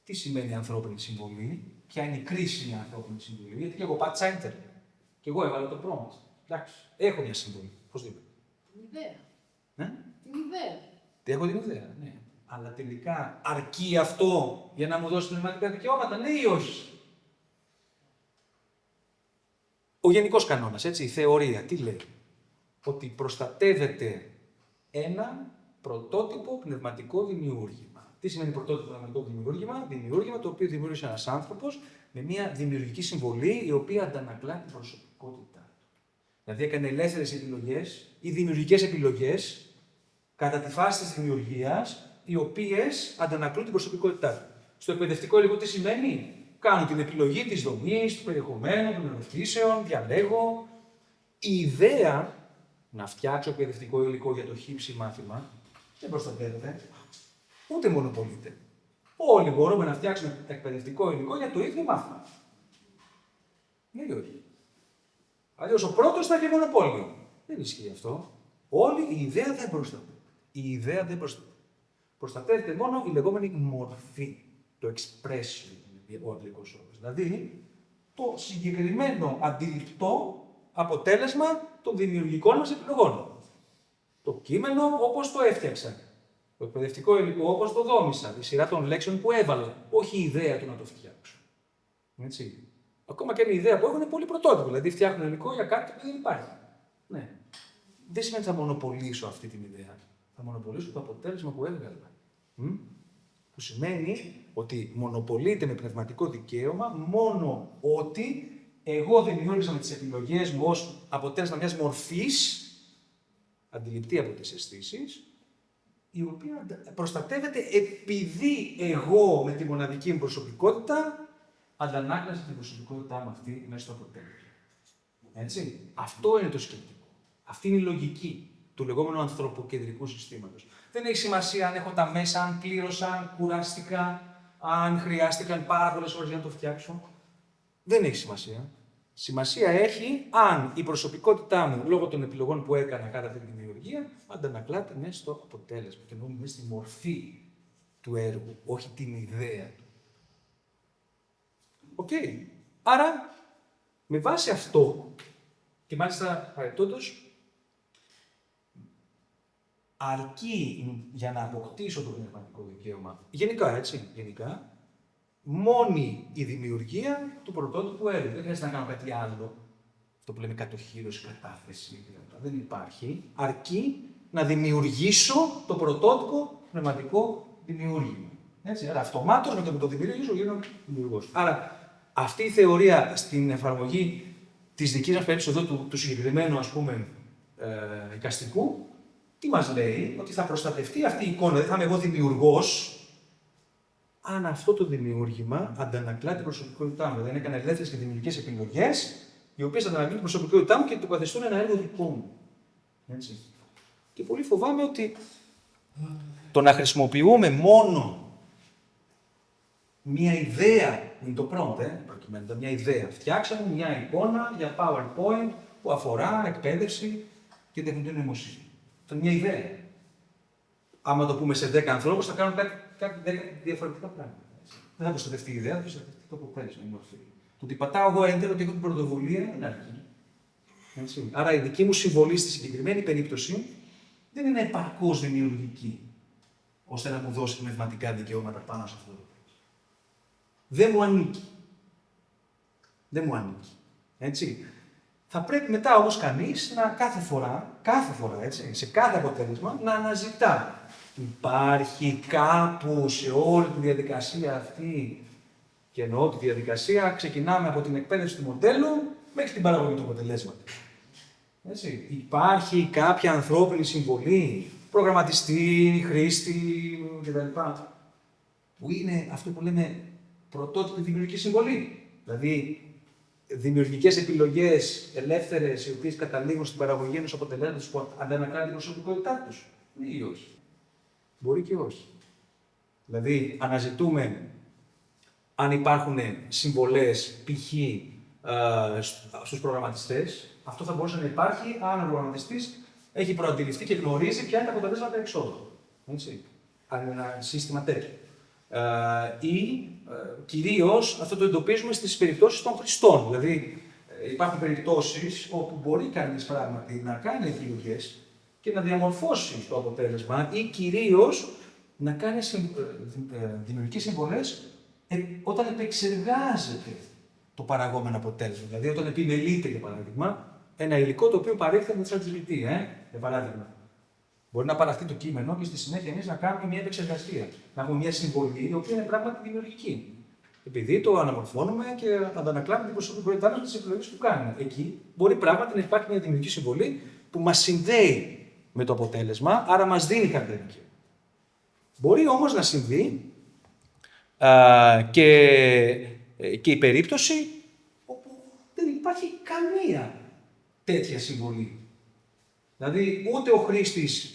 τι σημαίνει ανθρώπινη συμβολή, ποια είναι η κρίσιμη ανθρώπινη συμβολή, γιατί και εγώ πάτησα enter. Και εγώ έβαλα το prompt. Εντάξει, έχω μια συμβολή. Πώς το είπα. Την ιδέα. Ναι. Την ιδέα. Τι έχω την ιδέα, ναι. Αλλά τελικά αρκεί αυτό για να μου δώσει πνευματικά δικαιώματα, ναι ή όχι. Ο γενικός κανόνας, έτσι, η θεωρία, τι λέει. Ότι προστατεύεται ένα πρωτότυπο πνευματικό δημιούργημα. Τι σημαίνει πρωτότυπο πνευματικό δημιούργημα? Δημιούργημα το οποίο δημιούργησε ένας άνθρωπος με μια δημιουργική συμβολή η οποία αντανακλά την προσωπικότητά του. Δηλαδή έκανε ελεύθερες επιλογές ή δημιουργικές επιλογές κατά τη φάση της δημιουργίας, οι οποίες αντανακλούν την προσωπικότητά του. Στο εκπαιδευτικό υλικό τι σημαίνει? Κάνω την επιλογή της δομής, του περιεχομένου, των ερωτήσεων, διαλέγω. Η ιδέα να φτιάξω εκπαιδευτικό υλικό για το χύψη μάθημα δεν προστατεύεται, ούτε μονοπολείται. Όλοι μπορούμε να φτιάξουμε εκπαιδευτικό υλικό για το ίδιο μάθημα. Ναι ή όχι. Αλλιώς ο πρώτος θα έχει μονοπόλιο. Δεν ισχύει αυτό. Όλη η ιδέα δεν προστατεύεται. Η ιδέα δεν προστατεύεται. Προστατεύεται μόνο η λεγόμενη μορφή, το expression, ο αγγλικός όρος. Δηλαδή, το συγκεκριμένο αντιληπτό αποτέλεσμα των δημιουργικών μας επιλογών. Το κείμενο όπως το έφτιαξα. Το εκπαιδευτικό υλικό όπως το δόμησα. Η σειρά των λέξεων που έβαλα. Όχι η ιδέα του να το φτιάξω. Έτσι. Ακόμα και είναι η ιδέα που έχουν είναι πολύ πρωτότυπο. Δηλαδή, φτιάχνουν υλικό για κάτι που δεν υπάρχει. Ναι. Δεν σημαίνει ότι θα μονοπολίσω αυτή την ιδέα. Θα μονοπολίσω το αποτέλεσμα που έβγαλα. Που σημαίνει ότι μονοπολείται με πνευματικό δικαίωμα μόνο ότι εγώ δημιούργησα με τις επιλογές μου ως αποτέλεσμα μιας μορφής, αντιληπτή από τις αισθήσεις, η οποία προστατεύεται επειδή εγώ με τη μοναδική μου προσωπικότητα αντανάκλασα την προσωπικότητά μου αυτή μέσα στο αποτέλεσμα. Έτσι. Αυτό είναι το σκεπτικό. Αυτή είναι η λογική του λεγόμενου ανθρωποκεντρικού συστήματος. Δεν έχει σημασία αν έχω τα μέσα, αν πλήρωσα, αν κουράστηκα, αν χρειάστηκαν πάρα πολλές ώρες για να το φτιάξω. Δεν έχει σημασία. Σημασία έχει αν η προσωπικότητά μου, λόγω των επιλογών που έκανα κατά αυτή τη δημιουργία, αντανακλάται μέσα στο αποτέλεσμα. Και εννοούμε μέσα στη μορφή του έργου, όχι την ιδέα του. Οκ. Άρα, με βάση αυτό, και μάλιστα παρεπτόντως, αρκεί για να αποκτήσω το πνευματικό δικαίωμα, γενικά έτσι, γενικά, μόνη η δημιουργία του πρωτότυπου έργου. Δεν χρειάζεται να κάνω κάτι άλλο. Αυτό που λέμε κατοχύρωση, κατάθεση, δεν υπάρχει. Αρκεί να δημιουργήσω το πρωτότυπο πνευματικό δημιούργημα. Έτσι, άρα αυτομάτως με το που το δημιουργήσω γίνομαι δημιουργός. Άρα αυτή η θεωρία στην εφαρμογή της δικής μας περίπτωσης εδώ του συγκεκριμένου, ας πούμε, εικαστικού, τι μας λέει? Ότι θα προστατευτεί αυτή η εικόνα, δεν θα είμαι εγώ δημιουργός, αν αυτό το δημιούργημα αντανακλά την προσωπικότητά μου. Δεν έκανε ελεύθερες και δημιουργικές επιλογές, οι οποίες αντανακλούν την προσωπικότητά μου και το καθιστούν ένα έργο δικό μου. Έτσι. Και πολύ φοβάμαι ότι το να χρησιμοποιούμε μόνο μία ιδέα, είναι το prompt, προκειμένου, μια ιδέα. Φτιάξαμε μια εικόνα για PowerPoint που αφορά εκπαίδευση και τεχνητή νοημοσύνη. Αυτό είναι μια ιδέα. Άμα το πούμε σε 10 ανθρώπους, θα κάνουν κάτι 10 διαφορετικά πράγματα. Δεν θα προστατευτεί η ιδέα, θα προστατευτεί το αποτέλεσμα, η μορφή. Το ότι πατάω εγώ enter, ότι έχω την πρωτοβουλία, δεν αρκεί. Άρα η δική μου συμβολή στη συγκεκριμένη περίπτωση δεν είναι επαρκώς δημιουργική, ώστε να μου δώσει πνευματικά δικαιώματα πάνω σε αυτό. Δεν μου ανήκει. Δεν μου ανήκει. Έτσι. Θα πρέπει μετά όμως κανείς να κάθε φορά, έτσι, σε κάθε αποτέλεσμα, να αναζητά. Υπάρχει κάπου σε όλη τη διαδικασία αυτή, και εννοώ τη διαδικασία, ξεκινάμε από την εκπαίδευση του μοντέλου μέχρι την παραγωγή του αποτελέσματος. Έτσι. Υπάρχει κάποια ανθρώπινη συμβολή, προγραμματιστή, χρήστη κτλ. Που είναι αυτό που λέμε πρωτότυπη δημιουργική συμβολή. Δηλαδή, δημιουργικές επιλογές ελεύθερες, οι οποίες καταλήγουν στην παραγωγή ενός αποτελέσματος που αντανακλά την προσωπικότητά τους. Ναι ή όχι. Μπορεί και όχι. Δηλαδή, αναζητούμε αν υπάρχουν συμβολές π.χ. Στους προγραμματιστές. Αυτό θα μπορούσε να υπάρχει αν ο προγραμματιστής έχει προαντιληφθεί και γνωρίζει ποια είναι τα αποτελέσματα εξόδου. Έτσι. Αν είναι ένα σύστημα τέτοιο. Ή κυρίως αυτό το εντοπίζουμε στις περιπτώσεις των χρηστών. Δηλαδή, υπάρχουν περιπτώσεις όπου μπορεί κανείς πράγματι να κάνει επιλογές και να διαμορφώσει το αποτέλεσμα ή κυρίως να κάνει δημιουργικές συμβολές όταν επεξεργάζεται το παραγόμενο αποτέλεσμα. Δηλαδή, όταν επιμελείται, για παράδειγμα, ένα υλικό το οποίο παρέχεται με ChatGPT, για παράδειγμα. Μπορεί να παραχθεί το κείμενο και στη συνέχεια εμείς να κάνουμε μια επεξεργασία. Να έχουμε μια συμβολή η οποία είναι πράγματι δημιουργική. Επειδή το αναμορφώνουμε και αντανακλάμε την προσωπικότητά μας στις επιλογές που κάνουμε. Εκεί μπορεί πράγματι να υπάρχει μια δημιουργική συμβολή που μας συνδέει με το αποτέλεσμα, άρα μας δίνει κάποια δικαίωμα. Μπορεί όμως να συμβεί και η περίπτωση όπου δεν υπάρχει καμία τέτοια συμβολή. Δηλαδή, ούτε ο χρήστης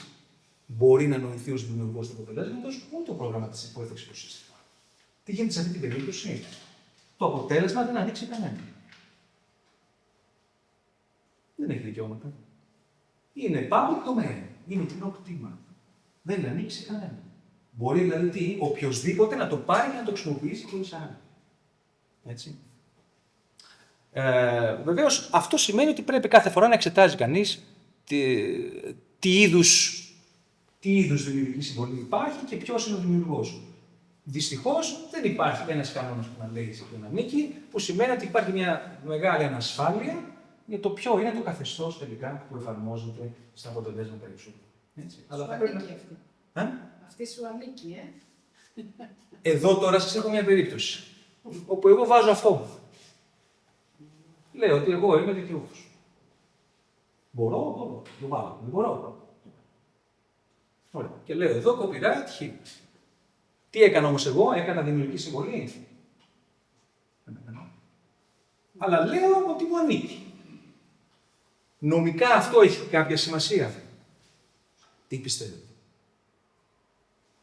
μπορεί να νοηθεί ως δημιουργός του αποτελέσματος, ούτε ο προγραμματιστής που έφτιαξε το σύστημα. Τι γίνεται σε αυτή την περίπτωση? Το αποτέλεσμα δεν ανοίξει κανένα. Δεν έχει δικαιώματα. Είναι public domain. Είναι κοινό κτήμα. Δεν ανοίξει κανένα. Μπορεί δηλαδή οποιοδήποτε να το πάρει και να το χρησιμοποιήσει χωρίς άλλο. Έτσι. Βεβαίως, αυτό σημαίνει ότι πρέπει κάθε φορά να εξετάζει κανείς τι είδους δημιουργική συμβολή υπάρχει και ποιος είναι ο δημιουργός. Δυστυχώς δεν υπάρχει ένας κανόνας που να λέει σε ποιον ανήκει, που σημαίνει ότι υπάρχει μια μεγάλη ανασφάλεια για το ποιο είναι το καθεστώς τελικά που εφαρμόζεται στα αποτελέσματα εξόδου. Αλλά θα πρέπει να... Αυτή σου ανήκει, Εδώ τώρα σας έχω μια περίπτωση, όπου εγώ βάζω αυτό. Λέω ότι εγώ είμαι δικαιούχος. Μπορώ, το βάλω. Δεν μπορώ. Ωραία. Και λέω εδώ copyright Χ. Τι έκανα όμως εγώ? Έκανα δημιουργική συμβολή. Αλλά λέω ότι μου ανήκει. Νομικά αυτό έχει κάποια σημασία? Τι πιστεύετε?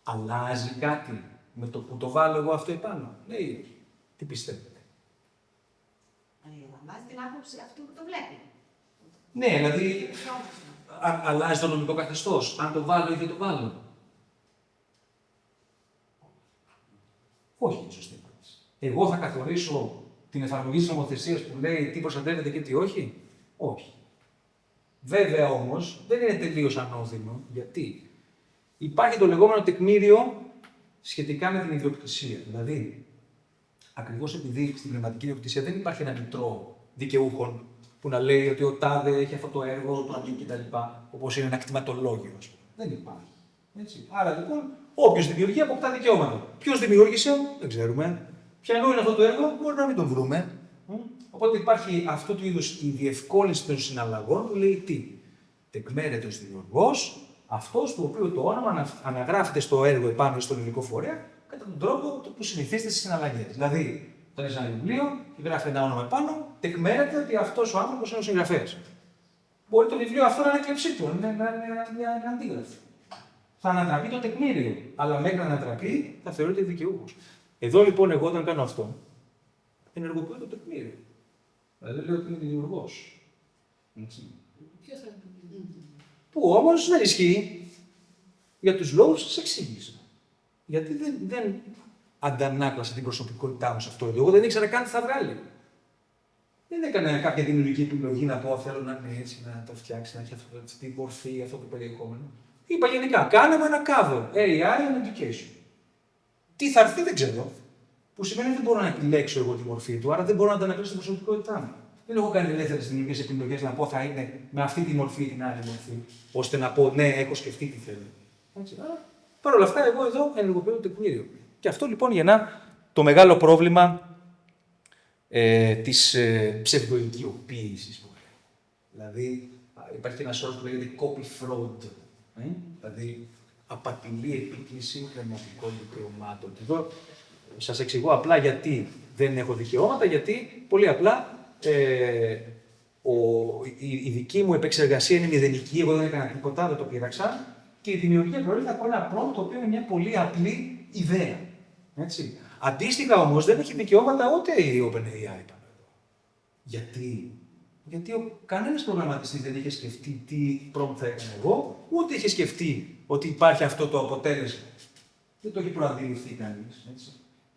Αλλάζει κάτι με το που το βάλω εγώ αυτό επάνω? Λέει, τι πιστεύετε? Αλλάζει την άποψη αυτού που το βλέπει. Ναι, δηλαδή αλλάζει το νομικό καθεστώς, αν το βάλω ή δεν το βάλω. Όχι, είναι σωστή απάντηση. Εγώ θα καθορίσω την εφαρμογή της νομοθεσίας που λέει τι προστατεύεται και τι όχι? Όχι. Βέβαια όμως δεν είναι τελείως ανώδυνο. Γιατί? Υπάρχει το λεγόμενο τεκμήριο σχετικά με την ιδιοκτησία. Δηλαδή, ακριβώς επειδή στην πνευματική ιδιοκτησία δεν υπάρχει ένα μητρό δικαιούχων που να λέει ότι ο τάδε έχει αυτό το έργο, το ανήκει κτλ. Όπως είναι ένα κτηματολόγιο, ας πούμε. Δεν υπάρχει. Έτσι. Άρα λοιπόν, όποιος δημιουργεί αποκτά δικαιώματα. Ποιος δημιούργησε, δεν ξέρουμε. Ποιανού είναι αυτό το έργο, μπορεί να μην το βρούμε. Οπότε υπάρχει αυτού του είδους η διευκόλυνση των συναλλαγών που λέει τι? Τεκμέρεται ως δημιουργός, αυτός του οποίου το όνομα αναγράφεται στο έργο επάνω ή στον υλικό φορέα κατά τον τρόπο που συνηθίζεται στις συναλλαγές. Δηλαδή, όταν έχει ένα βιβλίο και γράφει ένα όνομα επάνω, τεκμέρεται ότι αυτός ο άνθρωπος είναι ο συγγραφέας. Μπορεί το βιβλίο αυτό να είναι κλεψί του, να είναι μια αντίγραφη. Θα ανατραπεί το τεκμήριο, αλλά μέχρι να ανατραπεί θα θεωρείται δικαιούχος. Εδώ λοιπόν, εγώ όταν κάνω αυτό, ενεργοποιώ το τεκμήριο. Δηλαδή λέω ότι είμαι δημιουργός. Ποιος θα είναι? Που όμως δεν ισχύει. Για τους λόγους σας εξήγησα. Γιατί δεν αντανάκλασα την προσωπικότητά μου σε αυτό. Εγώ δεν ήξερα καν τι θα βγάλει. Δεν έκανα κάποια δημιουργική επιλογή να πω θέλω να είναι έτσι, να το φτιάξει, να έχει αυτή τη μορφή, αυτό το περιεχόμενο. Είπα γενικά, κάναμε ένα cover, AI and Education. Τι θα έρθει δεν ξέρω. Που σημαίνει ότι δεν μπορώ να επιλέξω εγώ τη μορφή του, άρα δεν μπορώ να αντανακλάσω την προσωπικότητά μου. Δεν έχω κάνει ελεύθερες δημιουργικές επιλογές να πω θα είναι με αυτή τη μορφή ή την άλλη μορφή, ώστε να πω ναι, έχω σκεφτεί τι θέλω. Παρ' όλα αυτά, εγώ εδώ ενεργοποιώ το τεκμήριο. Και αυτό λοιπόν γεννά το μεγάλο πρόβλημα της ψευδοοικειοποίησης. Δηλαδή, υπάρχει ένας όρος που λέγεται copy fraud. Δηλαδή, απατηλή επίκληση πνευματικών δικαιωμάτων. Εδώ σας εξηγώ απλά γιατί δεν έχω δικαιώματα, γιατί πολύ απλά η δική μου επεξεργασία είναι μηδενική, εγώ δεν έκανα τίποτα, δεν το πείραξα. Και η δημιουργία προέρχεται από ένα prompt, το οποίο είναι μια πολύ απλή ιδέα. Έτσι. Αντίστοιχα όμως δεν έχει δικαιώματα ούτε η OpenAI. Γιατί κανένας προγραμματιστής δεν είχε σκεφτεί τι prompt θα έκανα εγώ, ούτε είχε σκεφτεί ότι υπάρχει αυτό το αποτέλεσμα. Δεν το έχει προαντιληφθεί κανείς.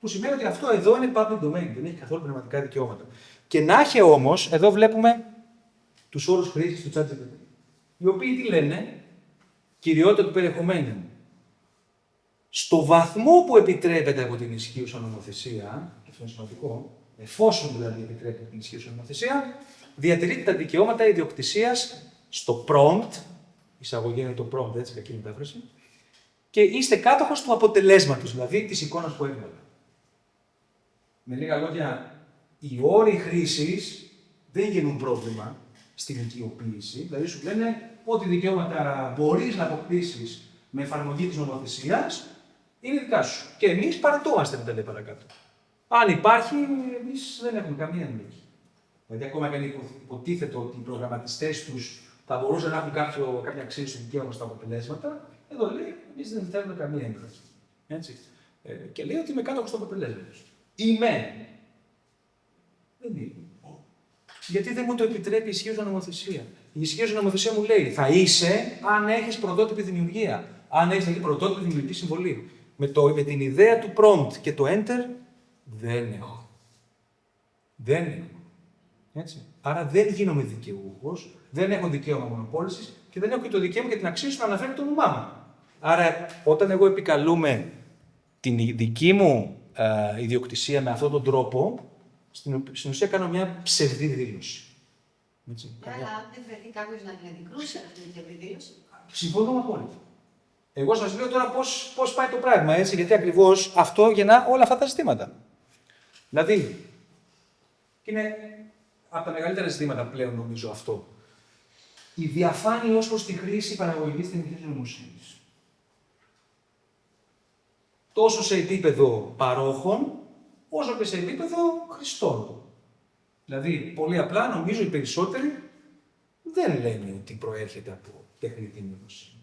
Που σημαίνει ότι αυτό εδώ είναι public domain, δεν έχει καθόλου πνευματικά δικαιώματα. Και να έχει όμως, εδώ βλέπουμε τους όρους χρήσης του ChatGPT, οι οποίοι τι λένε, κυριότητα του περιεχομένου. Στο βαθμό που επιτρέπεται από την ισχύουσα νομοθεσία, και αυτό είναι σημαντικό, εφόσον δηλαδή επιτρέπεται από την ισχύουσα νομοθεσία, διατηρείται τα δικαιώματα ιδιοκτησίας στο prompt, εισαγωγή είναι το prompt, έτσι, κακή μετάφραση, και είστε κάτοχος του αποτελέσματος, δηλαδή της εικόνας που έβγαλα. Με λίγα λόγια, οι όροι χρήσης δεν γίνουν πρόβλημα στην οικειοποίηση, δηλαδή σου λένε ό,τι δικαιώματα μπορείς να αποκτήσεις με εφαρμογή της νομοθεσίας είναι δικά σου. Και εμείς παρατώμαστε με τα λέει παρακάτω. Αν υπάρχει, εμείς δεν έχουμε καμία ενδείξη. Δηλαδή, ακόμα και αν υποτίθεται ότι οι προγραμματιστές τους θα μπορούσαν να έχουν κάποια αξία στο δικαίωμα στα αποτελέσματα, εδώ λέει: εμείς δεν θέλουμε καμία έκφραση. Έτσι. Και λέει ότι είμαι κάτω στο αποτελέσμα. Είμαι. Δεν είμαι. Γιατί δεν μου το επιτρέπει η ισχύουσα νομοθεσία. Η ισχύουσα νομοθεσία μου λέει: θα είσαι αν έχεις πρωτότυπη δημιουργία. Αν έχεις δηλαδή πρωτότυπη δημιουργική συμβολή. Με την ιδέα του prompt και το enter δεν έχω. Δεν έχω. Έτσι. Άρα δεν γίνομαι δικαιούχος, δεν έχω δικαίωμα μονοπόλησης και δεν έχω και το δικαίωμα και την αξία σου να αναφέρει το όνομά μου. Άρα, όταν εγώ επικαλούμε την δική μου ιδιοκτησία με αυτόν τον τρόπο, στην ουσία κάνω μια ψευδή δήλωση. Αλλά αν δεν βρεθεί κάποιος να την αντικρούσει αυτή την ψευδή δήλωση. Συμφωνώ απόλυτα. Εγώ σας λέω τώρα πώς πάει το πράγμα, έτσι, γιατί ακριβώς αυτό γεννά όλα αυτά τα ζητήματα. Δηλαδή, είναι από τα μεγαλύτερα ζητήματα πλέον νομίζω αυτό. Η διαφάνεια ως προς τη χρήση παραγωγικής τεχνητής νοημοσύνης. Τόσο σε επίπεδο παρόχων, όσο και σε επίπεδο χρηστών. Δηλαδή, πολύ απλά νομίζω οι περισσότεροι δεν λένε ότι προέρχεται από τεχνητή νοημοσύνη.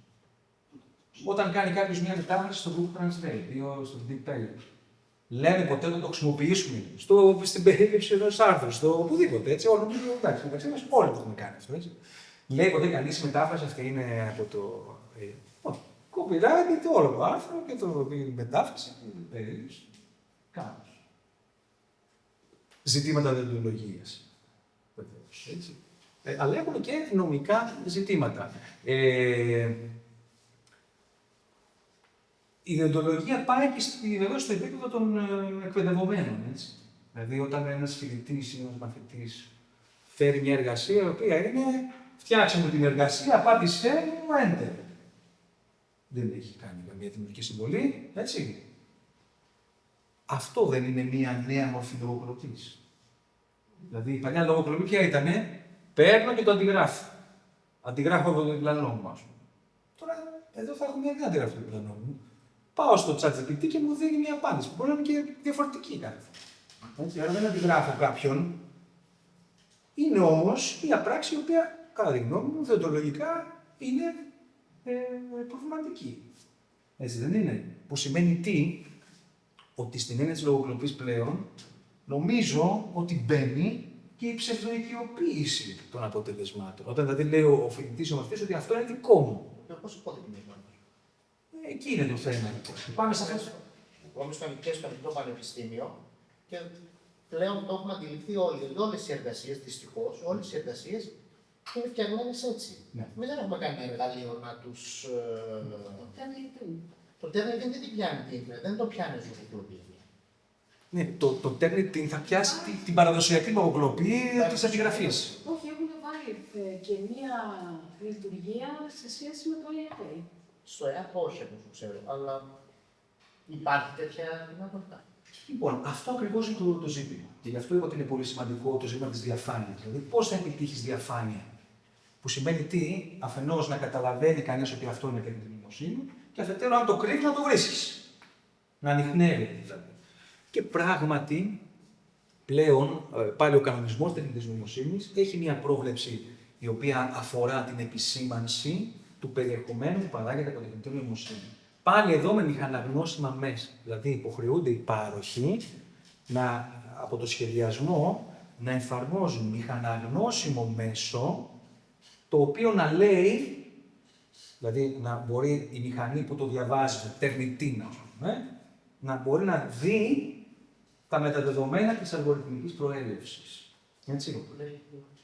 Όταν κάνει κάποιος μια μετάφραση στο Google Translate ή στο DeepL, λέμε ποτέ να το χρησιμοποιήσουμε στην περίληψη ενός άρθρου, στο οπουδήποτε. Έτσι, όλοι νομίζω εντάξει, μεταξύ μας όλοι το έχουμε κάνει αυτό. Έτσι. Λέει ποτέ κανείς η μετάφραση αυτή είναι από το. Copyright και το όλο το άρθρο και η μετάφραση και η περίληψη. Κάπως. Ζητήματα δεντολογίας. Έτσι. Αλλά έχουμε και νομικά ζητήματα. Η διοντολογία πάει και εδώ στο επίπεδο των εκπαιδευομένων. Έτσι. Δηλαδή, όταν ένας φοιτητής ή ένας μαθητής φέρει μια εργασία, η οποία είναι φτιάξε μου την εργασία, απάντησέ μου, enter. Δεν έχει κάνει καμία δημιουργική συμβολή, έτσι. Αυτό δεν είναι μια νέα μορφή λογοκλοπής. Δηλαδή, η παλιά λογοκλοπή ποια ήτανε, παίρνω και το αντιγράφω. Αντιγράφω από το διπλανό μου, ας πούμε. Τώρα, εδώ θα έχω μια νέα αντιγράφη του διπλανό μου. Πάω στο ChatGPT και μου δίνει μια απάντηση που μπορεί να είναι και διαφορετική κάθε φορά. Άρα δεν αντιγράφω κάποιον. Είναι όμως μια πράξη η οποία, κατά τη γνώμη μου, δεοντολογικά είναι προβληματική. Έτσι δεν είναι. Που σημαίνει τι, ότι στην έννοια της λογοκλοπής πλέον νομίζω ότι μπαίνει και η ψευδοοικειοποίηση των αποτελεσμάτων. Όταν δηλαδή λέει ο φοιτητής ο μαθητής ότι αυτό είναι δικό μου. Πώς υποδεικνύει αυτό? Εκεί είναι το θέμα. Πάμε σε αυτό. Εγώ είμαι στο Ανοιχτό Πανεπιστήμιο και πλέον το έχουμε αντιληφθεί όλοι. Όλες οι εργασίες, δυστυχώς, όλες οι εργασίες είναι φτιαγμένες έτσι. Ναι. Εμείς δεν έχουμε κάνει ένα εργαλείο να τους. Το Turnitin δεν την πιάνει δεν το πιάνει ως λογοκλοπή. Ναι, το Turnitin θα πιάσει την παραδοσιακή λογοκλοπή της αντιγραφής. Όχι, έχουν βάλει και μία λειτουργία σε σχέση με το AI. Στο ΕΑΠ όχι, όπως ξέρω, αλλά υπάρχει τέτοια δυνατότητα. Λοιπόν, αυτό ακριβώς είναι το ζήτημα. Και γι' αυτό είπα ότι είναι πολύ σημαντικό το ζήτημα της διαφάνειας. Δηλαδή, πώς θα επιτύχεις διαφάνεια. Που σημαίνει τι, αφενός να καταλαβαίνει κανείς ότι αυτό είναι τεχνητή νοημοσύνη, και αφετέρου, αν το κρύβεις, να το βρίσκεις. Να ανιχνεύει δηλαδή. Και πράγματι, πλέον πάλι ο κανονισμός τεχνητής νοημοσύνης έχει μια πρόβλεψη η οποία αφορά την επισήμανση του περιεχομένου που παράγεται από τεχνητή νοημοσύνη. Πάλι εδώ με μηχαναγνώσιμα μέσα. Δηλαδή υποχρεούνται οι πάροχοι από το σχεδιασμό να εφαρμόζουν μηχαναγνώσιμο μέσο το οποίο να λέει, δηλαδή να μπορεί η μηχανή που το διαβάζει, τεχνητή να μπορεί να δει τα μεταδεδομένα της αλγοριθμικής προέλευσης. Έτσι.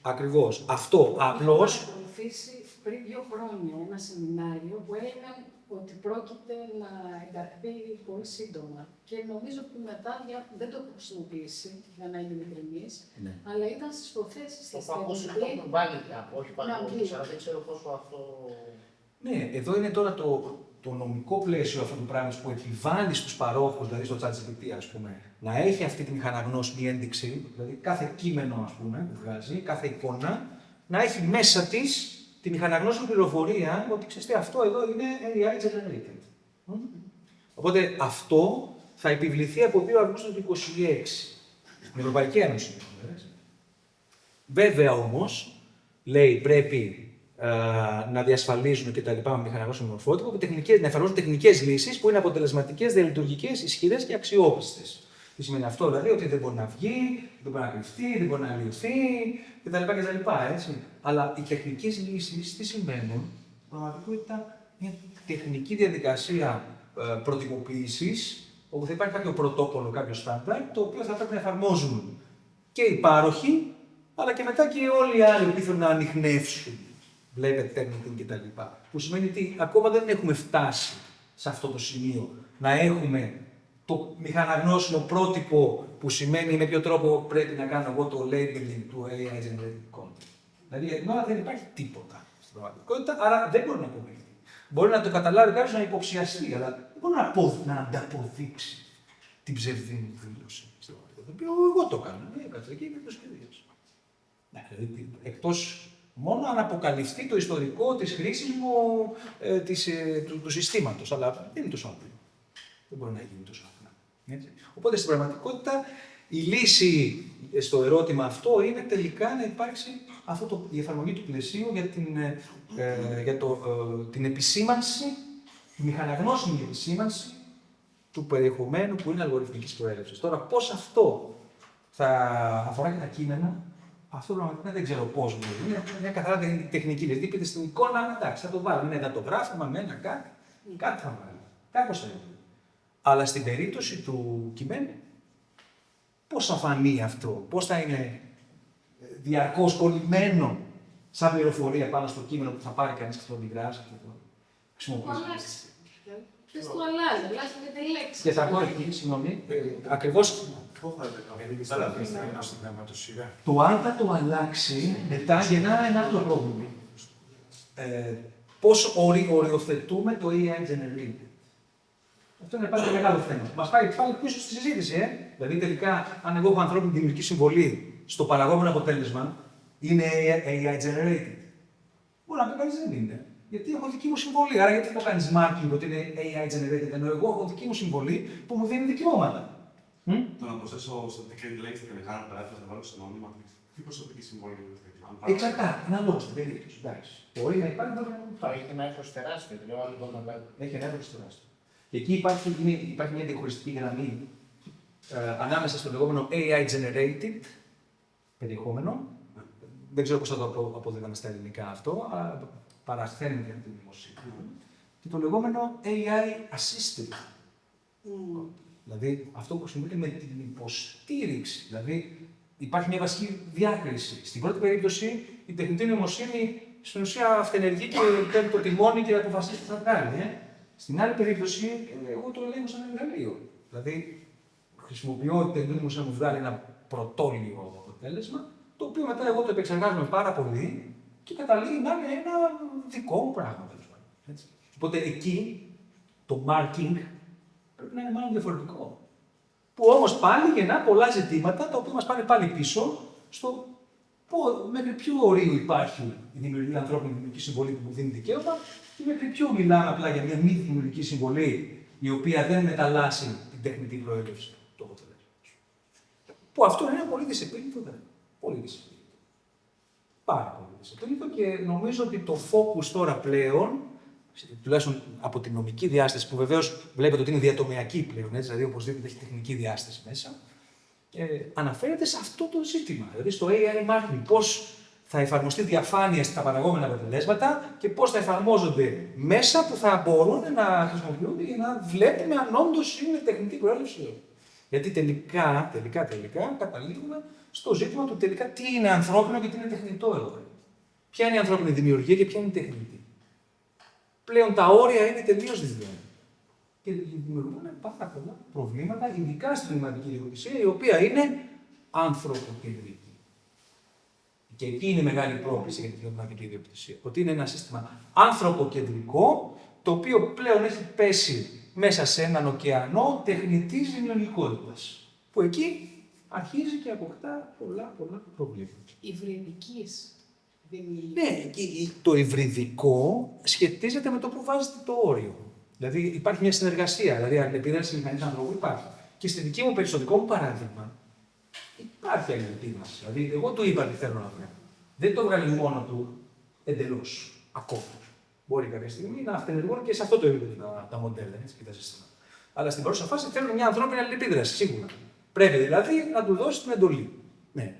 Ακριβώς. Αυτό απλώς... Έχω ακολουθήσει πριν 2 χρόνια ένα σεμινάριο που έλεγαν ότι πρόκειται να ενταχθεί πολύ σύντομα. Και νομίζω ότι μετά δεν το έχω χρησιμοποιήσει, για να είμαι ειλικρινής, αλλά ήταν στις προθέσεις της. Το ακούσει το έχουν βάλει κάπου, όχι παντού, αλλά δεν ξέρω πόσο αυτό... Ναι, εδώ είναι τώρα το νομικό πλαίσιο αυτού του πράγματος που επιβάλλει στους παρόχους, δηλαδή στο ChatGPT, ας πούμε, να έχει αυτή τη μηχαναγνώσιμη ένδειξη, δηλαδή κάθε κείμενο, ας πούμε, που βγάζει, κάθε εικόνα, να έχει μέσα της τη μηχαναγνώσιμη πληροφορία ότι ξέρετε, αυτό εδώ είναι AI generated. Οπότε αυτό θα επιβληθεί από 2 Αυγούστου του 2026 στην Ευρωπαϊκή Ένωση. Βέβαια όμως, λέει πρέπει να διασφαλίζουν και τα λοιπά με μηχαναγνώσιμο μορφότυπο, να εφαρμόζουν τεχνικές λύσεις που είναι αποτελεσματικές, διαλειτουργικές, ισχυρές και αξιόπιστες. Τι σημαίνει αυτό, δηλαδή ότι δεν μπορεί να βγει, δεν μπορεί να κρυφτεί, δεν μπορεί να αλλοιωθεί κτλ. Έτσι. Αλλά οι τεχνικές λύσεις τι σημαίνουν, πραγματικότητα μια τεχνική διαδικασία προτυποποίησης, όπου θα υπάρχει κάποιο πρωτόκολλο, κάποιο στάνταρ, το οποίο θα πρέπει να εφαρμόζουν και οι πάροχοι, αλλά και μετά και όλοι οι άλλοι που θέλουν να ανιχνεύσουν. Βλέπετε, Turnitin κτλ. Που σημαίνει ότι ακόμα δεν έχουμε φτάσει σε αυτό το σημείο να έχουμε το μηχαναγνώσιμο πρότυπο που σημαίνει με ποιο τρόπο πρέπει να κάνω εγώ το labeling του AI generated content. Δηλαδή, ενώ δεν υπάρχει τίποτα στην πραγματικότητα, άρα δεν μπορεί να αποδειχθεί. Μπορεί να το καταλάβει κάποιος να υποψιαστεί, αλλά δεν μπορεί να ανταποδείξει την ψευδή μου δήλωση. Το οποίο εγώ το κάνω. Έκατσα εκεί και το σχεδίασα. Δηλαδή, εκτός μόνο αν αποκαλυφθεί το ιστορικό της χρήσης μου του συστήματος. Αλλά δεν είναι τόσο απλό. Δεν μπορεί να γίνει τόσο απλά. Οπότε στην πραγματικότητα η λύση στο ερώτημα αυτό είναι τελικά να υπάρξει η εφαρμογή του πλαισίου για την επισήμανση, τη μηχαναγνώσιμη επισήμανση του περιεχομένου που είναι αλγοριθμικής προέλευσης. Τώρα πώς αυτό θα αφορά και τα κείμενα, αυτό πραγματικά δεν ξέρω πώς μπορεί. Είναι μια καθαρά τεχνική. Δηλαδή, πείτε στην εικόνα, εντάξει, θα το βάλουμε. Ναι, θα το γράφουμε με ένα κάτι θα βάλουμε. Κάπως θα είναι. Αλλά στην περίπτωση του κειμένου, πώς θα φανεί αυτό, πώς θα είναι διαρκώς κολλημένο σαν πληροφορία πάνω στο κείμενο που θα πάρει κανείς και θα το αντιγράψει και θα το χρησιμοποιήσει. Θες το αλλάζει με τη λέξη. Και θα πω εκεί, συγγνώμη, ακριβώς. Το αν θα το αλλάξει, μετά γεννά ένα άλλο πρόβλημα. Πώς οριοθετούμε το AI generated. Αυτό είναι πάλι μεγάλο θέμα. Μας πάει πάλι πίσω στη συζήτηση. Δηλαδή, τελικά, αν εγώ έχω ανθρώπινη δημιουργική συμβολή στο παραγόμενο αποτέλεσμα, είναι AI generated. Μπορεί να πει κανείς δεν είναι. Γιατί έχω δική μου συμβολή. Άρα, γιατί θα κάνει marketing ότι είναι AI generated, ενώ εγώ έχω δική μου συμβολή που μου δίνει δικαιώματα. Το να προσθέσω στο decade λέξη και μηχάνα παράδειγμα να βάλω στο νόμιμα. Τι προσωπική συμβολή είναι. Εξαρτάται. Αναλόγως στην περίπτωση. Μπορεί να υπάρχει. Θα έχει ένα έφος τεράστιο. Έχει ένα έφος τεράστιο. Και εκεί υπάρχει μια διαχωριστική γραμμή ανάμεσα στο λεγόμενο AI generated περιεχόμενο. Δεν ξέρω πώς θα το αποδίδαμε στα ελληνικά αυτό, αλλά παραχθένει για την δημοσία. Και το λεγόμενο AI assisted. Δηλαδή αυτό που χρησιμοποιείται με την υποστήριξη. Δηλαδή υπάρχει μια βασική διάκριση. Στην πρώτη περίπτωση η τεχνητή νοημοσύνη στην ουσία αυτενεργεί και παίρνει το τιμόνι και αποφασίζει τι θα κάνει. Στην άλλη περίπτωση, εγώ το ελέγχω σαν εργαλείο. Δηλαδή, χρησιμοποιώ την τεχνητή νοημοσύνη να μου βγάλει ένα πρωτόλιο αποτέλεσμα, το οποίο μετά εγώ το επεξεργάζομαι πάρα πολύ και καταλήγει να είναι ένα δικό μου πράγμα. Οπότε εκεί το marking πρέπει να είναι μάλλον διαφορετικό. Που όμως πάλι γεννά πολλά ζητήματα τα οποία μας πάνε πάλι πίσω στο μέχρι ποιο ορίο υπάρχει η δημιουργία ανθρώπινη δημιουργική συμβολή που μου δίνει δικαίωμα και μέχρι ποιο μιλάμε απλά για μια μη δημιουργική συμβολή η οποία δεν μεταλλάσσει την τεχνητή προέλευση του αποτελέσματος. Που αυτό είναι ένα πολύ δυσεπίλητο θέμα. Πολύ δυσεπίλητο. Πάρα πολύ δυσεπίλητο και νομίζω ότι το focus τώρα πλέον, τουλάχιστον από την νομική διάσταση, που βεβαίως βλέπετε ότι είναι διατομιακή πλέον, έτσι, δηλαδή οπωσδήποτε έχει τεχνική διάσταση μέσα, αναφέρεται σε αυτό το ζήτημα. Δηλαδή στο AI marketing, πώς θα εφαρμοστεί διαφάνεια στα παραγόμενα αποτελέσματα και πώς θα εφαρμόζονται μέσα που θα μπορούν να χρησιμοποιούνται για να βλέπουμε αν όντως είναι τεχνητή προέλευση ή όχι. Γιατί τελικά καταλήγουμε στο ζήτημα του τελικά τι είναι ανθρώπινο και τι είναι τεχνητό εδώ. Ποια είναι η ανθρώπινη δημιουργία και ποια είναι η τεχνητή. Πλέον τα όρια είναι τελείως δυσδιάμενα. Και δημιουργούν πάρα πολλά προβλήματα, ειδικά στην πνευματική ιδιοκτησία, η οποία είναι ανθρωποκεντρική. Και εκεί είναι η μεγάλη πρόκληση για την πνευματική ιδιοκτησία. Ότι είναι ένα σύστημα ανθρωποκεντρικό, το οποίο πλέον έχει πέσει μέσα σε έναν ωκεανό τεχνητής δημιουργικότητας. Που εκεί αρχίζει και αποκτά πολλά προβλήματα. Υβριδικής δημιουργίας. Ναι, το υβριδικό σχετίζεται με το που βάζετε το όριο. Δηλαδή υπάρχει μια συνεργασία, δηλαδή αλληλεπίδραση μηχανής ανθρώπου υπάρχει. Και στη δική μου περιστατικό μου παράδειγμα, υπάρχει αλληλεπίδραση. Δηλαδή, εγώ του είπα τι θέλω να βρω. Δεν το βγάλει μόνο του εντελώς ακόμα. Μπορεί κάποια στιγμή να αυτενεργούν και σε αυτό το επίπεδο τα μοντέλα και τα συστήματα. Αλλά στην παρούσα φάση θέλουν μια ανθρώπινη αλληλεπίδραση, σίγουρα. Πρέπει δηλαδή να του δώσει την εντολή. Ναι.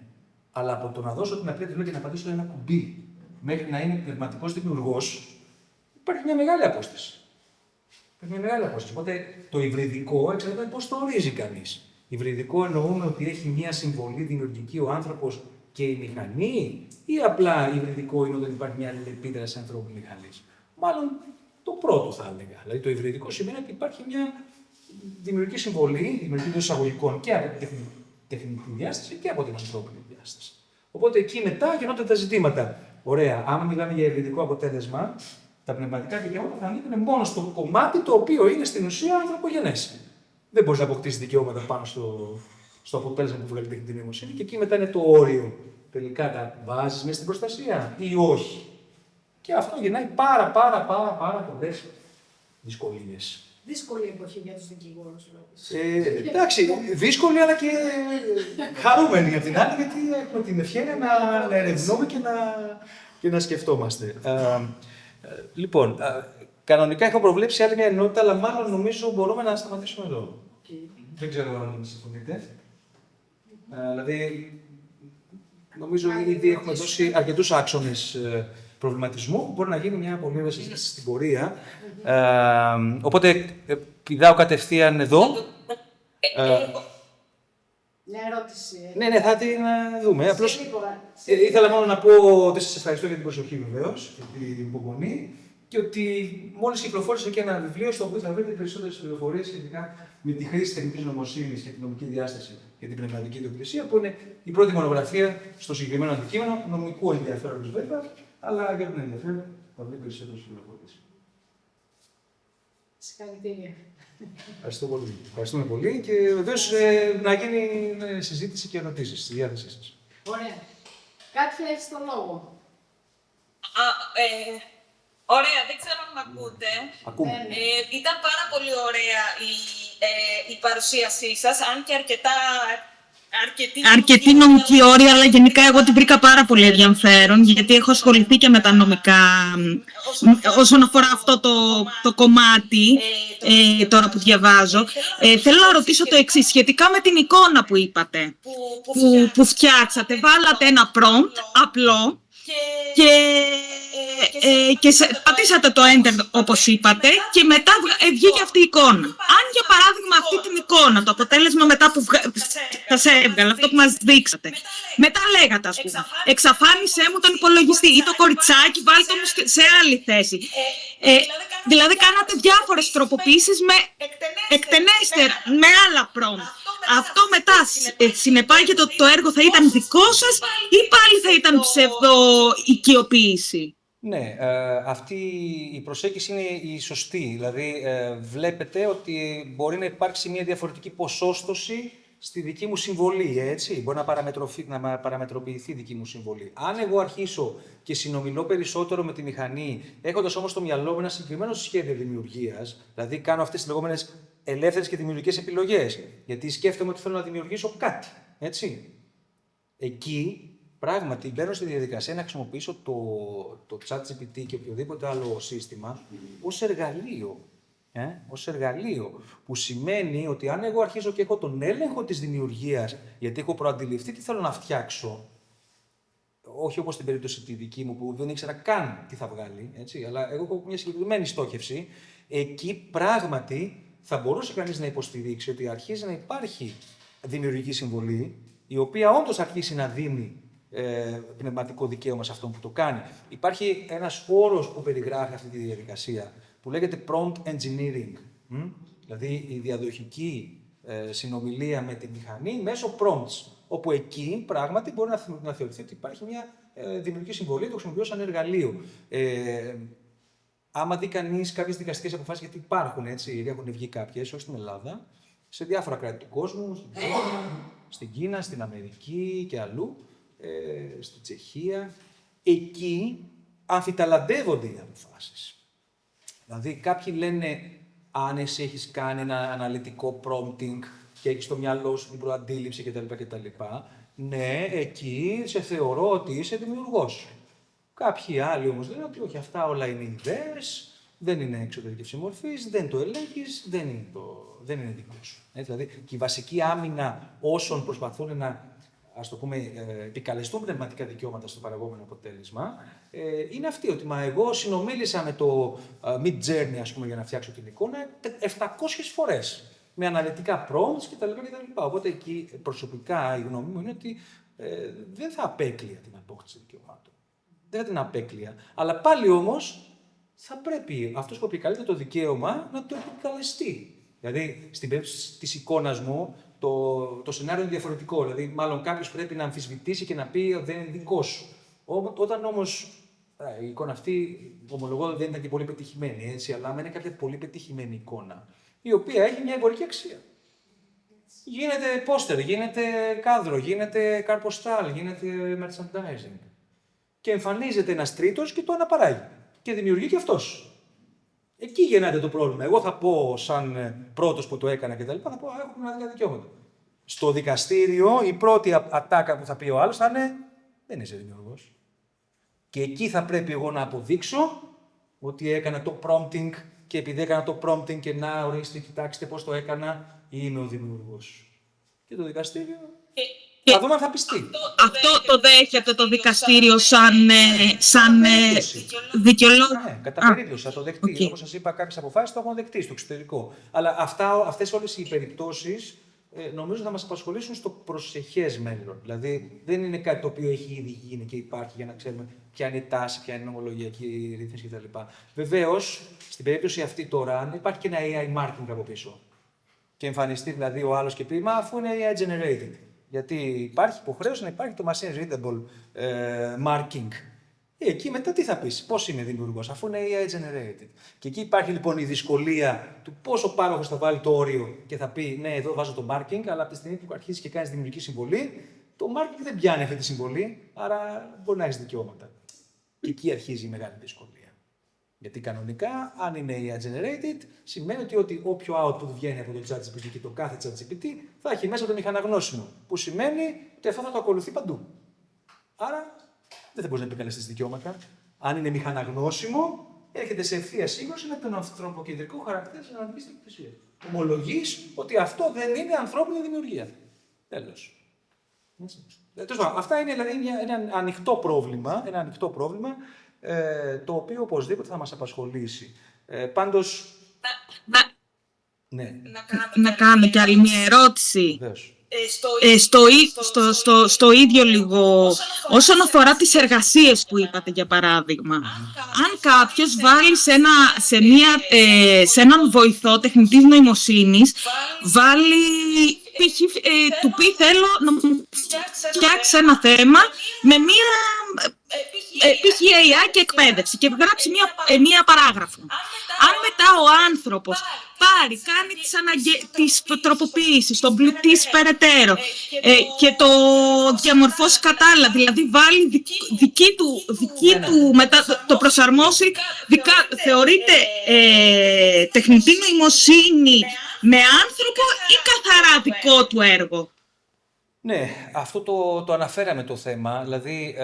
Αλλά από το να δώσω την απλή εντολή και να πατήσω ένα κουμπί μέχρι να είναι πνευματικός δημιουργός, υπάρχει μια μεγάλη απόσταση. Οπότε το υβριδικό εξαρτάται πώς το ορίζει κανείς. Υβριδικό εννοούμε ότι έχει μια συμβολή δημιουργική ο άνθρωπος και η μηχανή, ή απλά υβριδικό είναι όταν υπάρχει μια αλληλεπίδραση ανθρώπου μηχανής. Μάλλον το πρώτο θα έλεγα. Δηλαδή το υβριδικό σημαίνει ότι υπάρχει μια δημιουργική συμβολή, δημιουργική των εισαγωγικών και από την τεχνική διάσταση και από την ανθρώπινη διάσταση. Οπότε εκεί μετά γίνονται τα ζητήματα. Ωραία, άμα μιλάμε για υβριδικό αποτέλεσμα, τα πνευματικά δικαιώματα θα ανήκουν μόνο στο κομμάτι το οποίο είναι στην ουσία ανθρωπογενές. Δεν μπορεί να αποκτήσει δικαιώματα πάνω στο αποτέλεσμα που βγάλει η τεχνητή νοημοσύνη και εκεί μετά είναι το όριο. Τελικά τα βάζει μέσα στην προστασία ή όχι. Και αυτό γεννάει πάρα πολλές δυσκολίες. Δύσκολη εποχή για τους δικηγόρους. Εντάξει, δύσκολη αλλά και χαρούμενη από την άλλη, γιατί έχουμε την ευχαίρεια να ερευνούμε και να σκεφτόμαστε. Λοιπόν, κανονικά έχω προβλέψει άλλη μια ενότητα, αλλά μάλλον νομίζω μπορούμε να σταματήσουμε εδώ. Δεν ξέρω αν συμφωνείτε. Δηλαδή, νομίζω ήδη έχουμε δώσει αρκετούς άξονες προβληματισμού. Μπορεί να γίνει μια πολύ ωραία συζήτηση στην πορεία. Οπότε, πηδάω κατευθείαν εδώ. Μια ερώτηση. Ναι, θα την δούμε. Απλώς ήθελα μόνο να πω ότι σας ευχαριστώ για την προσοχή βεβαίως και την υπομονή και ότι μόλις κυκλοφόρησε και ένα βιβλίο στο οποίο θα βρείτε περισσότερες πληροφορίες σχετικά με τη χρήση τεχνητής νοημοσύνης και την νομική διάσταση για την πνευματική ιδιοκτησία, που είναι η πρώτη μονογραφία στο συγκεκριμένο αντικείμενο, νομικού ενδιαφέροντος βέβαια, αλλά για τον ενδιαφέρον θα βρείτε περισσότερες πληροφορίες. Συγχαρητήρια. Ευχαριστούμε πολύ και βεβαίως να γίνει συζήτηση και ερωτήσεις στη διάθεσή σας. Ωραία. Κάποια έχει το λόγο. Ωραία, δεν ξέρω αν με ακούτε. Ακούμε. Ήταν πάρα πολύ ωραία η παρουσίασή σας, αν και αρκετή νομική όρια, αλλά γενικά εγώ την βρήκα πάρα πολύ ενδιαφέρον, γιατί έχω ασχοληθεί και με τα νομικά όσον αφορά αυτό το κομμάτι τώρα που διαβάζω. Θέλω να ρωτήσω το εξής, σχετικά με την εικόνα που είπατε, που φτιάξατε. Βάλατε ένα prompt απλό και πατήσατε το enter όπως είπατε και μετά βγήκε αυτή η εικόνα. Αν για παράδειγμα αυτή την εικόνα, το αποτέλεσμα μετά που σας έβγαλε, αυτό που μας δείξατε, μετά λέγατε ας πούμε, εξαφάνισέ μου τον υπολογιστή ή το κοριτσάκι, βάλτε μου σε άλλη θέση. Δηλαδή κάνατε διάφορες τροποποιήσεις εκτενέστερα, με άλλα prompt. Αυτό μετά συνεπάγεται ότι το έργο θα ήταν δικό σας ή πάλι θα ήταν ψευδοοικειοποίηση? Ναι, αυτή η προσέγγιση είναι η σωστή. Δηλαδή, βλέπετε ότι μπορεί να υπάρξει μια διαφορετική ποσόστοση στη δική μου συμβολή, έτσι. Μπορεί να παραμετροποιηθεί η δική μου συμβολή. Αν εγώ αρχίσω και συνομιλώ περισσότερο με τη μηχανή, έχοντας όμως στο μυαλό μου ένα συγκεκριμένο σχέδιο δημιουργίας, δηλαδή κάνω αυτές τις λεγόμενες ελεύθερες και δημιουργικές επιλογές, γιατί σκέφτομαι ότι θέλω να δημιουργήσω κάτι, έτσι. Εκεί, πράγματι, μπαίνω στη διαδικασία να χρησιμοποιήσω το ChatGPT και οποιοδήποτε άλλο σύστημα ως εργαλείο. Ως εργαλείο, που σημαίνει ότι αν εγώ αρχίζω και έχω τον έλεγχο της δημιουργίας, γιατί έχω προαντιληφθεί τι θέλω να φτιάξω, όχι όπως στην περίπτωση τη δική μου που δεν ήξερα καν τι θα βγάλει, έτσι, αλλά εγώ έχω μια συγκεκριμένη στόχευση, εκεί πράγματι θα μπορούσε κανείς να υποστηρίξει ότι αρχίζει να υπάρχει δημιουργική συμβολή, η οποία όντως αρχίσει να δίνει πνευματικό δικαίωμα σε αυτόν που το κάνει. Υπάρχει ένας όρος που περιγράφει αυτή τη διαδικασία, που λέγεται prompt engineering, δηλαδή η διαδοχική συνομιλία με τη μηχανή μέσω prompts, όπου εκεί πράγματι μπορεί να θεωρηθεί ότι υπάρχει μια δημιουργική συμβολή, το χρησιμοποιώ σαν εργαλείο. Άμα δει κανείς κάποιες δικαστικές αποφάσεις, γιατί υπάρχουν, έτσι, έχουν βγει κάποιες, όχι στην Ελλάδα, σε διάφορα κράτη του κόσμου, στην Κίνα, στην Αμερική και αλλού, στην Τσεχία, εκεί αμφιταλαντεύονται οι αποφάσεις. Δηλαδή, κάποιοι λένε, αν εσύ έχεις κάνει ένα αναλυτικό prompting και έχεις στο μυαλό σου την προαντίληψη κτλ. Ναι, εκεί σε θεωρώ ότι είσαι δημιουργός. Κάποιοι άλλοι όμως λένε ότι όχι, αυτά όλα είναι ιδέες, δεν είναι εξωτερικής μορφής, δεν το ελέγχεις, δεν είναι δικό σου. Δηλαδή, και η βασική άμυνα όσων προσπαθούν να, ας το πούμε, επικαλεστούν πνευματικά δικαιώματα στο παραγόμενο αποτέλεσμα, είναι αυτή, ότι εγώ συνομίλησα με το Mid Journey, ας πούμε, για να φτιάξω την εικόνα 700 φορές, με αναλυτικά prompts κτλ. Οπότε εκεί προσωπικά η γνώμη μου είναι ότι δεν θα απέκλεια την απόκτηση δικαιωμάτων. Δεν θα την απέκλεια. Αλλά πάλι όμως θα πρέπει αυτός που επικαλείται το δικαίωμα να το επικαλεστεί. Δηλαδή, στην περίπτωση της εικόνας μου, το σενάριο είναι διαφορετικό. Δηλαδή, μάλλον κάποιος πρέπει να αμφισβητήσει και να πει ότι δεν είναι δικό σου. Όταν όμως η εικόνα αυτή, ομολογώ, δεν ήταν και πολύ πετυχημένη, έτσι, αλλά είναι κάποια πολύ πετυχημένη εικόνα, η οποία έχει μια εμπορική αξία. Γίνεται πόστερ, γίνεται κάδρο, γίνεται καρποστάλ, γίνεται merchandising. Και εμφανίζεται ένας τρίτος και το αναπαράγει. Και δημιουργεί και αυτός. Εκεί γεννάται το πρόβλημα. Εγώ θα πω, σαν πρώτος που το έκανα κτλ., θα πω: έχω πνευματικά δικαιώματα. Στο δικαστήριο, η πρώτη ατάκα που θα πει ο άλλος θα είναι: δεν είσαι δημιουργός. Και εκεί θα πρέπει εγώ να αποδείξω ότι έκανα το prompting και επειδή έκανα το prompting και να ορίστε, κοιτάξτε πώς το έκανα, είμαι ο δημιουργός. Και το δικαστήριο θα δούμε αν θα πιστεί. Αυτό το δέχεται το δικαστήριο σαν δικαιολόγο. Ναι, κατά περίπτωση θα το δεχτεί. Okay. Όπως σας είπα, κάποιες αποφάσεις το έχουν δεχτεί στο εξωτερικό. Αλλά αυτές όλες οι περιπτώσεις νομίζω θα μας απασχολήσουν στο προσεχές μέλλον. Δηλαδή δεν είναι κάτι το οποίο έχει ήδη γίνει και υπάρχει για να ξέρουμε ποια είναι η τάση, ποια είναι η νομολογιακή ρύθμιση κτλ. Βεβαίως, στην περίπτωση αυτή τώρα, αν υπάρχει και ένα AI marking από πίσω και εμφανιστεί δηλαδή ο άλλος και πει: μα αφού είναι AI generated. Γιατί υπάρχει υποχρέωση να υπάρχει το machine readable marking. Εκεί μετά τι θα πεις, πώς είναι δημιουργός, αφού είναι AI generated. Και εκεί υπάρχει λοιπόν η δυσκολία του πόσο πάροχος θα βάλει το όριο και θα πει: ναι, εδώ βάζω το marking, αλλά από τη στιγμή που αρχίζει και κάνεις δημιουργική συμβολή, το marking δεν πιάνει αυτή τη συμβολή, άρα μπορεί να έχεις δικαιώματα. Και εκεί αρχίζει η μεγάλη δυσκολία. Γιατί κανονικά, αν είναι AI generated, σημαίνει ότι όποιο output βγαίνει από το ChatGPT και το κάθε ChatGPT θα έχει μέσα το μηχαναγνώσιμο. Που σημαίνει ότι αυτό θα το ακολουθεί παντού. Άρα δεν θα μπορεί να επικαλεστεί δικαιώματα. Αν είναι μηχαναγνώσιμο, έρχεται σε ευθεία σύγκρουση με τον ανθρωποκεντρικό χαρακτήρα τη αναλυτική τεχνολογία. Ομολογείς ότι αυτό δεν είναι ανθρώπινη δημιουργία. Τέλος. Αυτά είναι δηλαδή ένα ανοιχτό πρόβλημα. Το οποίο οπωσδήποτε θα μας απασχολήσει. Πάντως... Να κάνω κι άλλη μια ερώτηση. Στο ίδιο λίγο, όσον αφορά τις εργασίες που είπατε, για παράδειγμα, αν κάποιος βάλει σε έναν βοηθό τεχνητής νοημοσύνης, του πει: θέλω να μου φτιάξει ένα θέμα με μία π.χ. AI και εκπαίδευση και γράψει μία παράγραφο. Αν μετά ο άνθρωπος πάρει, κάνει τις τροποποιήσεις, τον πλουτίσει περαιτέρω και το διαμορφώσει κατάλληλα, δηλαδή βάλει δική του μετά το προσαρμόσει, θεωρείται τεχνητή νοημοσύνη με άνθρωπο ή καθαρά δικό του έργο? Ναι, αυτό το αναφέραμε το θέμα, δηλαδή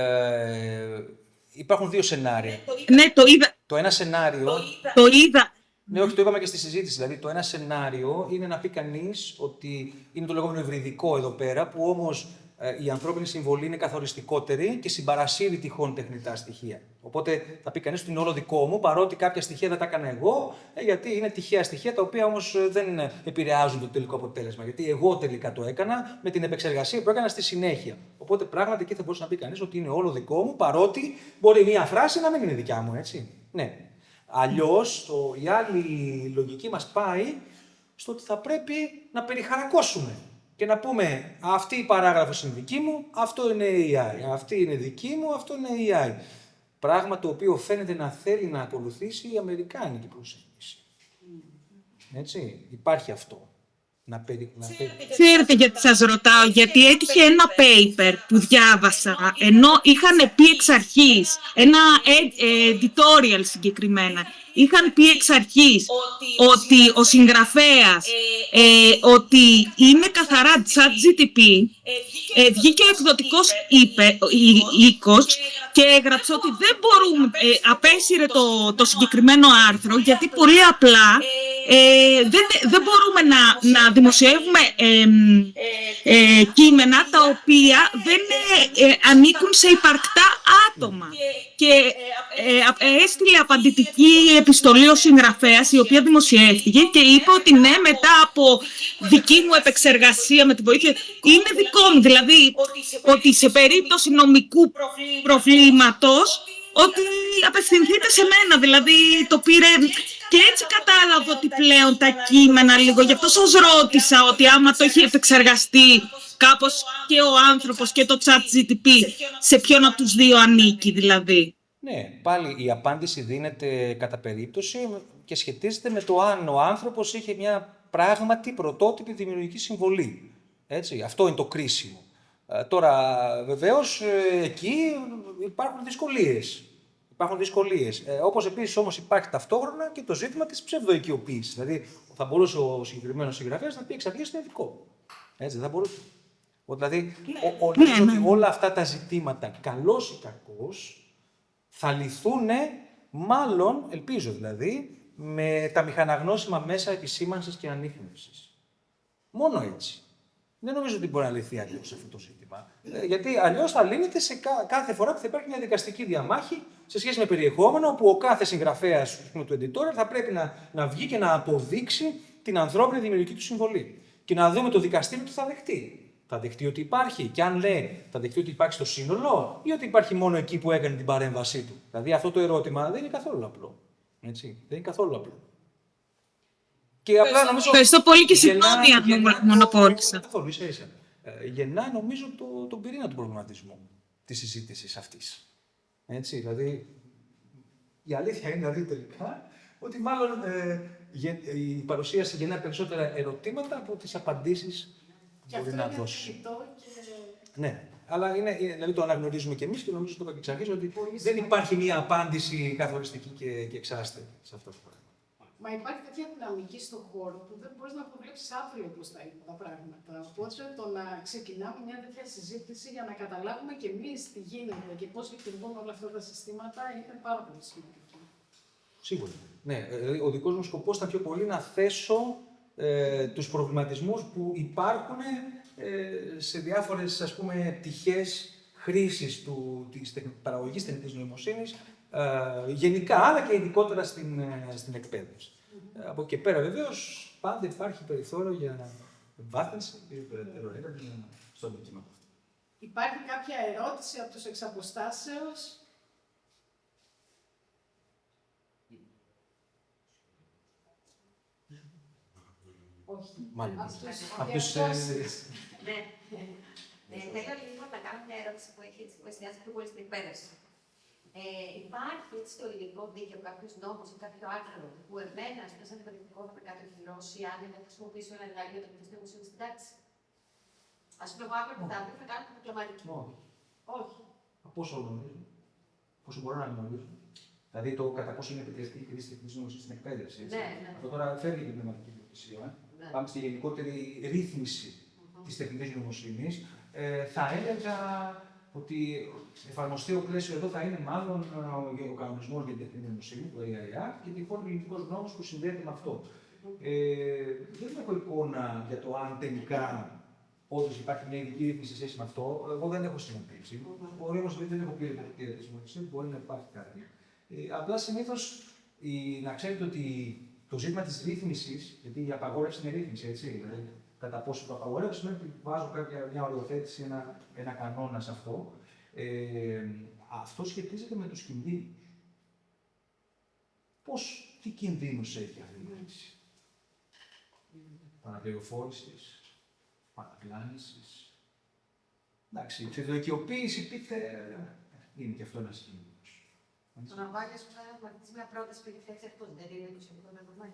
υπάρχουν δύο σενάρια. Ναι, το είδα. Το ένα σενάριο... Το είδα. Ναι, όχι, το είπαμε και στη συζήτηση. Δηλαδή, το ένα σενάριο είναι να πει κανείς ότι είναι το λεγόμενο υβριδικό εδώ πέρα, που όμως η ανθρώπινη συμβολή είναι καθοριστικότερη και συμπαρασύρει τυχόν τεχνητά στοιχεία. Οπότε θα πει κανείς ότι είναι όλο δικό μου, παρότι κάποια στοιχεία δεν τα έκανα εγώ, γιατί είναι τυχαία στοιχεία τα οποία όμως δεν επηρεάζουν το τελικό αποτέλεσμα. Γιατί εγώ τελικά το έκανα με την επεξεργασία που έκανα στη συνέχεια. Οπότε πράγματι εκεί θα μπορούσε να πει κανείς ότι είναι όλο δικό μου, παρότι μπορεί μία φράση να μην είναι δικιά μου, έτσι. Ναι. Αλλιώς η άλλη λογική μας πάει στο ότι θα πρέπει να περιχαρακώσουμε και να πούμε αυτή η παράγραφος είναι δική μου, αυτό είναι AI, αυτή είναι δική μου, αυτό είναι AI. Πράγμα το οποίο φαίνεται να θέλει να ακολουθήσει η αμερικάνικη προσέγγιση. Έτσι, υπάρχει αυτό. Ξέρετε γιατί σας ρωτάω, γιατί έτυχε ένα paper που διάβασα, ενώ είχαν πει εξ αρχής, ένα editorial συγκεκριμένα, είχαν πει εξ αρχής ότι ο συγγραφέας, ότι είναι καθαρά ChatGPT, βγήκε ο εκδοτικός οίκος και έγραψε ότι δεν μπορούμε, απέσυρε το συγκεκριμένο άρθρο, γιατί πολύ απλά δεν μπορούμε να δημοσιεύουμε κείμενα τα οποία δεν ανήκουν σε υπαρκτά άτομα. Και έστειλε απαντητική επιστολή ο συγγραφέας, η οποία δημοσιεύτηκε και είπε ότι ναι, μετά από δική μου επεξεργασία με τη βοήθεια, είναι δικό μου. Δηλαδή, ότι σε περίπτωση νομικού προβλήματος, ότι απευθυνθείτε σε μένα, δηλαδή το πήρε και έτσι κατάλαβα ότι πλέον τα κείμενα λίγο, γι' αυτό σας ρώτησα ότι άμα το έχει επεξεργαστεί κάπως και ο άνθρωπος και το ChatGPT, σε ποιον από τους δύο ανήκει δηλαδή. Ναι, πάλι η απάντηση δίνεται κατά περίπτωση και σχετίζεται με το αν ο άνθρωπος είχε μια πράγματι πρωτότυπη δημιουργική συμβολή. Έτσι, αυτό είναι το κρίσιμο. Τώρα, βεβαίως, εκεί υπάρχουν δυσκολίες. Όπως επίσης όμως υπάρχει ταυτόχρονα και το ζήτημα της ψευδοοικειοποίησης. Δηλαδή, θα μπορούσε ο συγκεκριμένος συγγραφέας να πει εξ αρχής είναι δικό μου. Έτσι, δεν θα μπορούσε. Δηλαδή, νομίζω ότι όλα αυτά τα ζητήματα, καλός ή κακός, θα λυθούν, μάλλον, ελπίζω δηλαδή, με τα μηχαναγνώσιμα μέσα επισήμανσης και ανίχνευσης. Μόνο έτσι. Δεν νομίζω ότι μπορεί να λυθεί αλλιώς αυτό το ζήτημα. Γιατί αλλιώς θα λύνεται σε κάθε φορά που θα υπάρχει μια δικαστική διαμάχη σε σχέση με περιεχόμενο, όπου ο κάθε συγγραφέας του editorial θα πρέπει να βγει και να αποδείξει την ανθρώπινη δημιουργική του συμβολή. Και να δούμε το δικαστήριο τι θα δεχτεί. Θα δεχτεί ότι υπάρχει, και αν λέει, θα δεχτεί ότι υπάρχει στο σύνολο, ή ότι υπάρχει μόνο εκεί που έκανε την παρέμβασή του. Δηλαδή αυτό το ερώτημα δεν είναι καθόλου απλό. Έτσι, δεν είναι καθόλου απλό. Και απλά νομίζω. Ευχαριστώ πολύ και συγγνώμη αν μονοπόλησα. Καθόλου, ίσα-ίσα. Γεννά νομίζω τον πυρήνα του προβληματισμού της συζήτησης αυτής. Έτσι, δηλαδή, η αλήθεια είναι δηλαδή τελικά ότι μάλλον η παρουσίαση γεννά περισσότερα ερωτήματα από τις απαντήσεις που μπορεί να δώσει. Ναι, αλλά δηλαδή το αναγνωρίζουμε κι εμείς και νομίζω το είπα και εξ αρχής ότι δεν υπάρχει μία απάντηση καθοριστική και εξάστερη σε αυτό το πράγμα. Μα υπάρχει τέτοια δυναμική στον χώρο που δεν μπορείς να προβλέψεις αύριο πώς θα είναι τα πράγματα. Οπότε το να ξεκινάμε μια τέτοια συζήτηση για να καταλάβουμε κι εμείς τι γίνεται και πώς λειτουργούν όλα αυτά τα συστήματα είναι πάρα πολύ σημαντικό. Σίγουρα. Ναι, ο δικός μου σκοπός ήταν πιο πολύ να θέσω τους προβληματισμούς που υπάρχουν σε διάφορες, ας πούμε, πτυχές χρήσης της παραγωγής τεχνητής νοημοσύνης, γενικά, αλλά και ειδικότερα στην εκπαίδευση. Από εκεί πέρα, βεβαίως, πάντα υπάρχει περιθώριο για εμβάθυνση και περαιτέρω έρευνα στο αντικείμενο αυτό. Υπάρχει κάποια ερώτηση από τους εξαποστάσεως? Όχι. Μάλλον. Θέλω λίγο να κάνω μια ερώτηση που έχει εστιάσει πιο πολύ στην εκπαίδευση. Υπάρχει στο ελληνικό δίκαιο κάποιο νόμο ή κάποιο άρθρο που εμένα, α πούμε, σαν εκπαιδευτικό θα με κατοχυρώσει αν δεν χρησιμοποιήσω ένα εργαλείο το οποίο μου στην τάξη. Α πούμε, εγώ αύριο που θα βρει θα κάνω την διπλωματική. Όχι. Από όσο γνωρίζω, πόσο μπορώ να γνωρίζω. Δηλαδή το κατά πόσο είναι επιτρεπτή η χρήση τεχνητής νοημοσύνης στην εκπαίδευση. Έτσι. Ναι, ναι. Αυτό τώρα φέρνει την πνευματική ιδιοκτησία. Ναι. Πάμε στη γενικότερη ρύθμιση της τεχνητής νοημοσύνης. Θα έλεγα ότι εφαρμοστεί ο πλαίσιο εδώ θα είναι μάλλον ο κανονισμός για την τεχνητή νοημοσύνη, το AIR, και τυχόν ελληνικός νόμος που συνδέεται με αυτό. Δεν έχω εικόνα για το αν τελικά όντως υπάρχει μια ειδική ρύθμιση σε σχέση με αυτό. Εγώ δεν έχω συναντήσει. Μπορεί όμως δεν έχω πει ότι μπορεί να υπάρχει κάτι. Απλά συνήθως να ξέρετε ότι το ζήτημα της ρύθμισης, γιατί η απαγόρευση είναι ρύθμιση, έτσι. Δηλαδή, κατά πόσο το απαγορεύω σημαίνει ότι βάζω μια οριοθέτηση, ένα κανόνα σε αυτό. Αυτό σχετίζεται με τους κινδύνους. Τι κινδύνους έχει αυτή η ρύθμιση? Παραπληροφόρησης, παραπλάνησης. Εντάξει, ψευδοοικειοποίηση είναι και αυτό ένας κίνδυνος. Το να βάλει μια πρόταση που έχει φτιάξει αυτό, δεν είναι 20 δεδομένα.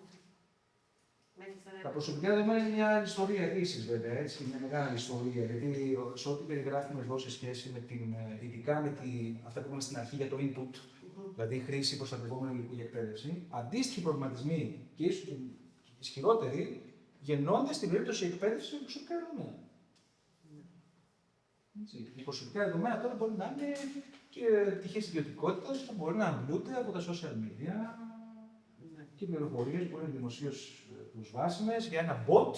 Τα προσωπικά δεδομένα είναι μια άλλη ιστορία επίσης, βέβαια. Έτσι, είναι μια μεγάλη ιστορία. Γιατί σε ό,τι περιγράφουμε εδώ σε σχέση με την. Ειδικά με αυτά που είπαμε στην αρχή για το input, δηλαδή χρήση προστατευόμενου υλικού για εκπαίδευση, αντίστοιχοι προβληματισμοί και ίσως και ισχυρότεροι γεννώνται στην περίπτωση εκπαίδευση με προσωπικά δεδομένα. Οι προσωπικά δεδομένα τώρα μπορεί να είναι και πτυχές ιδιωτικότητας που μπορεί να αντλούνται από τα social media και πληροφορίες που είναι δημοσίως προσβάσιμες για ένα bot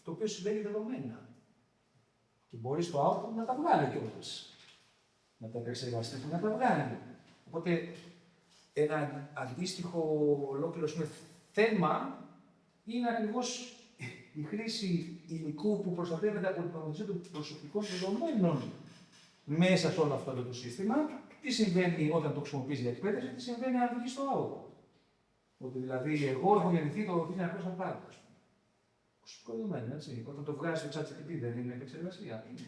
το οποίο συλλέγει δεδομένα. Και μπορεί στο output να τα βγάλει κιόλας. Να τα επεξεργαστεί και να τα βγάλει. Οπότε ένα αντίστοιχο ολόκληρο θέμα είναι ακριβώς η χρήση υλικού που προστατεύεται από την προστασία των προσωπικών δεδομένων μέσα σε όλο αυτό το σύστημα. Τι συμβαίνει όταν το χρησιμοποιείς για εκπαίδευση, τι συμβαίνει αν βγει στο output. Ότι δηλαδή, εγώ έχω γεννηθεί το 1900. Προσωπικό δεδομένο, έτσι. Όταν το βγάζει το ChatGPT δεν είναι επεξεργασία. Είναι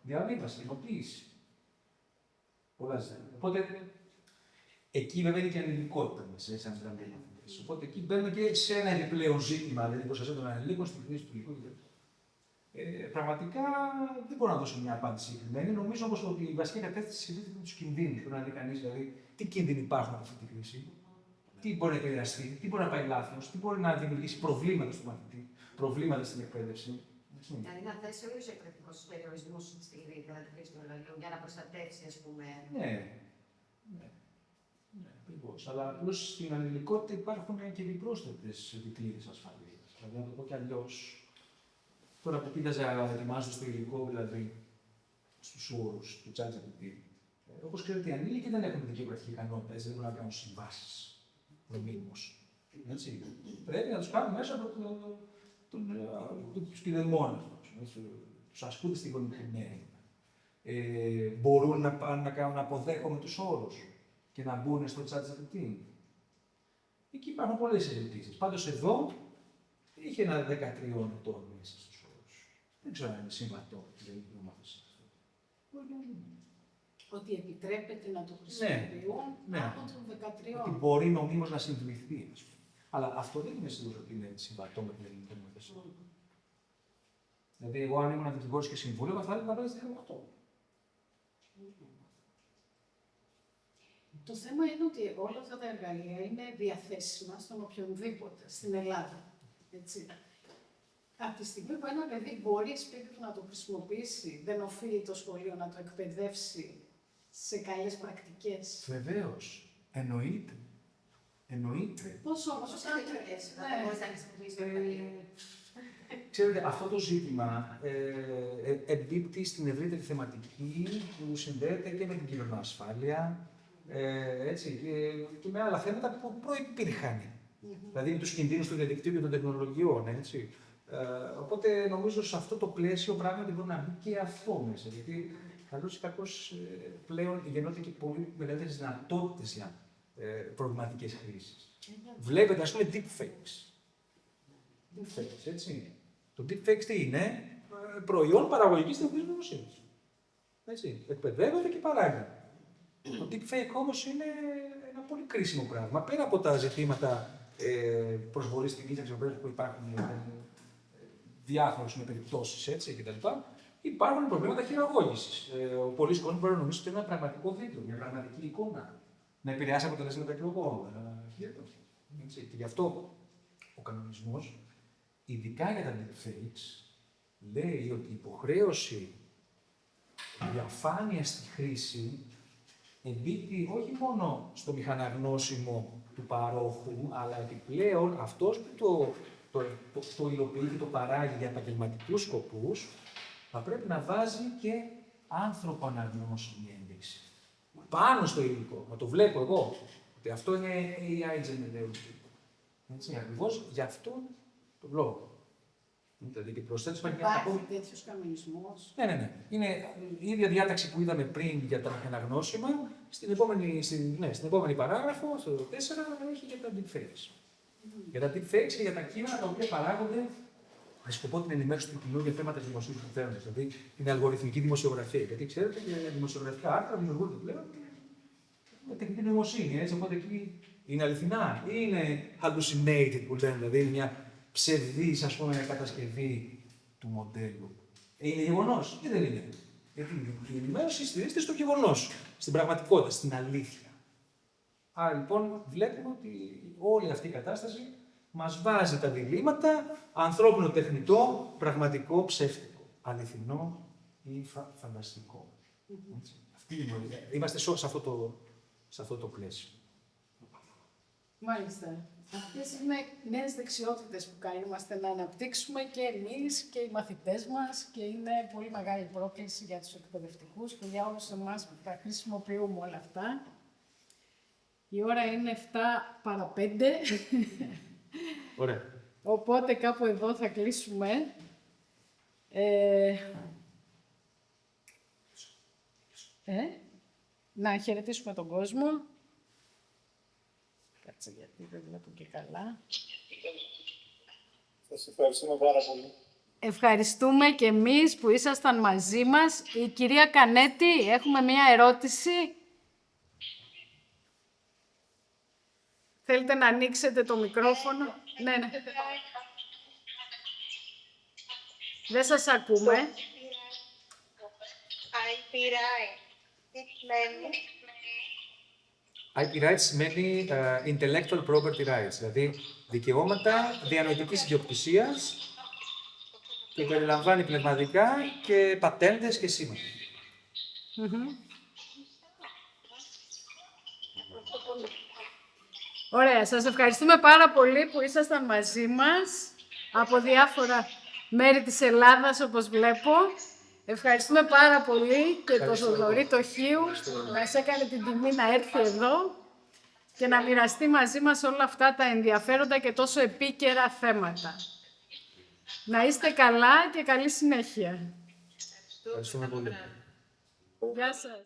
διαβίβαση, κοινοποίηση. Πολλά ζητήματα. Οπότε εκεί βέβαια είναι και ανηλικότητα μέσα σε έναν τραπέζι. Οπότε εκεί μπαίνουμε και σε ένα επιπλέον ζήτημα, δηλαδή προστασία των ανηλίκων στην χρήση του υλικού. Πραγματικά δεν μπορώ να δώσω μια απάντηση συγκεκριμένη. Νομίζω όμως ότι η βασική κατεύθυνση σχετίζεται με τους κινδύνους. Πρέπει να δει κανείς δηλαδή τι κίνδυνοι υπάρχουν από αυτή τη χρήση, τι μπορεί να επηρεαστεί, τι μπορεί να πάει λάθος, τι μπορεί να δημιουργήσει προβλήματα στον μαθητή, προβλήματα στην εκπαίδευση. Δηλαδή να θέσει όλους τους εκπαιδευτικούς περιορισμούς στη χρήση του εργαλείου για να προστατεύσει, ας πούμε. Ναι, ακριβώς. Αλλά απλώς στην ανηλικότητα υπάρχουν και επιπρόσθετες δικλείδες ασφαλείας. Δηλαδή, να το πω κι αλλιώς, τώρα που κοίταζα ετοιμάζοντας το υλικό, δηλαδή στους όρους του ChatGPT, όπως ξέρετε, οι ανήλικοι δεν έχουν δικαιογραφική ικανότητα, έτσι δεν μπορούν να κάνουν συμβάσεις νομίμως. Πρέπει να τους κάνουν μέσα από τους κηδεμόνες, τους ασκούνται στην οικονομική μέρη. Μπορούν να αποδέχονται τους όρους και να μπουν στο ChatGPT. Εκεί υπάρχουν πολλές συζητήσεις. Πάντως εδώ είχε ένα 13 ετών μέσα στους όρους. Δεν ξέρω αν είναι συμβατό για την νομοθεσία. Ότι επιτρέπεται να το χρησιμοποιούν από τον 13. Ότι μπορεί νομίμως να συμβληθεί. Αλλά αυτό δεν είμαι σίγουρος ότι είναι συμβατό με την ελληνική νομοθεσία. Δηλαδή, εγώ αν ήμουν δικηγόρος και συμβούλευα, θα έλεγα να βάλεις 18. Το θέμα είναι ότι όλα αυτά τα εργαλεία είναι διαθέσιμα στον οποιονδήποτε στην Ελλάδα. Έτσι. Από τη στιγμή που ένα παιδί μπορεί σπίτι του να το χρησιμοποιήσει, δεν οφείλει το σχολείο να το εκπαιδεύσει σε καλές πρακτικές. Βεβαίως. Εννοείται. Πώς όμως θα μπορείς να χρησιμοποιήσεις το εργαλείο. Ξέρετε, αυτό το ζήτημα εμπίπτει στην ευρύτερη θεματική που συνδέεται και με την κυβερνοασφάλεια, έτσι, και με άλλα θέματα που προϋπήρχαν. Δηλαδή με τους κινδύνους του διαδικτύου και των τεχνολογιών, έτσι. Οπότε νομίζω σε αυτό το πλαίσιο πράγματι μπορεί να μπει και αυτό μέσα. Γιατί καλώς ή κακώς πλέον γεννώνται και πολύ μεγαλύτερες δυνατότητες για προβληματικές χρήσεις. Βλέπετε, ας πούμε, deepfakes. Deepfakes, έτσι. Το deepfakes τι είναι? Προϊόν παραγωγικής τεχνητής νοημοσύνης. Έτσι. Εκπαιδεύεται και παράγεται. Το deepfake όμως είναι ένα πολύ κρίσιμο πράγμα. Πέρα από τα ζητήματα προσβολής τιμής, που υπάρχουν διάφορες περιπτώσεις έτσι κτλ. Υπάρχουν προβλήματα χειραγώγησης. Πολλοί κόσμοι μπορεί να νομίζουν ότι είναι ένα πραγματικό βίντεο, μια πραγματική εικόνα. Να επηρεάσει αποτελέσματα εκλογών. Και γι' αυτό ο κανονισμός, ειδικά για τα deepfakes, λέει ότι η υποχρέωση διαφάνεια στη χρήση εμπίπτει όχι μόνο στο μηχαναγνώσιμο του παρόχου, αλλά επιπλέον αυτός που το υλοποιεί και το παράγει για επαγγελματικούς σκοπούς, θα πρέπει να βάζει και άνθρωπο αναγνώσιμη ένδειξη. Πάνω στο υλικό. Να το βλέπω εγώ. Ότι αυτό είναι AI generated. Έτσι, ακριβώς γι' αυτόν τον λόγο. Δηλαδή και προσθέτω Υπάρχει τέτοιος κανονισμός. Ναι. Είναι η ίδια διάταξη που είδαμε πριν για τα μηχαναγνώσιμα. Στην επόμενη παράγραφο, στο 4, έχει για τα deepfakes. Για τα deepfakes και για τα κείμενα τα οποία παράγονται με σκοπό την ενημέρωση του κοινού για θέματα δημοσίου συμφέροντος. Δηλαδή την αλγοριθμική δημοσιογραφία. Γιατί ξέρετε, για δημοσιογραφικά άρθρα δημιουργούνται πλέον με τεχνητή νοημοσύνη. Έτσι, οπότε εκεί είναι αληθινά ή είναι hallucinated που λένε, δηλαδή είναι μια ψευδής, ας πούμε, κατασκευή του μοντέλου. Είναι γεγονός ή δεν είναι? Γιατί η ενημέρωση στηρίζεται στο γεγονός, στην πραγματικότητα, στην αλήθεια. Άρα λοιπόν βλέπουμε ότι όλη αυτή η κατάσταση μας βάζει τα διλήμματα ανθρώπινο, τεχνητό, πραγματικό, ψεύτικο, αληθινό ή φανταστικό. Είμαστε σε αυτό το πλαίσιο. Μάλιστα. Αυτές είναι νέες δεξιότητες που καλούμαστε να αναπτύξουμε και εμείς και οι μαθητές μας και είναι πολύ μεγάλη πρόκληση για τους εκπαιδευτικούς και για όλους εμάς που τα χρησιμοποιούμε όλα αυτά. Η ώρα είναι 7 παρά 5. Ωραία. Οπότε κάπου εδώ θα κλείσουμε. Να χαιρετήσουμε τον κόσμο. Κάτσε γιατί δεν βλέπω και καλά. Σας ευχαριστούμε πάρα πολύ. Ευχαριστούμε και εμείς που ήσασταν μαζί μας. Η κυρία Κανέτη, έχουμε μία ερώτηση. Θέλετε να ανοίξετε το μικρόφωνο? Ναι. Δεν σας ακούμε. IP rights σημαίνει intellectual property rights, δηλαδή δικαιώματα διανοητικής ιδιοκτησίας και περιλαμβάνει πνευματικά και πατέντες και σήματα. Ωραία, σας ευχαριστούμε πάρα πολύ που ήσασταν μαζί μας από διάφορα μέρη της Ελλάδας, όπως βλέπω. Ευχαριστούμε πάρα πολύ και τον Θοδωρή το Χίου που μας έκανε την τιμή να έρθει εδώ και να μοιραστεί μαζί μας όλα αυτά τα ενδιαφέροντα και τόσο επίκαιρα θέματα. Να είστε καλά και καλή συνέχεια. Ευχαριστούμε πολύ. Γεια σας.